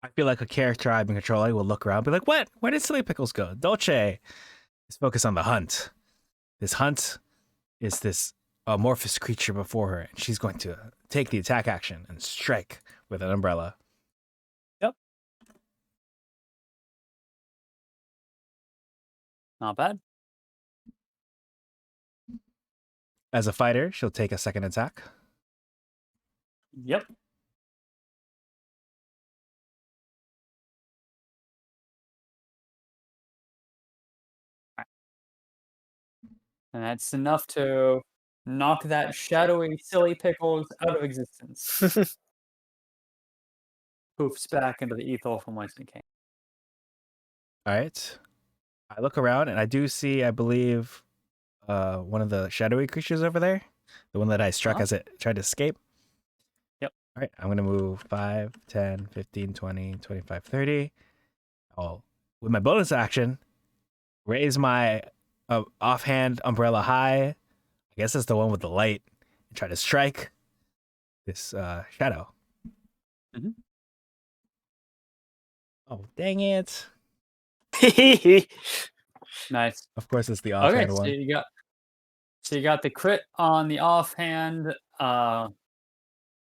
I feel like a character I've been controlling will look around and be like, what? Where did Silly Pickles go? Dolce is focused on the hunt. This hunt is this amorphous creature before her, and she's going to take the attack action and strike with an umbrella. Yep. Not bad. As a fighter, she'll take a second attack. Yep. And that's enough to knock that shadowy, silly pickles out of existence. Poofs back into the ether from whence it came. All right. I look around and I do see, I believe, one of the shadowy creatures over there. The one that I struck as it tried to escape. Yep. All right. I'm going to move 5, 10, 15, 20, 25, 30. I'll, with my bonus action, raise my offhand umbrella high. I guess it's the one with the light. And try to strike this shadow. Mm-hmm. Oh, dang it. Nice. Of course, it's the offhand one. So you got the crit on the offhand. So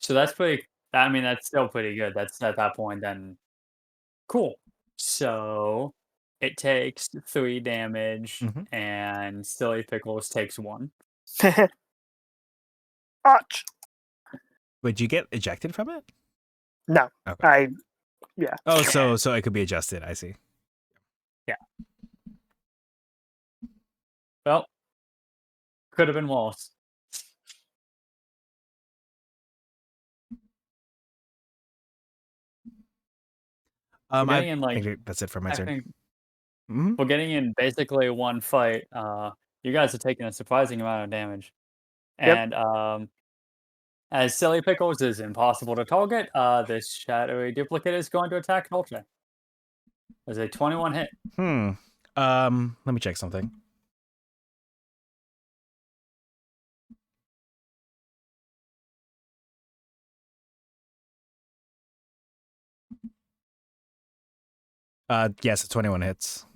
that's pretty. I mean, that's still pretty good. That's at that point. Then cool. So it takes 3 damage, Mhm. and Silly Pickles takes 1. Ouch. Would you get ejected from it? No. Okay. Yeah. Oh, so it could be adjusted. I see. Yeah. Well, could have been worse. I getting in, like, think that's it for my I turn. think Mhm. we're getting in basically one fight. You guys are taking a surprising amount of damage, Yep. and as Silly Pickles is impossible to target, this shadowy duplicate is going to attack Dolce. There's a 21 hit. Let me check something. Yes, 21 hits.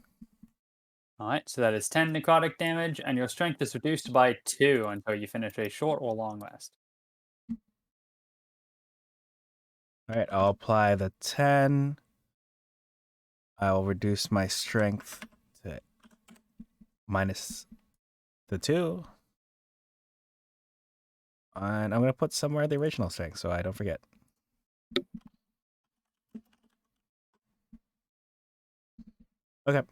Alright, so that is 10 necrotic damage, and your strength is reduced by 2 until you finish a short or long rest. All right, I'll apply the 10. I'll reduce my strength to minus the 2. And I'm going to put somewhere the original strength so I don't forget. Okay.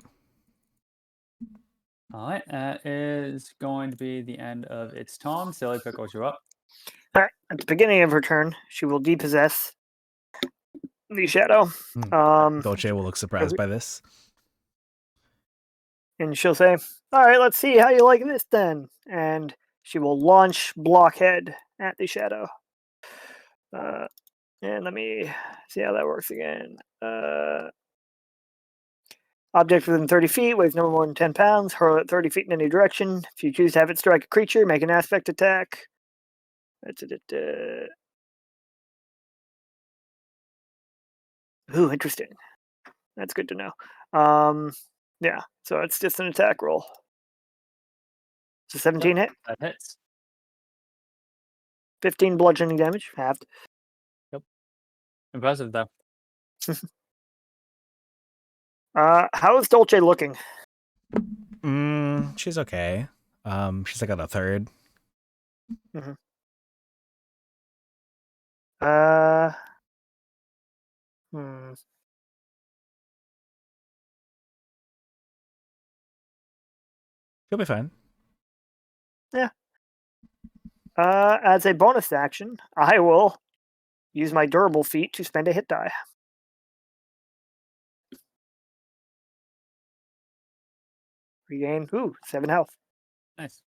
Alright, that is going to be the end of its turn. Silly Pickles, you're up. Alright. At the beginning of her turn, she will depossess the shadow. Dolce will look surprised by this. And she'll say, "Alright, let's see how you like this then." And she will launch Blockhead at the shadow. And let me see how that works again. Object within 30 feet weighs no more than 10 pounds. Hurl it 30 feet in any direction. If you choose to have it strike a creature, make an aspect attack. Ooh, interesting. That's good to know. Yeah, so it's just an attack roll. So 17 hit, That hits. 15 bludgeoning damage, halved. Impressive, though. How is Dolce looking? She's okay. She's like on a third. Mm-hmm. She'll be fine. Yeah. As a bonus action, I will use my durable feat to spend a hit die. Regain 7 health. Nice.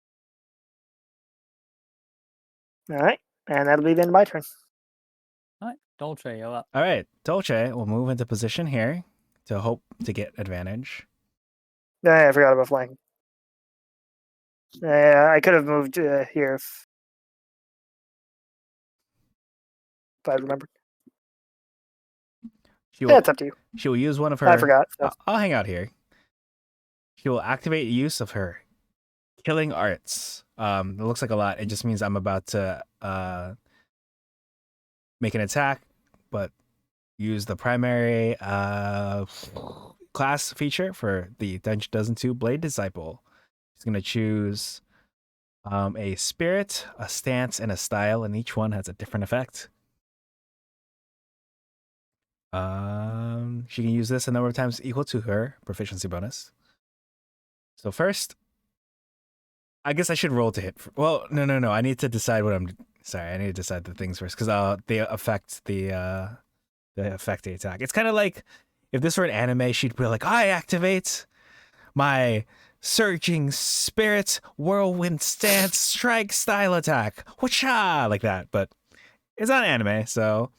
Alright. And that'll be the end of my turn. Alright, Dolce, you're up. All right, Dolce will move into position here to hope to get advantage. I forgot about flanking. I could have moved here if I remembered. It's up to you. She will use one of her. I forgot. So. I'll hang out here. She will activate use of her killing arts. It looks like a lot. It just means I'm about to make an attack, but use the primary class feature for the Dungeon Dozen 2 Blade Disciple. He's gonna choose a spirit, a stance, and a style, and each one has a different effect. She can use this a number of times equal to her proficiency bonus. So first, I guess I should roll to hit. Well, no. I need to decide what I'm. Sorry, I need to decide the things first because they affect the attack. It's kind of like if this were an anime, she'd be like, "I activate my surging spirit whirlwind stance strike style attack, whatcha," like that. But it's not anime, so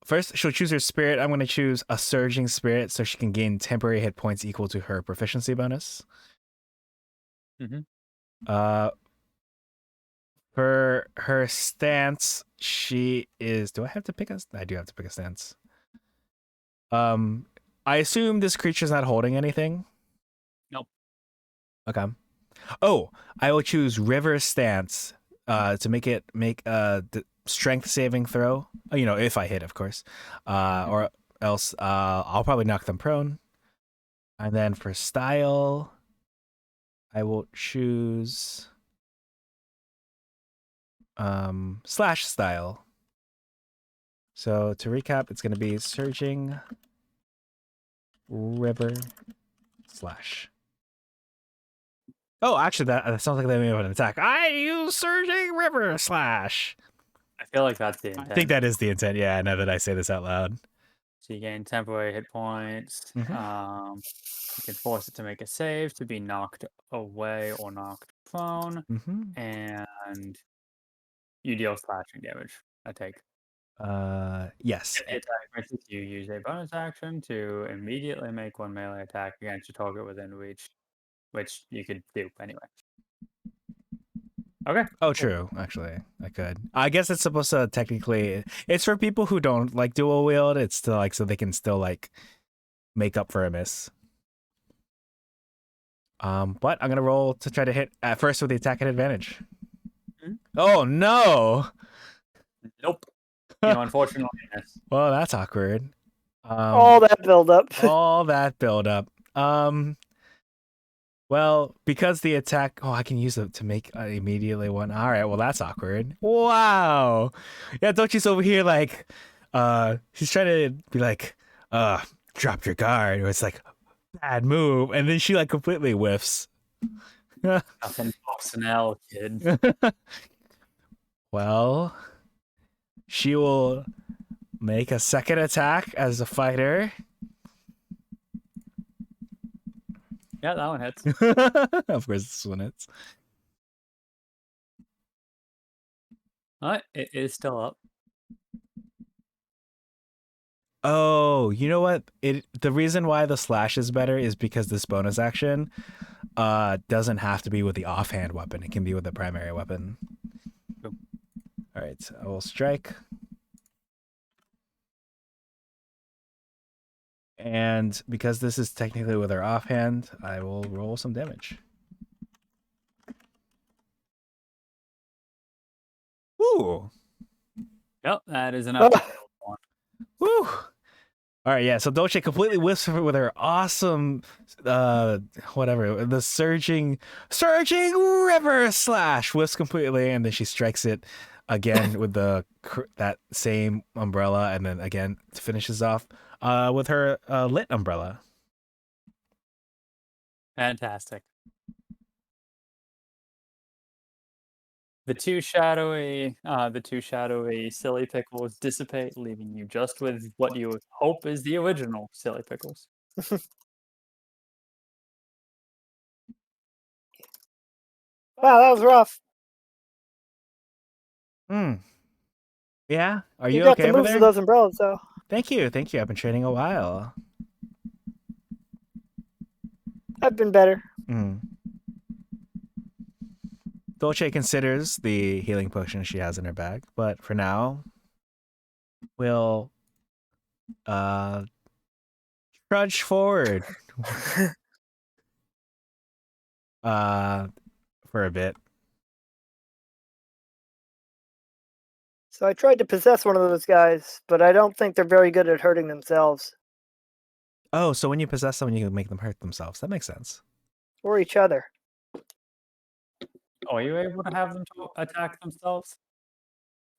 first she'll choose her spirit. I'm going to choose a surging spirit so she can gain temporary hit points equal to her proficiency bonus. For her stance, she is. Do I have to pick a? I do have to pick a stance. I assume this creature's not holding anything. Nope. Okay. Oh, I will choose River Stance to make the strength saving throw. If I hit, of course. Or else I'll probably knock them prone. And then for style, I will choose slash style. So to recap, it's going to be Surging River Slash. Oh, actually, that sounds like they may have an attack. I use Surging River Slash. I feel like that's the I intent. think that is the intent. Yeah, now that I say this out loud. So you gain temporary hit points. You can force it to make a save to be knocked away or knocked prone, and you deal slashing damage. I take. Yes. If the attack misses, you use a bonus action to immediately make one melee attack against your target within reach, which you could do anyway. Okay. Oh, true. Actually, I could. I guess it's supposed to technically. It's for people who don't like dual wield. It's to so they can still make up for a miss. But I'm gonna roll to try to hit at first with the attack at advantage. Oh no! Nope. Unfortunately, yes. Well, that's awkward. All that build up. All that build up. Well, because the attack, I can use it to make immediately one. All right, well, that's awkward. Wow. Yeah, Dochi's over here he's trying to be like, drop your guard. Or it's like, bad move. And then she completely whiffs. Nothing pops an L, kid. Well, she will make a second attack as a fighter. Yeah, that one hits. Of course, this one hits. Alright, it is still up. Oh, you know what? The reason why the slash is better is because this bonus action doesn't have to be with the offhand weapon. It can be with the primary weapon. Cool. All right, I will strike. And because this is technically with her offhand, I will roll some damage. Ooh. Yep, that is enough. Woo. All right, yeah. So Dolce completely whiffs with her awesome, the surging river slash whiffs completely, and then she strikes it again with that same umbrella, and then again finishes off with her lit umbrella. Fantastic. The two shadowy silly pickles dissipate, leaving you just with what you hope is the original silly pickles. Wow, that was rough. Yeah, are you you got okay the over moves there? of those umbrellas, though. Thank you. I've been training a while. I've been better. Dolce considers the healing potion she has in her bag, but for now, we'll trudge forward. for a bit. So I tried to possess one of those guys, but I don't think they're very good at hurting themselves Oh, so when you possess someone, you can make them hurt themselves. That makes sense. or each other. Are you able to have them attack themselves?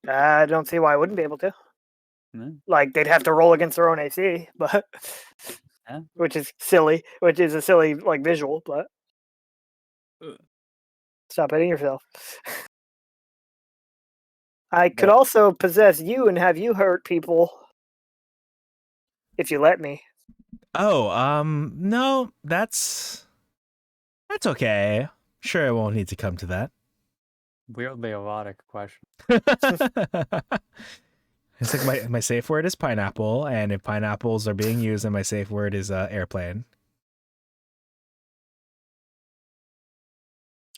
I don't see why I wouldn't be able to. No. Like they'd have to roll against their own AC, but Yeah. which is silly. Which is a silly like visual, but stop hitting yourself. I could also possess you and have you hurt people if you let me. Oh, no, that's okay. Sure, it won't need to come to that. Weirdly erotic question. It's like my safe word is pineapple, and if pineapples are being used, then my safe word is airplane.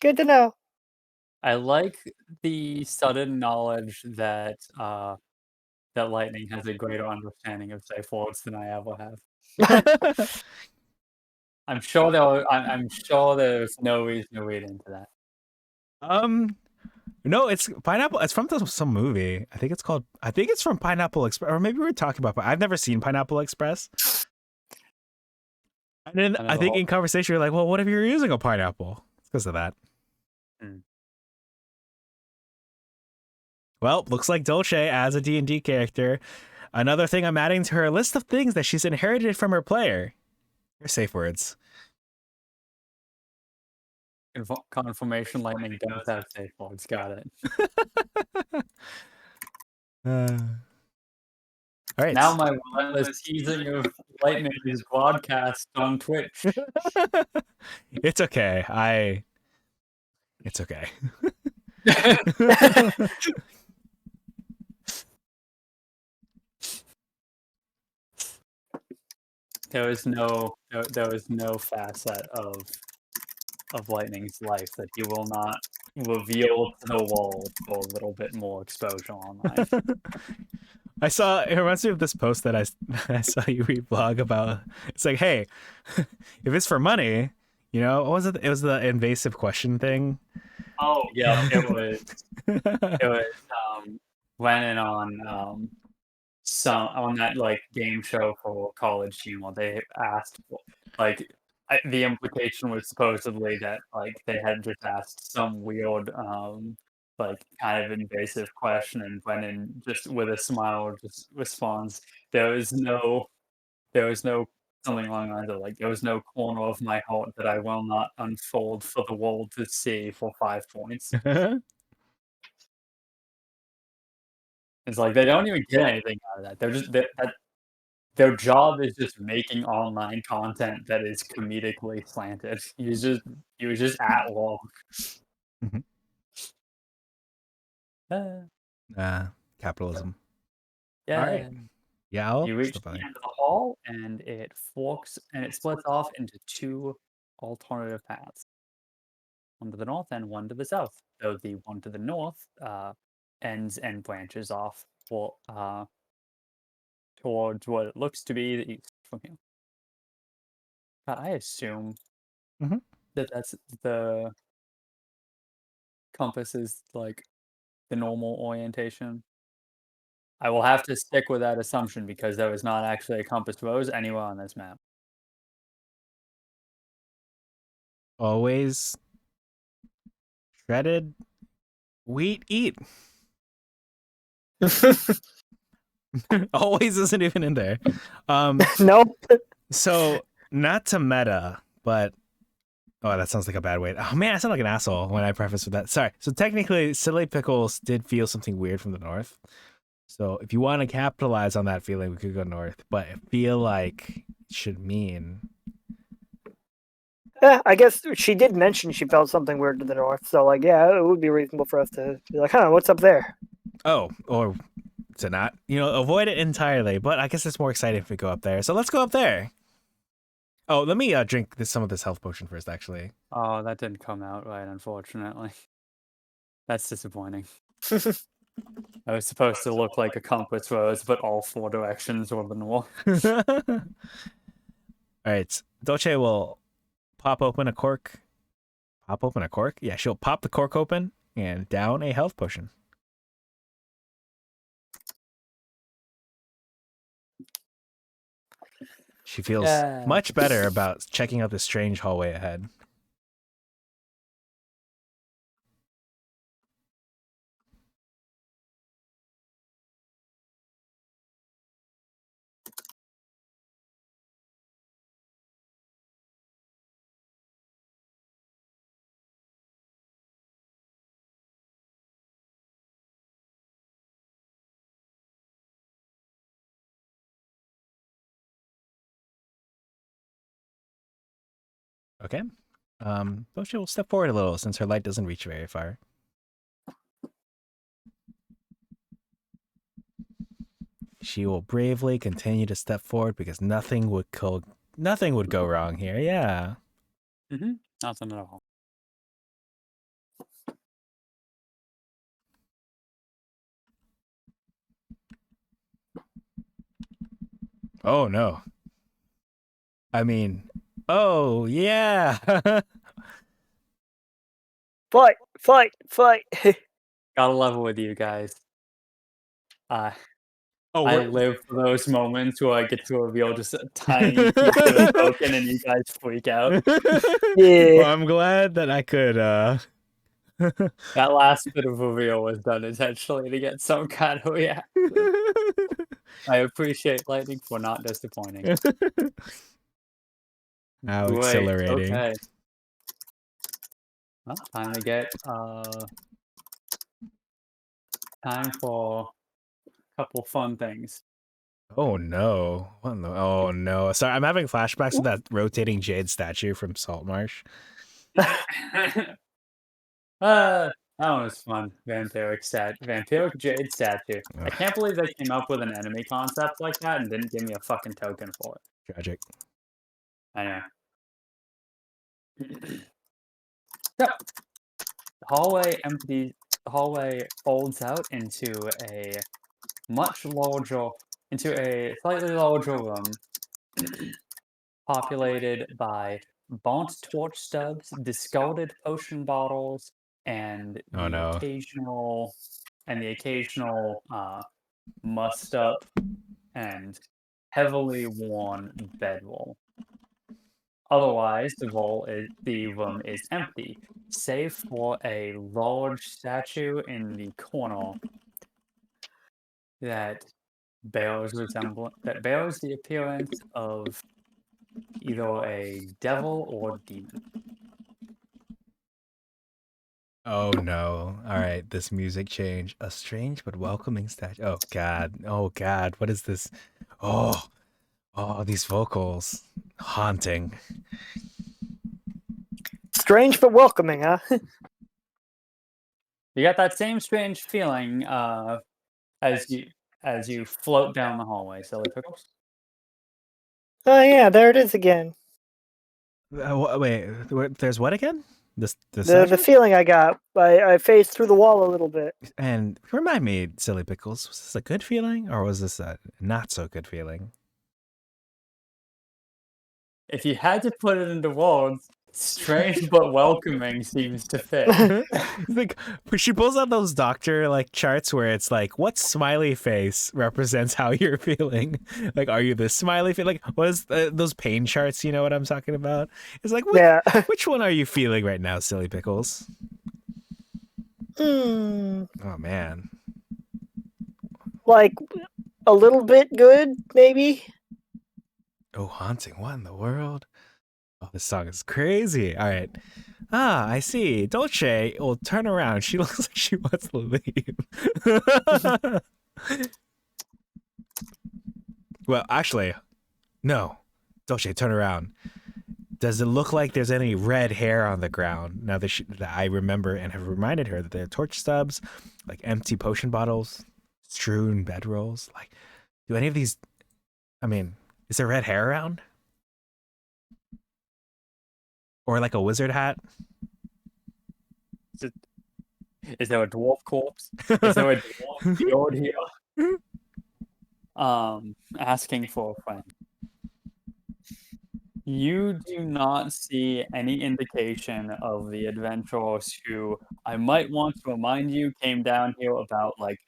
Good to know. I like the sudden knowledge that that Lightning has a greater understanding of safe words than I ever have. I'm sure I'm sure there's no reason to read into that. No, it's pineapple. It's from some movie. I think it's from Pineapple Express, or maybe we were talking about. But I've never seen Pineapple Express. And then I think in conversation you're like, well, what if you're using a pineapple? It's because of that. Well, looks like Dolce as a D&D character. Another thing I'm adding to her list of things that she's inherited from her player. Her safe words. Confirmation Lightning does have safe words. Got it. All right. Now my relentless teasing of Lightning is broadcast on Twitch. It's okay. It's okay. There was no facet of Lightning's life that he will not reveal to the world for a little bit more exposure online. It reminds me of this post that I saw you reblog about. It's like, hey, if it's for money, what was it? It was the invasive question thing. Oh yeah, it was went on on that like game show for college team where they asked like the implication was supposedly that like they had just asked some weird like kind of invasive question, and Brennan just with a smile just responds, there was no something along the lines of like, there was no corner of my heart that I will not unfold for the world to see for 5 points. It's like they don't even get anything out of that. They're just their job is just making online content that is comedically slanted. He was just at work. Capitalism. Yeah. All right. Yeah. You reach the end of the hall, and it splits off into 2 alternative paths. One to the north and one to the south. So the one to the north ends and branches off towards what it looks to be the east from here. But I assume that's the compass is like the normal orientation. I will have to stick with that assumption because there is not actually a compass rose anywhere on this map. Always shredded wheat eat. Always isn't even in there. Nope. So not to meta, but that sounds like a bad way. Oh man, I sound like an asshole when I preface with that. Sorry. So technically, Silly Pickles did feel something weird from the north. So if you want to capitalize on that feeling, we could go north. But I feel like it should mean. Yeah, I guess she did mention she felt something weird to the north. So like, yeah, it would be reasonable for us to be like, what's up there? Oh, or to not, avoid it entirely. But I guess it's more exciting if we go up there. So let's go up there. Oh, let me drink some of this health potion first, actually. Oh, that didn't come out right, unfortunately. That's disappointing. I was supposed to look like a compass rose, but all 4 directions were the north. All right, Dolce will pop open a cork, Pop open a cork? Yeah, she'll pop the cork open and down a health potion. She feels Yeah. much better about checking out the strange hallway ahead. Okay. Boccia will step forward a little since her light doesn't reach very far. She will bravely continue to step forward because nothing would go wrong here. Yeah. Nothing at all. Oh no. I mean, oh yeah. Fight, fight, fight. Gotta level with you guys. Oh, I live for those moments where I get to reveal just a tiny piece of the token and you guys freak out. Yeah. Well, I'm glad that I could That last bit of reveal was done intentionally to get some kind of reaction. I appreciate Lightning for not disappointing. How Great, exhilarating. okay. Well, time to get time for a couple fun things. Oh no. Oh no. Sorry, I'm having flashbacks to that rotating jade statue from Saltmarsh. That one was fun. Vampiric Jade statue. I can't believe they came up with an enemy concept like that and didn't give me a fucking token for it. Tragic. I know. So, the hallway empties. The hallway folds out into a slightly larger room, populated by burnt torch stubs, discarded potion bottles, and Oh, no. the occasional mussed up and heavily worn bedroll. Otherwise, the room is empty, save for a large statue in the corner that bears the appearance of either a devil or demon. Oh no. All right, this music change. A strange but welcoming statue. Oh god. Oh god. What is this? Oh. Oh, these vocals. Haunting. Strange but welcoming, huh? You got that same strange feeling as you float down the hallway, Silly Pickles. Oh yeah, there it is again. Wait, there's what again? The The feeling I got. I phased through the wall a little bit. And remind me, Silly Pickles, was this a good feeling or was this a not so good feeling? If you had to put it into words, strange but welcoming seems to fit. Like she pulls out those doctor like charts where it's like, what smiley face represents how you're feeling? Like, are you this smiley face? Like, what is those pain charts? You know what I'm talking about? It's like, Yeah. which one are you feeling right now, Silly Pickles? Hmm. Oh man. Like a little bit good, maybe. Oh, haunting. What in the world? Oh, this song is crazy. All right. Ah, I see. Dolce will turn around. She looks like she wants to leave. Well, actually, no. Dolce, turn around. Does it look like there's any red hair on the ground? Now that I remember and have reminded her that there are torch stubs, like empty potion bottles, strewn bedrolls. Like, do any of these? I mean, is there red hair around? Or like a wizard hat? Is there a dwarf corpse? Is there a dwarf fjord here? Asking for a friend. You do not see any indication of the adventurers who, I might want to remind you, came down here about, like,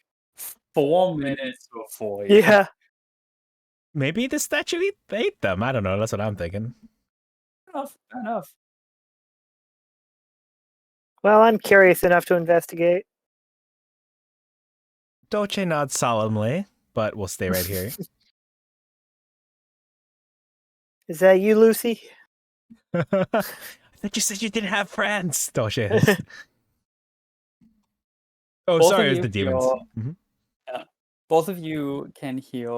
4 minutes before you. Yeah. Maybe the statue ate them. I don't know. That's what I'm thinking. Fair enough. Well, I'm curious enough to investigate. Dolce nods solemnly, but we'll stay right here. Is that you, Lucy? I thought you said you didn't have friends. Dolce is. Oh, Both sorry, of it was you the demons. feel Mhm. both of you can hear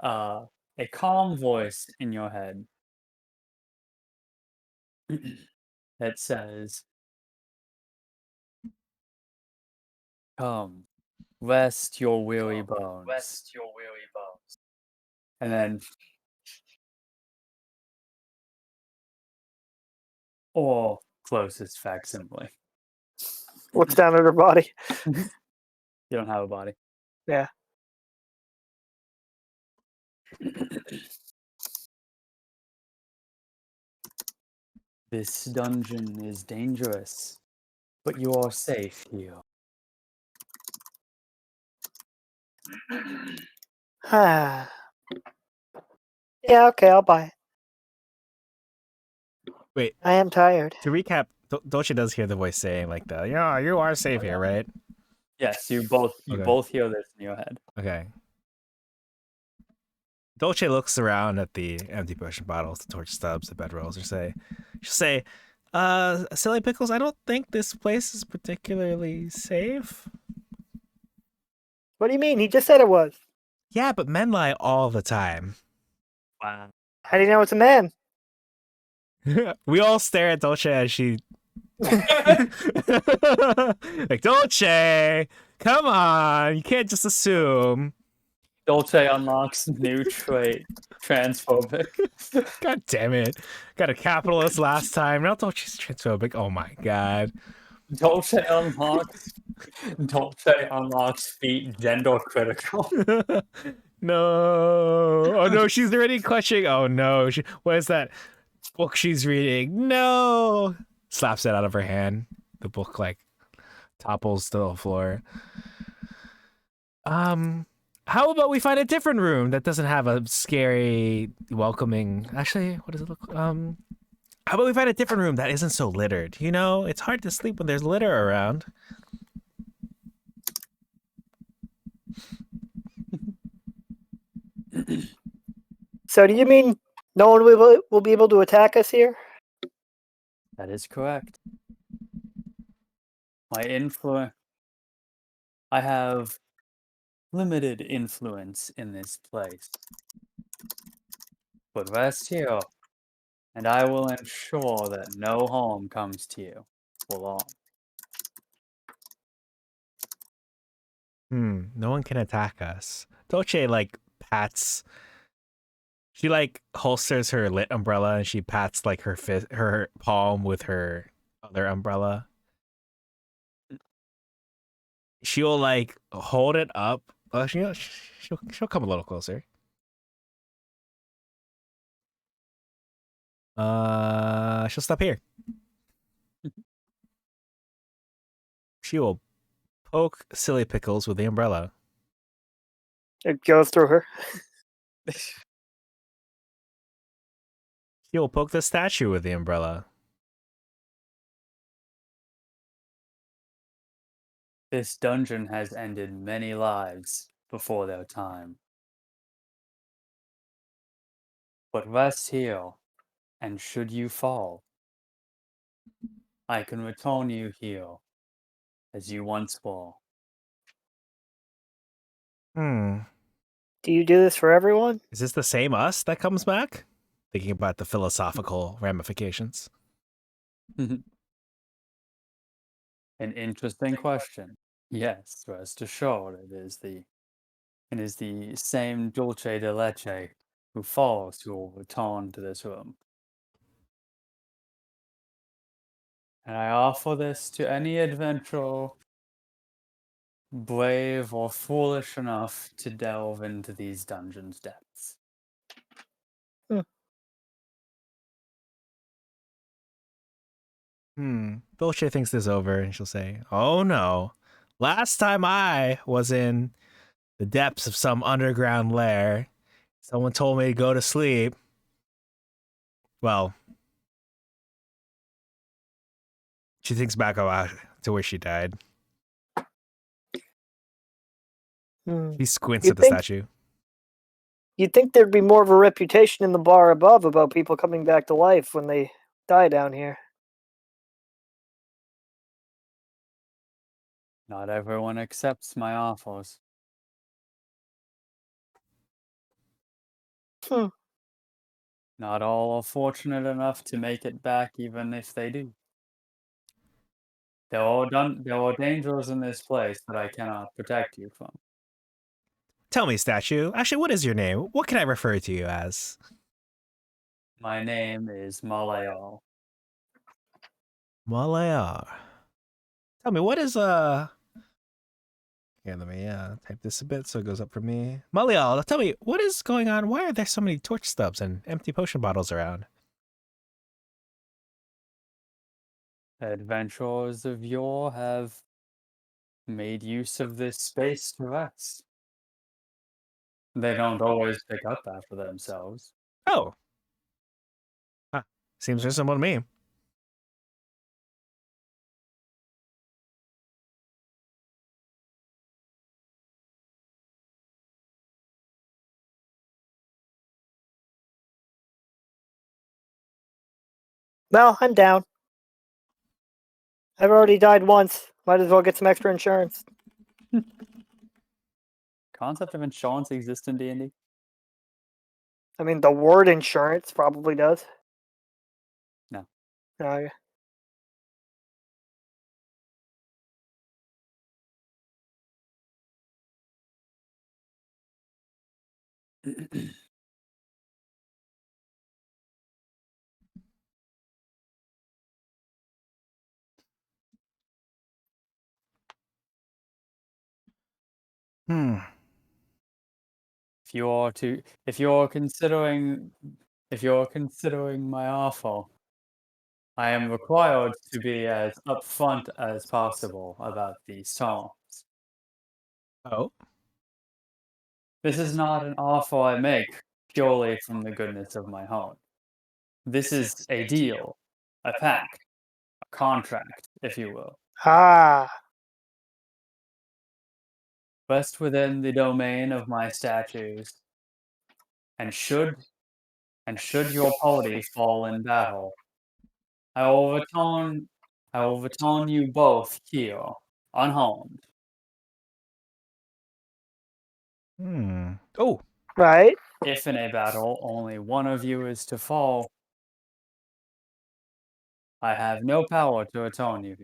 a calm voice in your head that says, "Come, rest your weary bones." And then, or closest facsimile. What's down at her body? You don't have a body. Yeah. This dungeon is dangerous, but you are safe here. Yeah, okay, I'll buy it. Wait, I am tired. to recap, Dolce does hear the voice saying like that. Yeah, you are safe here, right? Yes, you both Okay. hear this in your head. Okay. Dolce looks around at the empty potion bottles, the torch stubs, the bedrolls, she'll say, Silly Pickles, I don't think this place is particularly safe. What do you mean? He just said it was. Yeah, but men lie all the time. Wow. How do you know it's a man? We all stare at Dolce as she like, Dolce, come on, you can't just assume. Dolce unlocks new trait, transphobic. God damn it. Got a capitalist last time. Now Dolce's transphobic. Oh my god. Dolce unlocks feet gender critical. No. Oh no, she's already questioning. Oh no. What is that book she's reading? No. Slaps it out of her hand. The book like topples to the floor. How about we find a different room that doesn't have a scary, welcoming. Actually, what does it look? How about we find a different room that isn't so littered? You know, it's hard to sleep when there's litter around. So do you mean no one will be able to attack us here? That is correct. I have limited influence in this place. But rest here, and I will ensure that no harm comes to you for long. No one can attack us. Dolce like pats. She like holsters her lit umbrella and she pats like her palm with her other umbrella. She'll like hold it up. She'll come a little closer. She'll stop here. She will poke Silly Pickles with the umbrella. It goes through her. She will poke the statue with the umbrella. This dungeon has ended many lives before their time. But rest here, and should you fall, I can return you here, as you once were. Do you do this for everyone? Is this the same us that comes back? Thinking about the philosophical ramifications. An interesting question. Yes, rest assured, it is the same Dulce de Leche who falls who will return to this room. And I offer this to any adventurer brave or foolish enough to delve into these dungeons' depths. Bullshit thinks this over and she'll say, "Oh no. Last time I was in the depths of some underground lair, someone told me to go to sleep. Well, she thinks back about to where she died. Hmm. He squints You'd at the think statue. you'd think there'd be more of a reputation in the bar above about people coming back to life when they die down here. Not everyone accepts my offers. Hmm. Not all are fortunate enough to make it back, even if they do. There are dangers in this place that I cannot protect you from. Tell me, statue. Actually, what is your name? What can I refer to you as? My name is Malayal. Malaya. Tell me, what is Here, let me type this a bit so it goes up for me. Malayal, tell me, what is going on? Why are there so many torch stubs and empty potion bottles around? Adventurers of yore have made use of this space to rest. They don't always pick up after themselves. Oh. Huh. Seems reasonable to me. Well, I'm down. I've already died once. Might as well get some extra insurance. Concept of insurance exists in D&D? I mean, the word insurance probably does. No. Oh, yeah. Hmm. If you're considering my offer, I am required to be as upfront as possible about these terms. Oh. This is not an offer I make purely from the goodness of my heart. This is a deal, a pact, a contract, if you will. Ah. Rest within the domain of my statues, and should your polity fall in battle, I will return you both here, unharmed. Oh. Right. If in a battle only one of you is to fall, I have no power to return you.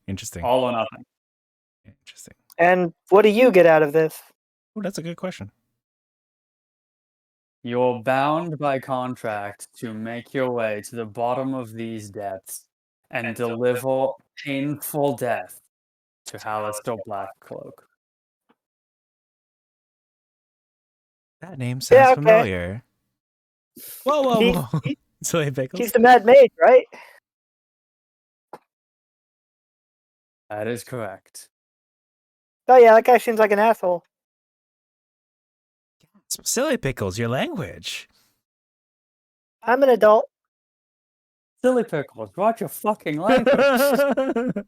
Interesting. All or nothing. Interesting. And what do you get out of this? Oh, that's a good question. You're bound by contract to make your way to the bottom of these depths and deliver painful death to Halister Blackcloak. That name sounds Yeah, okay. familiar. Whoa, whoa, He's, whoa. he- Soy he's pickles. the Mad Mage, right? That is correct. Oh, yeah, that guy seems like an asshole. Silly pickles, your language. I'm an adult. Silly pickles, watch your fucking language.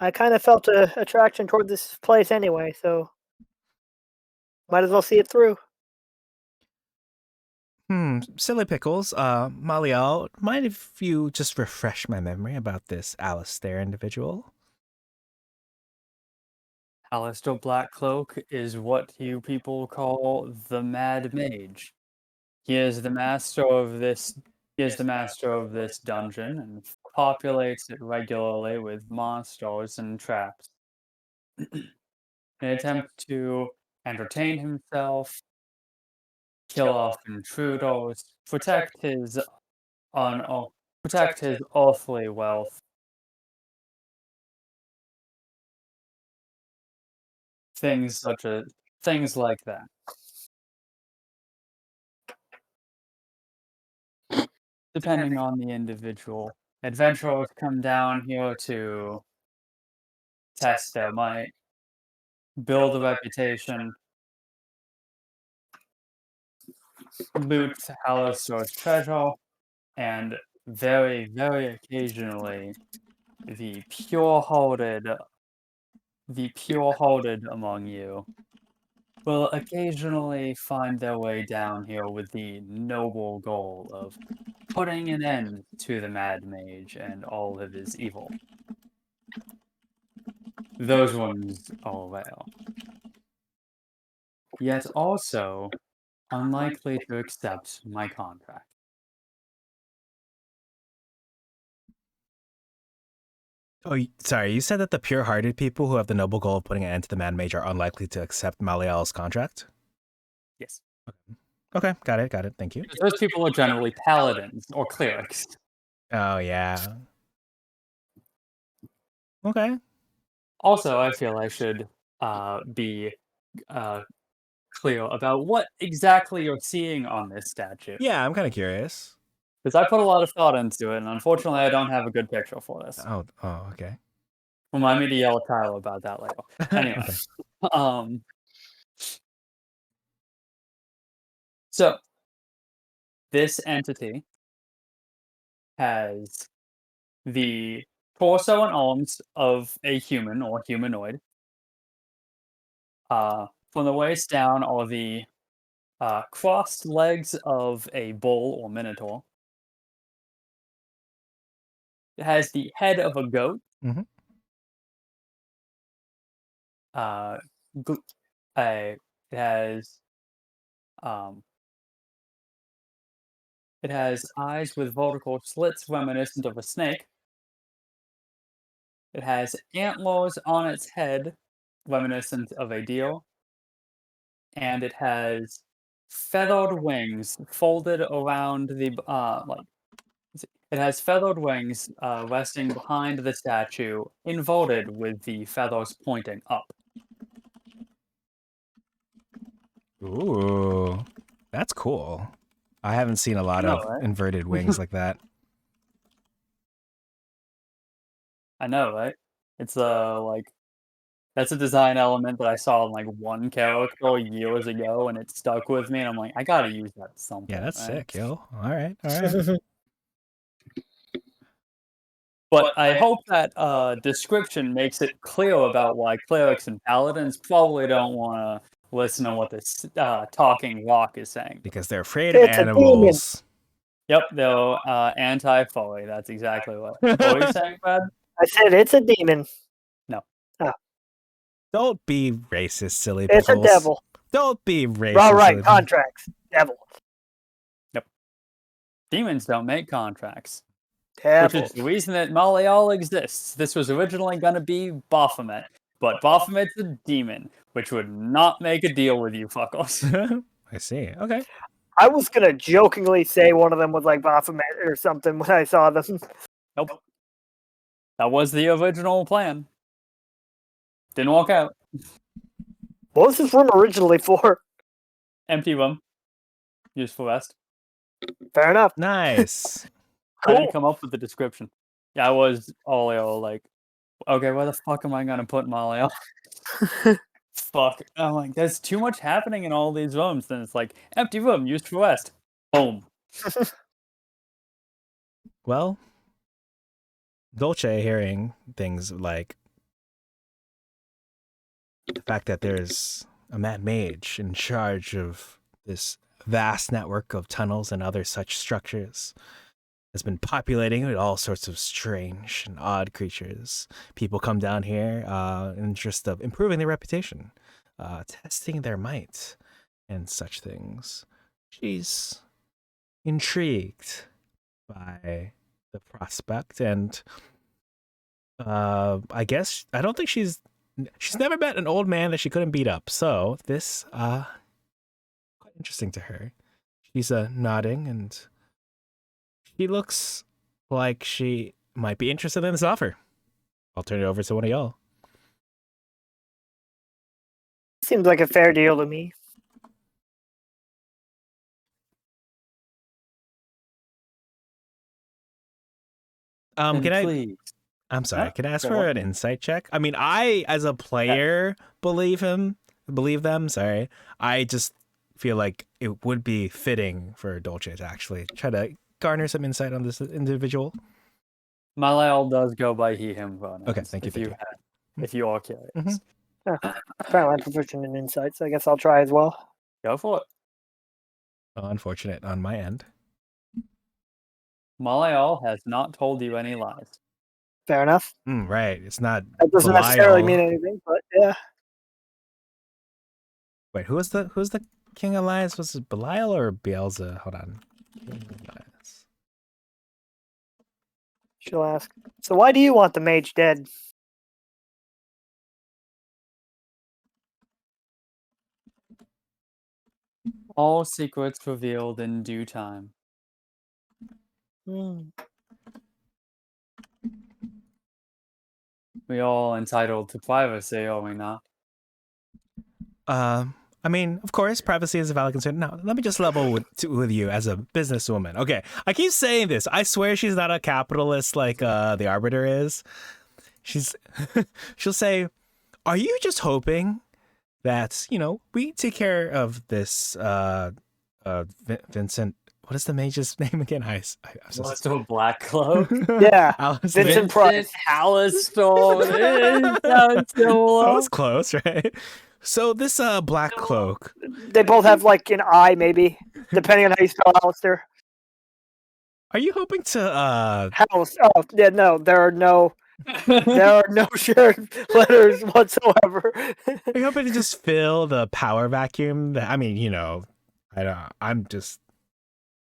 I kind of felt a attraction toward this place anyway, so might as well see it through. Silly pickles. Malial, mind if you just refresh my memory about this Alistair individual? Halister Blackcloak is what you people call the Mad Mage. He is the master of this dungeon and populates it regularly with monsters and traps. In an attempt to entertain himself, kill off intruders, protect his protect his earthly wealth. Things like that. Depending on the individual. Adventurers come down here to test their might, build a reputation, loot Hallostore's treasure, and very, very occasionally the pure-hearted among you will occasionally find their way down here with the noble goal of putting an end to the Mad Mage and all of his evil. Those ones are rare. Yet also unlikely to accept my contract. Oh, sorry. You said that the pure-hearted people who have the noble goal of putting an end to the Mad Mage are unlikely to accept Maliel's contract? Yes. Okay, got it. Thank you. Because those people are generally paladins or clerics. Oh, yeah. Okay. Also, I feel I should be clear about what exactly you're seeing on this statue. Yeah, I'm kind of curious. Because I put a lot of thought into it, and unfortunately I don't have a good picture for this. Oh, okay. Remind me to yell at Tyler about that later. Anyway. Okay. So, this entity has the torso and arms of a human or humanoid. From the waist down are the crossed legs of a bull or minotaur. It has the head of a goat. Mhm. It has eyes with vertical slits reminiscent of a snake. It has antlers on its head reminiscent of a deer. And it has feathered wings folded around the it has feathered wings resting behind the statue, inverted with the feathers pointing up. Ooh, that's cool. I haven't seen a lot know, of right? inverted wings like that. I know, right? It's that's a design element that I saw in like one character years ago, and it stuck with me. And I'm like, I gotta use that at some point. Yeah, that's right? sick, yo. All right. But I hope that description makes it clear about why clerics and paladins probably don't want to listen to what this talking rock is saying. Because they're afraid of It's a animals. Yep, they're anti-folly. That's exactly what. What were you saying, Brad? I said it's a demon. Don't be racist, silly It's pickles. a devil. Don't be racist. All right, silly contracts. Devil. Demons don't make contracts. Devil. Which is the reason that Maliel exists. This was originally going to be Baphomet, but Baphomet's a demon, which would not make a deal with you fuckers. I see. Okay. I was gonna jokingly say one of them was like Baphomet or something when I saw them. Nope. That was the original plan. Didn't work out. What was this room originally for? Empty room. Used for rest. Fair enough. Nice. I didn't come up with the description. Yeah, I was all like, okay, where the fuck am I gonna put Maliel? Fuck. I'm like, there's too much happening in all these rooms. Then it's like, empty room, used for rest. Boom. Well, Dolce hearing things like the fact that there's a mad mage in charge of this vast network of tunnels and other such structures has been populating with all sorts of strange and odd creatures. People come down here in interest of improving their reputation, testing their might, and such things. She's intrigued by the prospect, and I guess I don't think she's never met an old man that she couldn't beat up. So this quite interesting to her. She's nodding, and she looks like she might be interested in this offer. I'll turn it over to one of y'all. Seems like a fair deal to me. Then Can I? please. I'm sorry. Oh, Can I ask go for on. an insight check? I mean, I as a player believe them. Sorry, I just feel like it would be fitting for Dolce to actually try to garner some insight on this individual. Malal does go by he, him pronouns. Okay, thank you. If you are curious. Mhm. Apparently, I'm proficient in insights. I guess I'll try as well. Go for it. Unfortunate on my end. Malal has not told you any lies. Fair enough. Right, it's not. That doesn't necessarily Belial. mean anything, but yeah. Wait, who's the King of Lies? Was it Belial or Beelzebub? Hold on. King of Lies. She'll ask. So why do you want the mage dead? All secrets revealed in due time. Hmm. We all entitled to privacy, are we not? I mean, of course, privacy is a valid concern. Now, let me just level with you as a businesswoman. Okay, I keep saying this. I swear she's not a capitalist like the Arbiter is. She'll say, "Are you just hoping that we take care of this Vincent? What is the mage's name again? I'm so What's the Black Cloak? Yeah, Alistair. Vincent Price. Hallistor. That That was close, right? So this Black Cloak. They both have like an eye, maybe, depending on how you spell Alistair. Are you hoping to House. Oh, yeah, no, there are no shared letters whatsoever. are you hoping to just fill the power vacuum? I mean,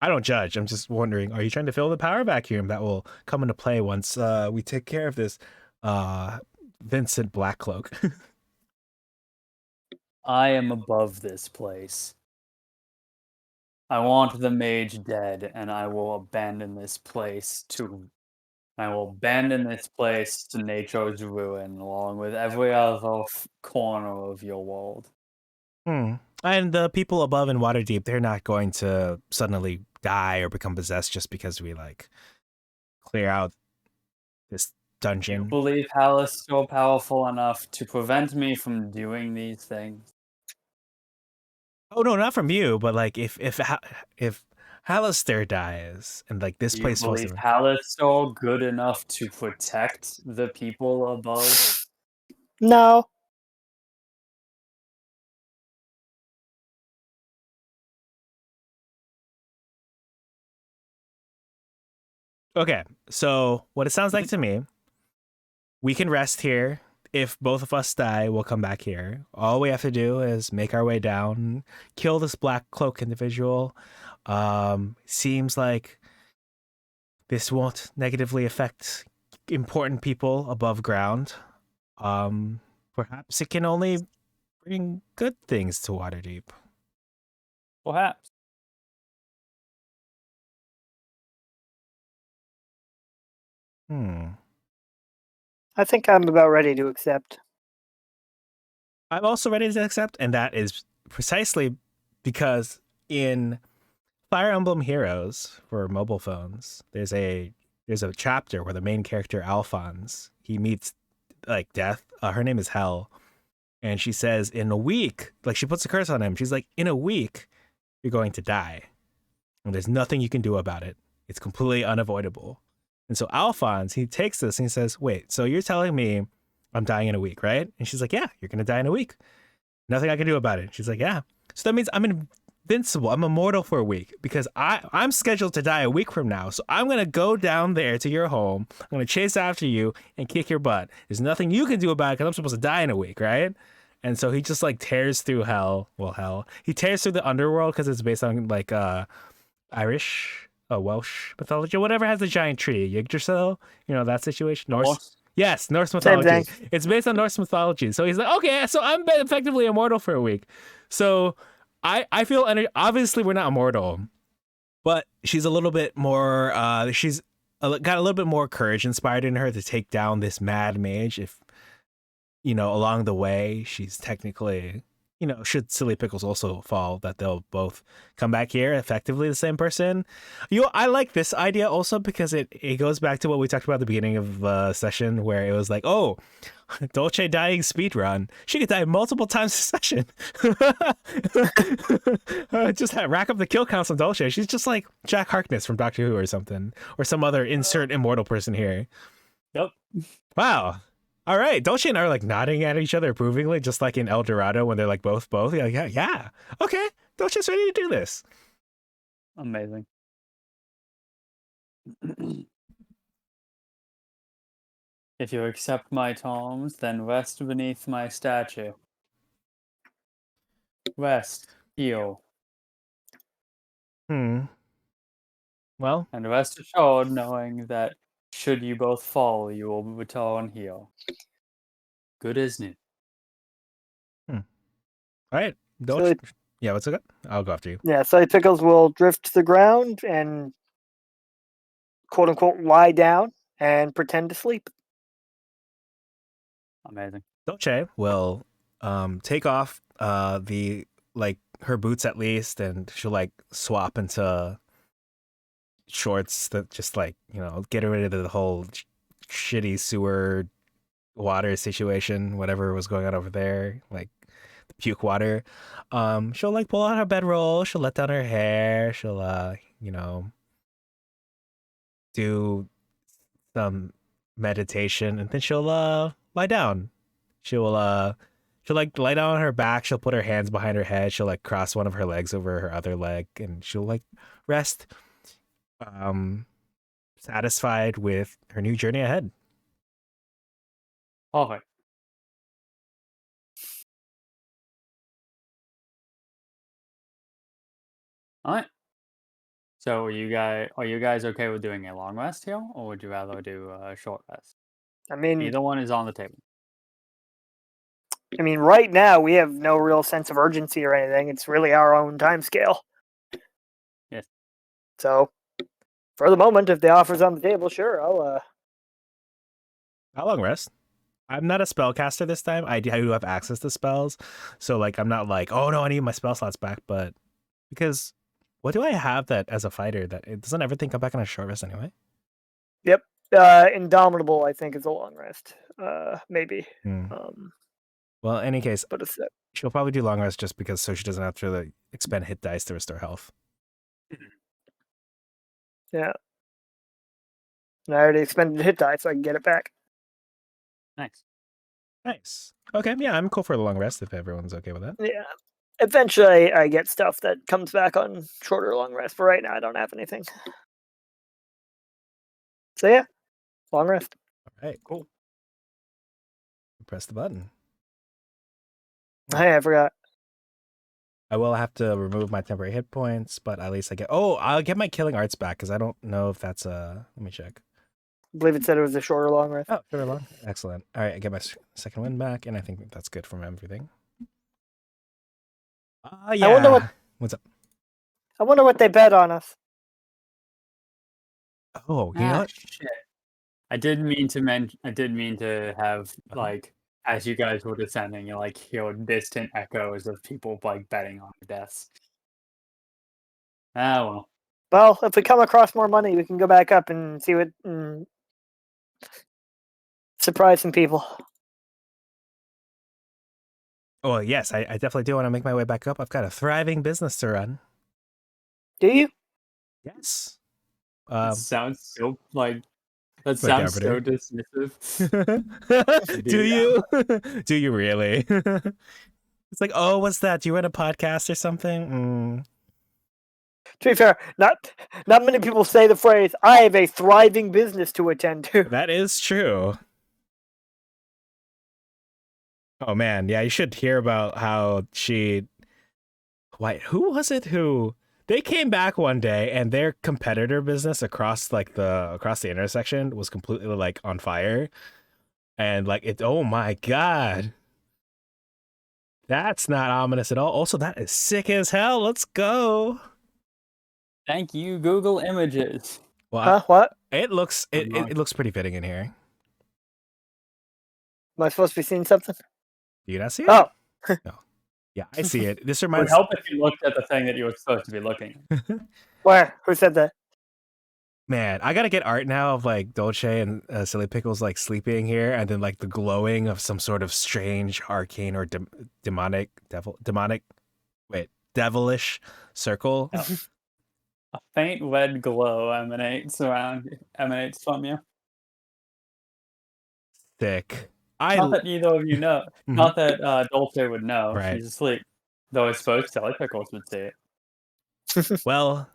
I don't judge. I'm just wondering, are you trying to fill the power vacuum that will come into play once we take care of this Vincent Blackcloak? I am above this place. I want the mage dead, and I will abandon this place to nature's ruin, along with every other corner of your world. And the people above in Waterdeep, they're not going to suddenly die or become possessed just because we clear out this dungeon. You believe Hal is still powerful enough to prevent me from doing these things? Oh no, not from you, but if Hallister dies and this Do you place falls believe in. Hal is still good enough to protect the people above? No. Okay, so what it sounds like to me, we can rest here. If both of us die, we'll come back here. All we have to do is make our way down, kill this Black Cloak individual. Seems like this won't negatively affect important people above ground. Perhaps it can only bring good things to Waterdeep. Perhaps. I think I'm about ready to accept. I'm also ready to accept, and that is precisely because in Fire Emblem Heroes for mobile phones, there's a chapter where the main character Alphonse, he meets death. Her name is Hel, and she says in a week, she puts a curse on him. She's like, in a week, you're going to die, and there's nothing you can do about it. It's completely unavoidable. And so Alphonse, he takes this and he says, wait, so you're telling me I'm dying in a week, right? And she's like, yeah, you're going to die in a week. Nothing I can do about it. She's like, yeah. So that means I'm invincible. I'm immortal for a week because I'm scheduled to die a week from now. So I'm going to go down there to your home. I'm going to chase after you and kick your butt. There's nothing you can do about it because I'm supposed to die in a week, right? And so he just tears through hell. He tears through the underworld because it's based on Irish, Welsh mythology, whatever has the giant tree. Yggdrasil, that situation. Norse. Yes, Norse mythology. It's based on Norse mythology. So he's like, okay, so I'm effectively immortal for a week. So I feel obviously we're not immortal, but she's a little bit more. She's got a little bit more courage inspired in her to take down this mad mage. If along the way she's technically, should Silly Pickles also fall, that they'll both come back here effectively the same person. I like this idea also because it goes back to what we talked about at the beginning of the session, where it was like, oh, Dolce dying speed run. She could die multiple times a session. Just rack up the kill counts on Dolce. She's just like Jack Harkness from Doctor Who or something, or some other insert immortal person here. Yep. Wow. All right, Dolce and I are like nodding at each other approvingly, just like in El Dorado when they're like both. You're like, yeah, okay, Dolce's ready to do this. Amazing. If you accept my tomes, then rest beneath my statue. Rest, heal, Well, and rest assured knowing that should you both fall, you will return heal. Good as new. all right, Dolce. Yeah, what's it? I'll go after you. Yeah, Silly Pickles will drift to the ground and quote unquote lie down and pretend to sleep. Amazing. Dolce will take off the her boots at least, and she'll like swap into shorts that just get rid of the whole shitty sewer water situation, whatever was going on over there, like the puke water. She'll like pull out her bedroll, she'll let down her hair, she'll do some meditation, and then she'll lie down. She'll like lie down on her back, she'll put her hands behind her head, she'll like cross one of her legs over her other leg, and she'll like rest, satisfied with her new journey ahead. Perfect. All right. So are you guys okay with doing a long rest here, or would you rather do a short rest? I mean, Either one is on the table. right now we have no real sense of urgency or anything. It's really our own time scale. Yes. So, for the moment, if the offer's on the table, sure, I'll. How long rest? I'm not a spellcaster this time. I do have access to spells, so like I'm not like, oh no, I need my spell slots back. But because what do I have that as a fighter that it doesn't everything come back on a short rest anyway? Yep. Indomitable, I think, is a long rest. Maybe. Well, in any case, but she'll probably do long rest just because so she doesn't have to expend hit dice to restore health. Yeah. And I already expended hit dice, so I can get it back. Nice. Okay, yeah, I'm cool for a long rest if everyone's okay with that. Yeah. Eventually, I get stuff that comes back on shorter long rest, but right now I don't have anything. So yeah, long rest. All right, cool. Press the button. Hey, I forgot. I will have to remove my temporary hit points, but at least I'll get my killing arts back because I don't know if that's let me check. I believe it said it was a shorter long rest. Oh, shorter long. Excellent. All right, I get my second win back, and I think that's good from everything. Yeah. I wonder what's up. I wonder what they bet on us. Oh, you know what? Shit. I did mean to have like, as you guys were descending, you like hear distant echoes of people like betting on deaths. Ah well. Well, if we come across more money, we can go back up and see what surprise some people. Oh yes, I definitely do want to make my way back up. I've got a thriving business to run. Do you? Yes. That sounds so like that Like sounds so dismissive. Do you? Do you really? It's like, oh, what's that? Do you run a podcast or something? To be fair, not many people say the phrase, I have a thriving business to attend to. That is true. Oh man, yeah, you should hear about how who was it who they came back one day and their competitor business across the intersection was completely like on fire. And like oh my god. That's not ominous at all. Also, that is sick as hell. Let's go. Thank you, Google Images. Well, Huh? What? it looks I'm it, not- it, it looks pretty fitting in here. Am I supposed to be seeing something? Do you not see it? Oh, No. Yeah, I see it. This It would reminds. help if you looked at the thing that you were supposed to be looking at. where? Who said that? Man, I gotta get art now of like Dolce and Silly Pickles like sleeping here, and then like the glowing of some sort of strange arcane or devilish circle. Oh. A faint red glow emanates from you. Thick. Not that either of you know. Mhm. Not that Dolce would know. Right. She's asleep. Though I suppose Silly Pickles would see it. Well,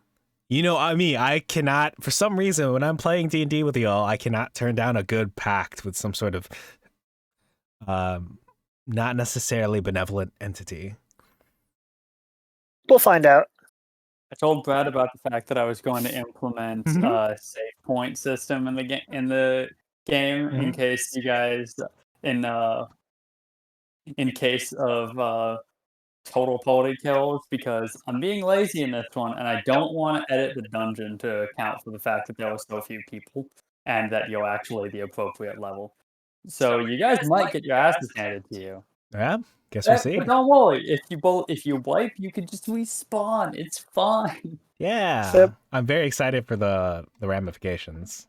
you know, I cannot, for some reason, when I'm playing D&D with y'all, I cannot turn down a good pact with some sort of not necessarily benevolent entity. We'll find out. I told Brad about the fact that I was going to implement a save point system in the game in case you guys in case of total party kills, because I'm being lazy in this one and I don't want to edit the dungeon to account for the fact that there were so few people and that you're actually the appropriate level. So you guys might get your asses handed to you. Yeah, guess we'll see. But don't worry, if you wipe, you can just respawn. It's fine. Yeah, Yep. I'm very excited for the ramifications.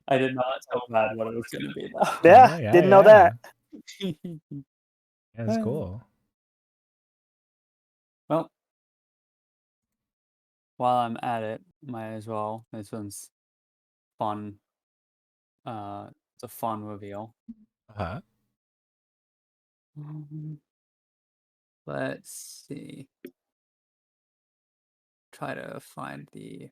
I did not tell Brad what it was going to be though. Yeah, didn't know that. Yeah, it's cool. Well, while I'm at it, might as well. This one's fun. It's a fun reveal. Uh-huh. Let's see. Try to find the.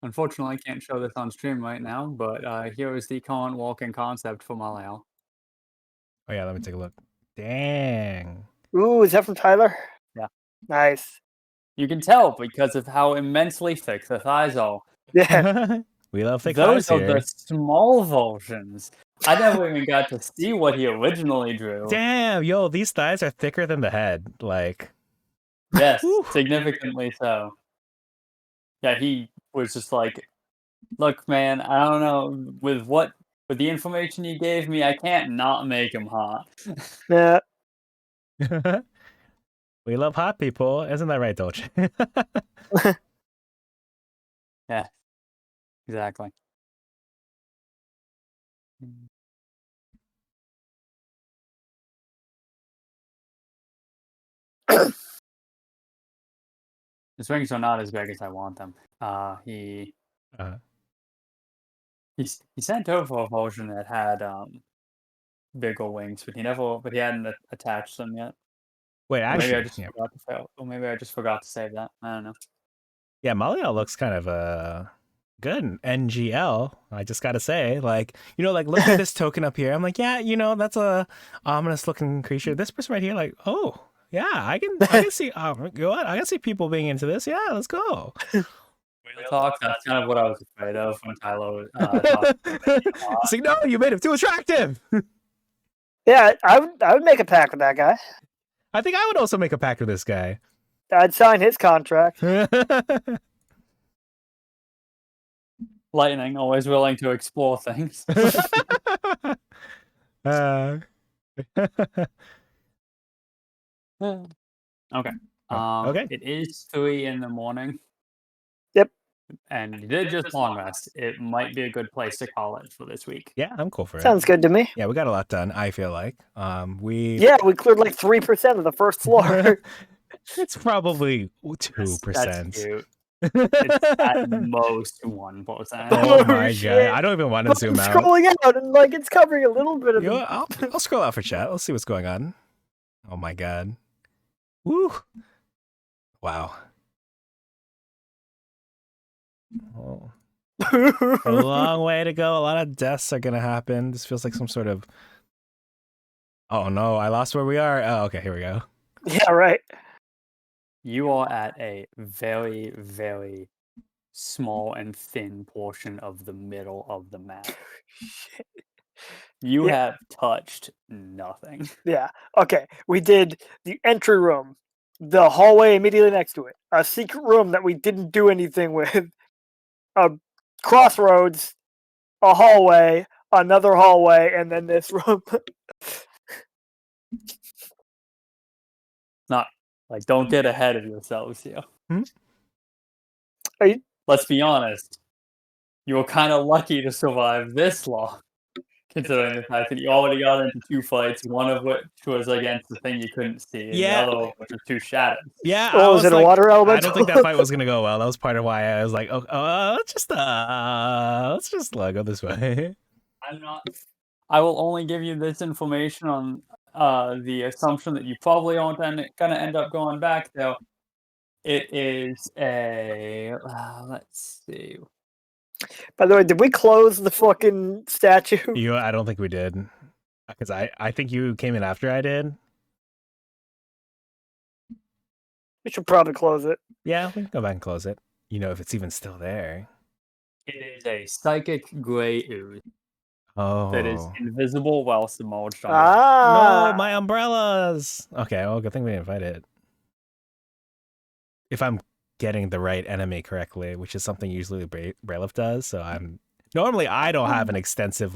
Unfortunately, I can't show this on stream right now, but here is the current walking concept for Maleo. Oh yeah, let me take a look. Dang. Ooh, is that from Tyler? Yeah. Nice. You can tell because of how immensely thick the thighs are. Yeah. We love thick Those thighs are here. the small versions. I never even got to see what he originally drew. Damn, yo, these thighs are thicker than the head. Like, Yes, Whew. significantly so. Yeah, he was just like, look, man, I don't know, with the information you gave me, I can't not make him hot. Yeah. we love hot people. Isn't that right, Dolce? Yeah, exactly. His wings are not as big as I want them. He sent over a version that had bigger wings, but he hadn't attached them yet. Wait, Or actually, maybe I just yeah. forgot to or maybe I just forgot to save that. I don't know. Yeah, Malio looks kind of good in NGL. I just gotta say, like, you know, like look at this token up here. I'm like, yeah, you know, that's a ominous looking creature. This person right here, like, oh yeah, I can see. Go on, I can see people being into this. Yeah, let's go. Real talk. That's kind of what I was afraid of when Tyler talked. See, no, you made him too attractive. Yeah, I would make a pact with that guy. I think I would also make a pact with this guy. I'd sign his contract. Lightning, always willing to explore things. Okay. Okay. It is 3 a.m. Yep. And you did just long rest. It might be a good place to call it for this week. Yeah, I'm cool for it. Sounds good to me. Yeah, we got a lot done, I feel like. We cleared like 3% of the first floor. It's probably 2%. That's cute. It's at most 1%. Oh my shit. god. I don't even want to I'm zoom out. scrolling out and like it's covering a little bit of You know the... what? I'll scroll out for chat. Let's see what's going on. Oh my god. Woo. Wow. Oh. A long way to go. A lot of deaths are gonna happen. This feels like some sort of... Oh no, I lost where we are. Oh, okay, here we go. Yeah, right. You are at a very, very small and thin portion of the middle of the map. You Yeah. have touched nothing. Yeah. Okay. We did the entry room, the hallway immediately next to it, a secret room that we didn't do anything with, a crossroads, a hallway, another hallway, and then this room. Not like don't get ahead of yourselves here. Are you- Let's be honest. You were kind of lucky to survive this long, considering the fact that you already got into 2 fights, one of which was against the thing you couldn't see, and the Yeah. other of which was 2 shadows. Yeah, Oh, I is was it a like, water I elemental? don't think that fight was gonna go well. That was part of why I was like, let's just go this way. I'm not. I will only give you this information on the assumption that you probably aren't gonna end up going back, though. It is a. Let's see. By the way, did we close the fucking statue? I don't think we did, because I think you came in after I did. We should probably close it. Yeah, we can go back and close it. If it's even still there. It is a psychic gray ooze Oh, that is invisible while submerged under. Ah, no, my umbrellas. Okay, well, good thing we didn't fight it. If I'm getting the right enemy correctly, which is something usually Braylif does, so normally I don't have an extensive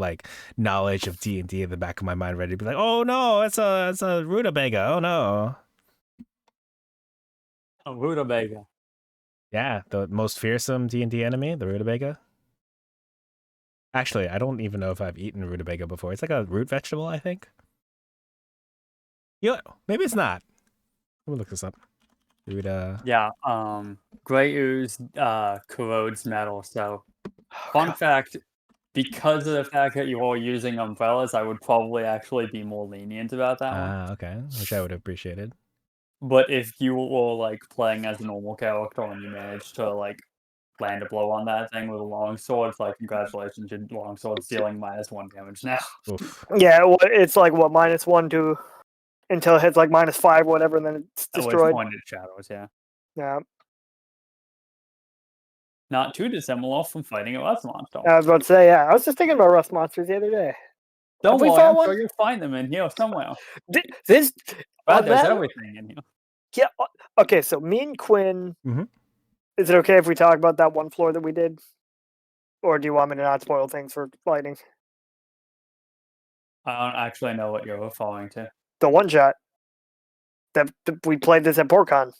knowledge of D&D in the back of my mind, ready to be like, oh no, it's a rutabaga. Oh no. A rutabaga. Yeah, the most fearsome D&D enemy, the rutabaga. Actually, I don't even know if I've eaten rutabaga before. It's like a root vegetable, I think. Maybe it's not. Let me look this up. Yeah, gray ooze corrodes metal, so fun fact, because of the fact that you're all using umbrellas, I would probably actually be more lenient about that one. Okay, which I would have appreciated. But if you were playing as a normal character and you managed to land a blow on that thing with a longsword, it's congratulations, your longsword's dealing -1 damage now. Oof. yeah. It's -1 to until it hits -5, whatever, and then it's At which destroyed. point it shadows, yeah. Yeah. Not too dissimilar from fighting a rust monster. I was about to say, yeah. I was just thinking about rust monsters the other day. Don't we worry, fought I'm one? sure you'll find them in here somewhere. This. But on there's that- everything in here. Yeah. Okay, so me and Quinn. Mhm. Is it okay if we talk about that one floor that we did, or do you want me to not spoil things for fighting? I don't actually know what you're referring to. The one shot that we played this at PortCon.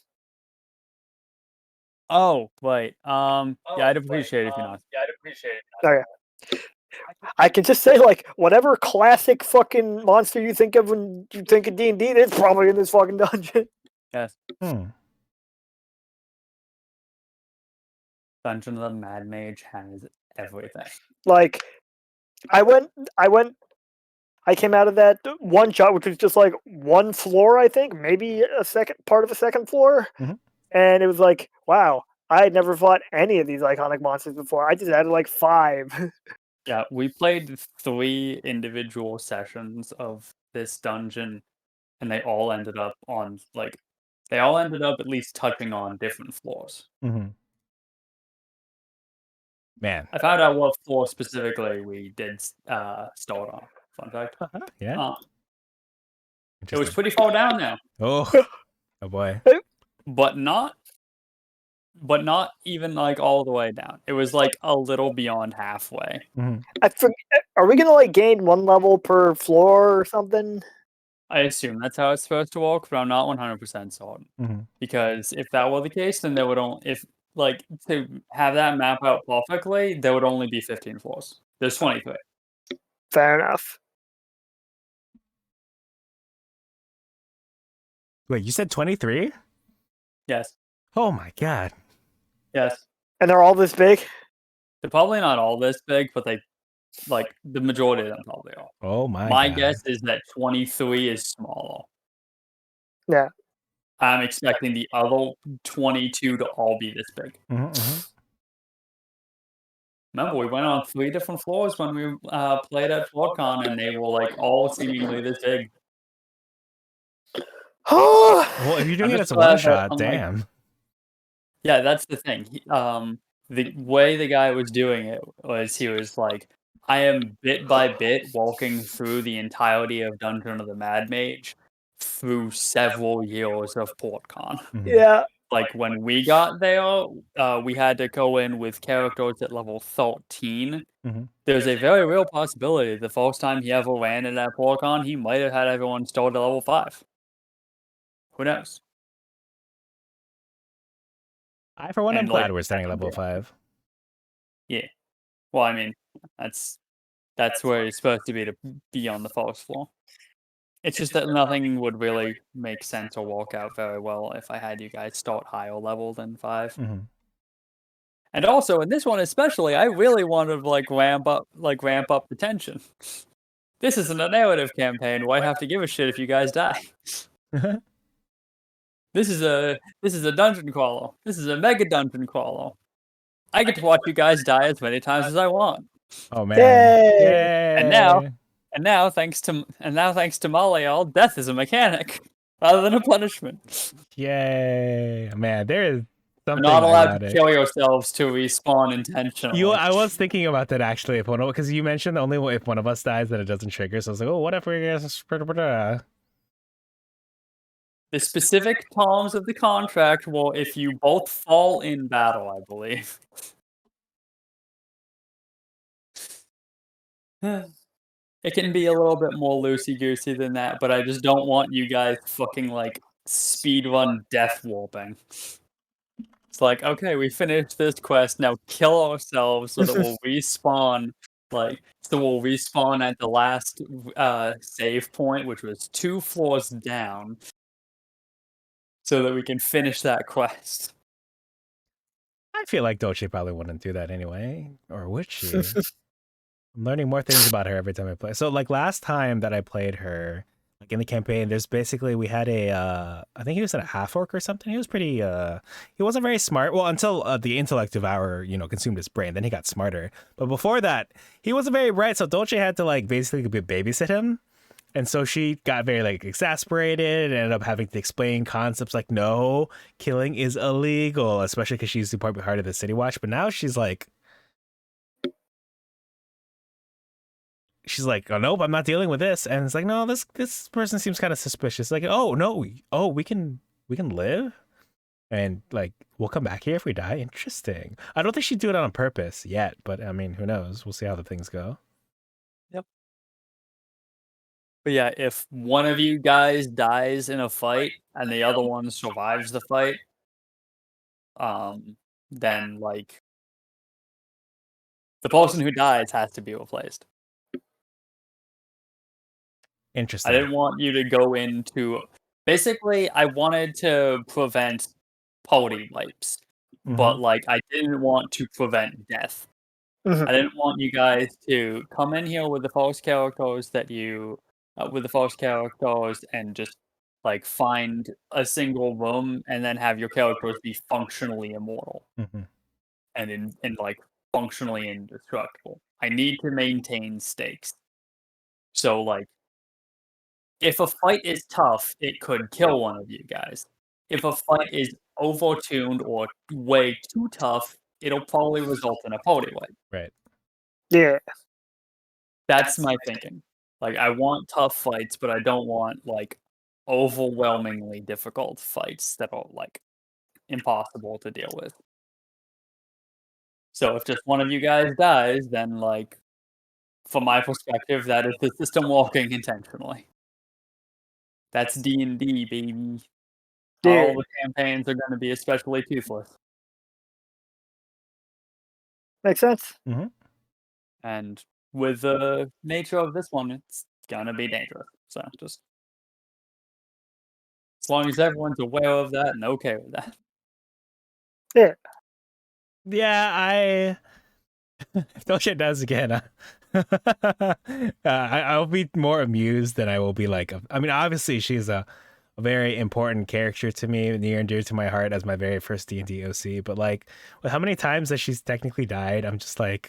Oh, wait. Yeah, I'd appreciate it if you're not. Okay. I can just say, whatever classic fucking monster you think of when you think of D&D, it's probably in this fucking dungeon. Yes. Hmm. Dungeon of the Mad Mage has everything. I came out of that one shot, which was just one floor, I think, maybe a second part of a second floor. Mhm. And it was wow, I had never fought any of these iconic monsters before. I just had 5. Yeah, we played 3 individual sessions of this dungeon, and they all ended up on at least touching on different floors. Mm-hmm. Man. I found out what floor specifically we did start on. Fun fact. Yeah. It was pretty far down now. Oh boy. But not even all the way down. It was a little beyond halfway. Mm-hmm. I forget, are we gonna gain 1 level per floor or something? I assume that's how it's supposed to work, but I'm not 100% certain. Mm-hmm. Because if that were the case, then there would only to have that map out perfectly, there would only be 15 floors. There's 23. Fair enough. Wait, you said 23? Yes. Oh my god. Yes. And they're all this big? They're probably not all this big, but they the majority of them probably are. Oh my My god. guess is that 23 is smaller. Yeah. I'm expecting the other 22 to all be this big. Mm-hmm. Remember, we went on 3 different floors when we played at PortCon, and they were all seemingly this big. Well, if you're doing it as a glad one that, shot, unlike- damn. Yeah, that's the thing. The way the guy was doing it was he was I am bit by bit walking through the entirety of Dungeon of the Mad Mage through several years of PortCon. Mhm. Yeah. Like when we got there, we had to go in with characters at level 13. Mhm. There's a very real possibility the first time he ever ran in that PortCon, he might have had everyone start at level 5. Who knows? I, for one, am And, like, glad we're starting at that's level 5. Yeah. Well, I mean, that's where it's supposed to be on the first floor. It's just that nothing would really make sense or work out very well if I had you guys start higher level than 5. Mhm. And also, in this one especially, I really wanted to, ramp up the tension. This isn't a narrative campaign where I have to give a shit if you guys die. This is a dungeon crawler. This is a mega dungeon crawler. I get to watch you guys die as many times as I want. Oh man! Yay! Yay! And now, thanks to Malial, death is a mechanic rather than a punishment. Yay! Man, there is You're something not allowed ironic. to kill yourselves to respawn intentionally. I was thinking about that actually, because you mentioned only if one of us dies that it doesn't trigger. So I was like, oh, what if we The specific terms of the contract will if you both fall in battle, I believe. It can be a little bit more loosey-goosey than that, but I just don't want you guys fucking, speedrun death warping. It's like, okay, we finished this quest, now kill ourselves so that we'll respawn, we'll respawn at the last, save point, which was 2 floors down, so that we can finish that quest. I feel like Dolce probably wouldn't do that anyway, or would she? I'm learning more things about her every time I play. So, last time that I played her, in the campaign, there's basically we had I think he was at a half orc or something. He was pretty he wasn't very smart. Well, until the intellect devour consumed his brain, then he got smarter. But before that, he wasn't very bright. So Dolce had to basically babysit him. And so she got very exasperated and ended up having to explain concepts like, no, killing is illegal, especially because she's the part of the City Watch. But now she's like, oh, nope, I'm not dealing with this. And it's like, no, this person seems kind of suspicious. Like, oh, no, we can live? And we'll come back here if we die? Interesting. I don't think she'd do it on purpose yet, but I mean, who knows? We'll see how the things go. Yep. But yeah, if one of you guys dies in a fight and the other one survives the fight, then the person who dies has to be replaced. Interesting. I didn't want you to go into. Basically, I wanted to prevent party wipes, but I didn't want to prevent death. I didn't want you guys to come in here with the false characters and just find a single room and then have your characters be functionally immortal and functionally indestructible. I need to maintain stakes. So if a fight is tough, it could kill one of you guys. If a fight is overtuned or way too tough, it'll probably result in a party wipe. Right. Yeah. That's my thinking. I want tough fights, but I don't want overwhelmingly difficult fights that are impossible to deal with. So if just one of you guys dies, then from my perspective, that is the system working intentionally. That's D&D, baby. Yeah. All the campaigns are going to be especially toothless. Makes sense. And with the nature of this one, it's going to be dangerous. So just as long as everyone's aware of that and okay with that. Yeah. Yeah, if Dolce does again, I'll be more amused than I will be I mean, obviously she's a very important character to me, near and dear to my heart as my very first D&D OC. But with how many times that she's technically died, I'm just I'm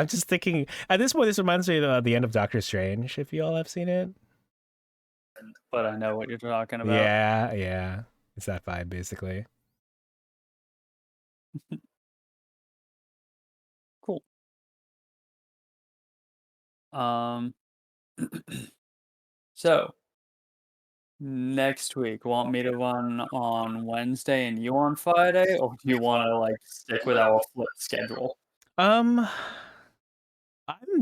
just thinking at this point. This reminds me of the end of Doctor Strange. If you all have seen it, but I know what you're talking about. Yeah, it's that vibe basically. Cool. Um. So next week, want me to run on Wednesday and you on Friday, or do you want to like stick with our flip schedule? I'm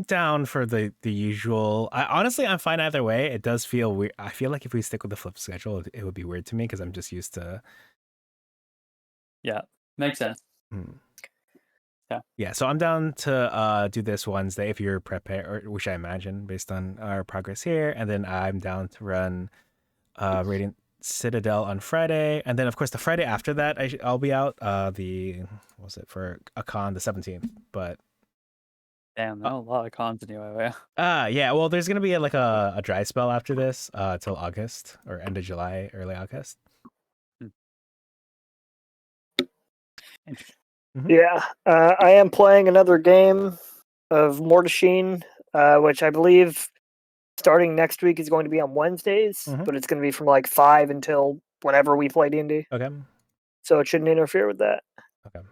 down for the usual. Honestly, I'm fine either way. It does feel weird. I feel like if we stick with the flip schedule, it would be weird to me because I'm just used to. Yeah, makes sense. Yeah, so I'm down to do this Wednesday if you're prepared, or which I imagine based on our progress here, and then I'm down to run Radiant Citadel on Friday, and then of course the Friday after that I'll be out. What was it for a con the 17th, but Damn, there are a lot of cons in your area. yeah, well there's gonna be like a dry spell after this till August or end of July, early August. Interesting. Yeah, I am playing another game of Mortashine, which I believe starting next week is going to be on Wednesdays, but it's going to be from like 5 until whenever we play D&D. Okay. So it shouldn't interfere with that. Okay.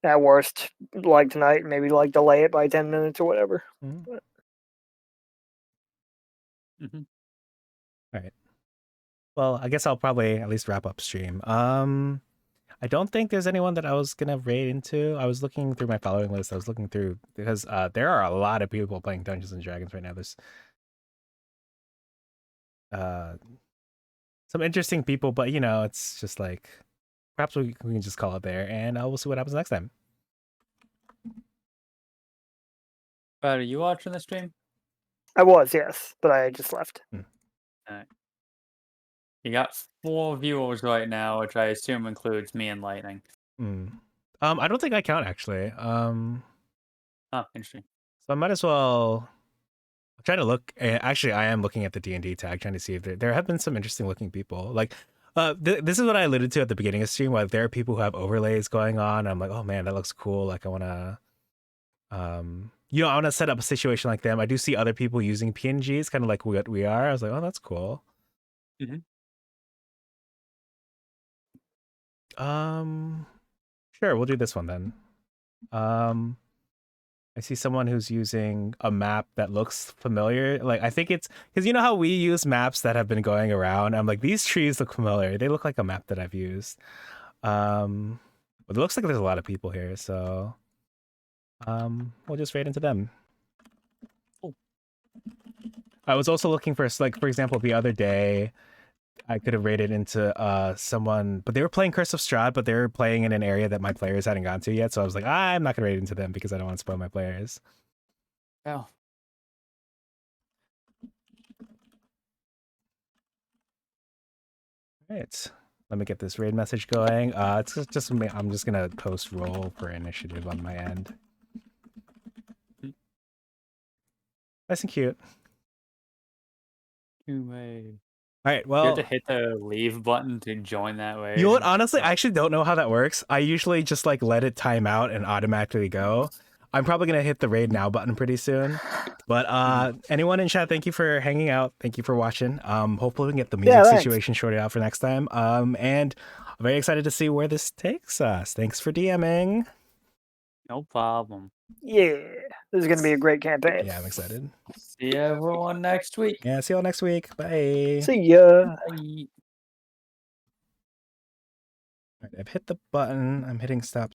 At worst, like tonight, maybe like delay it by 10 minutes or whatever. All right. Well, I guess I'll probably at least wrap up stream. I don't think there's anyone that I was gonna raid into. I was looking through my following list. I was looking through because there are a lot of people playing Dungeons and Dragons right now. There's some interesting people, but you know, it's just like perhaps we can just call it there, and we'll see what happens next time. Brad, are you watching the stream? I was, yes, but I just left. Alright. You got 4 viewers right now, which I assume includes me and Lightning. I don't think I count actually. Oh, interesting. So I might as well. I'm trying to look. Actually, I am looking at the D&D tag, trying to see if there have been some interesting looking people. Like, this is what I alluded to at the beginning of the stream. Like, there are people who have overlays going on. I'm like, oh man, that looks cool. Like, I want to, I want to set up a situation like them. I do see other people using PNGs, kind of like what we are. I was like, oh, that's cool. Sure, we'll do this one then. I see someone who's using a map that looks familiar. Like, I think it's because you know how we use maps that have been going around. I'm like, these trees look familiar. They look like a map that I've used. But it looks like there's a lot of people here, so we'll just raid into them. Cool. I was also looking for, like, for example, the other day, I could have raided into someone, but they were playing Curse of Strahd, but they were playing in an area that my players hadn't gone to yet. So I was like, I'm not gonna raid into them because I don't want to spoil my players. Oh. All right, let me get this raid message going. It's just I'm just gonna post roll for initiative on my end. Nice and cute. All right, well, you have to hit the leave button to join that way. You know what? Honestly, I actually don't know how that works. I usually just like let it time out and automatically go. I'm probably gonna hit the raid now button pretty soon. But anyone in chat, thank you for hanging out. Thank you for watching. Hopefully we can get the music situation sorted out for next time. And I'm very excited to see where this takes us. Thanks for DMing. No problem. Yeah, this is gonna be a great campaign. Yeah, I'm excited. See everyone next week. Yeah, see you all next week. Bye. See ya. Bye. All right, I've hit the button. I'm hitting stop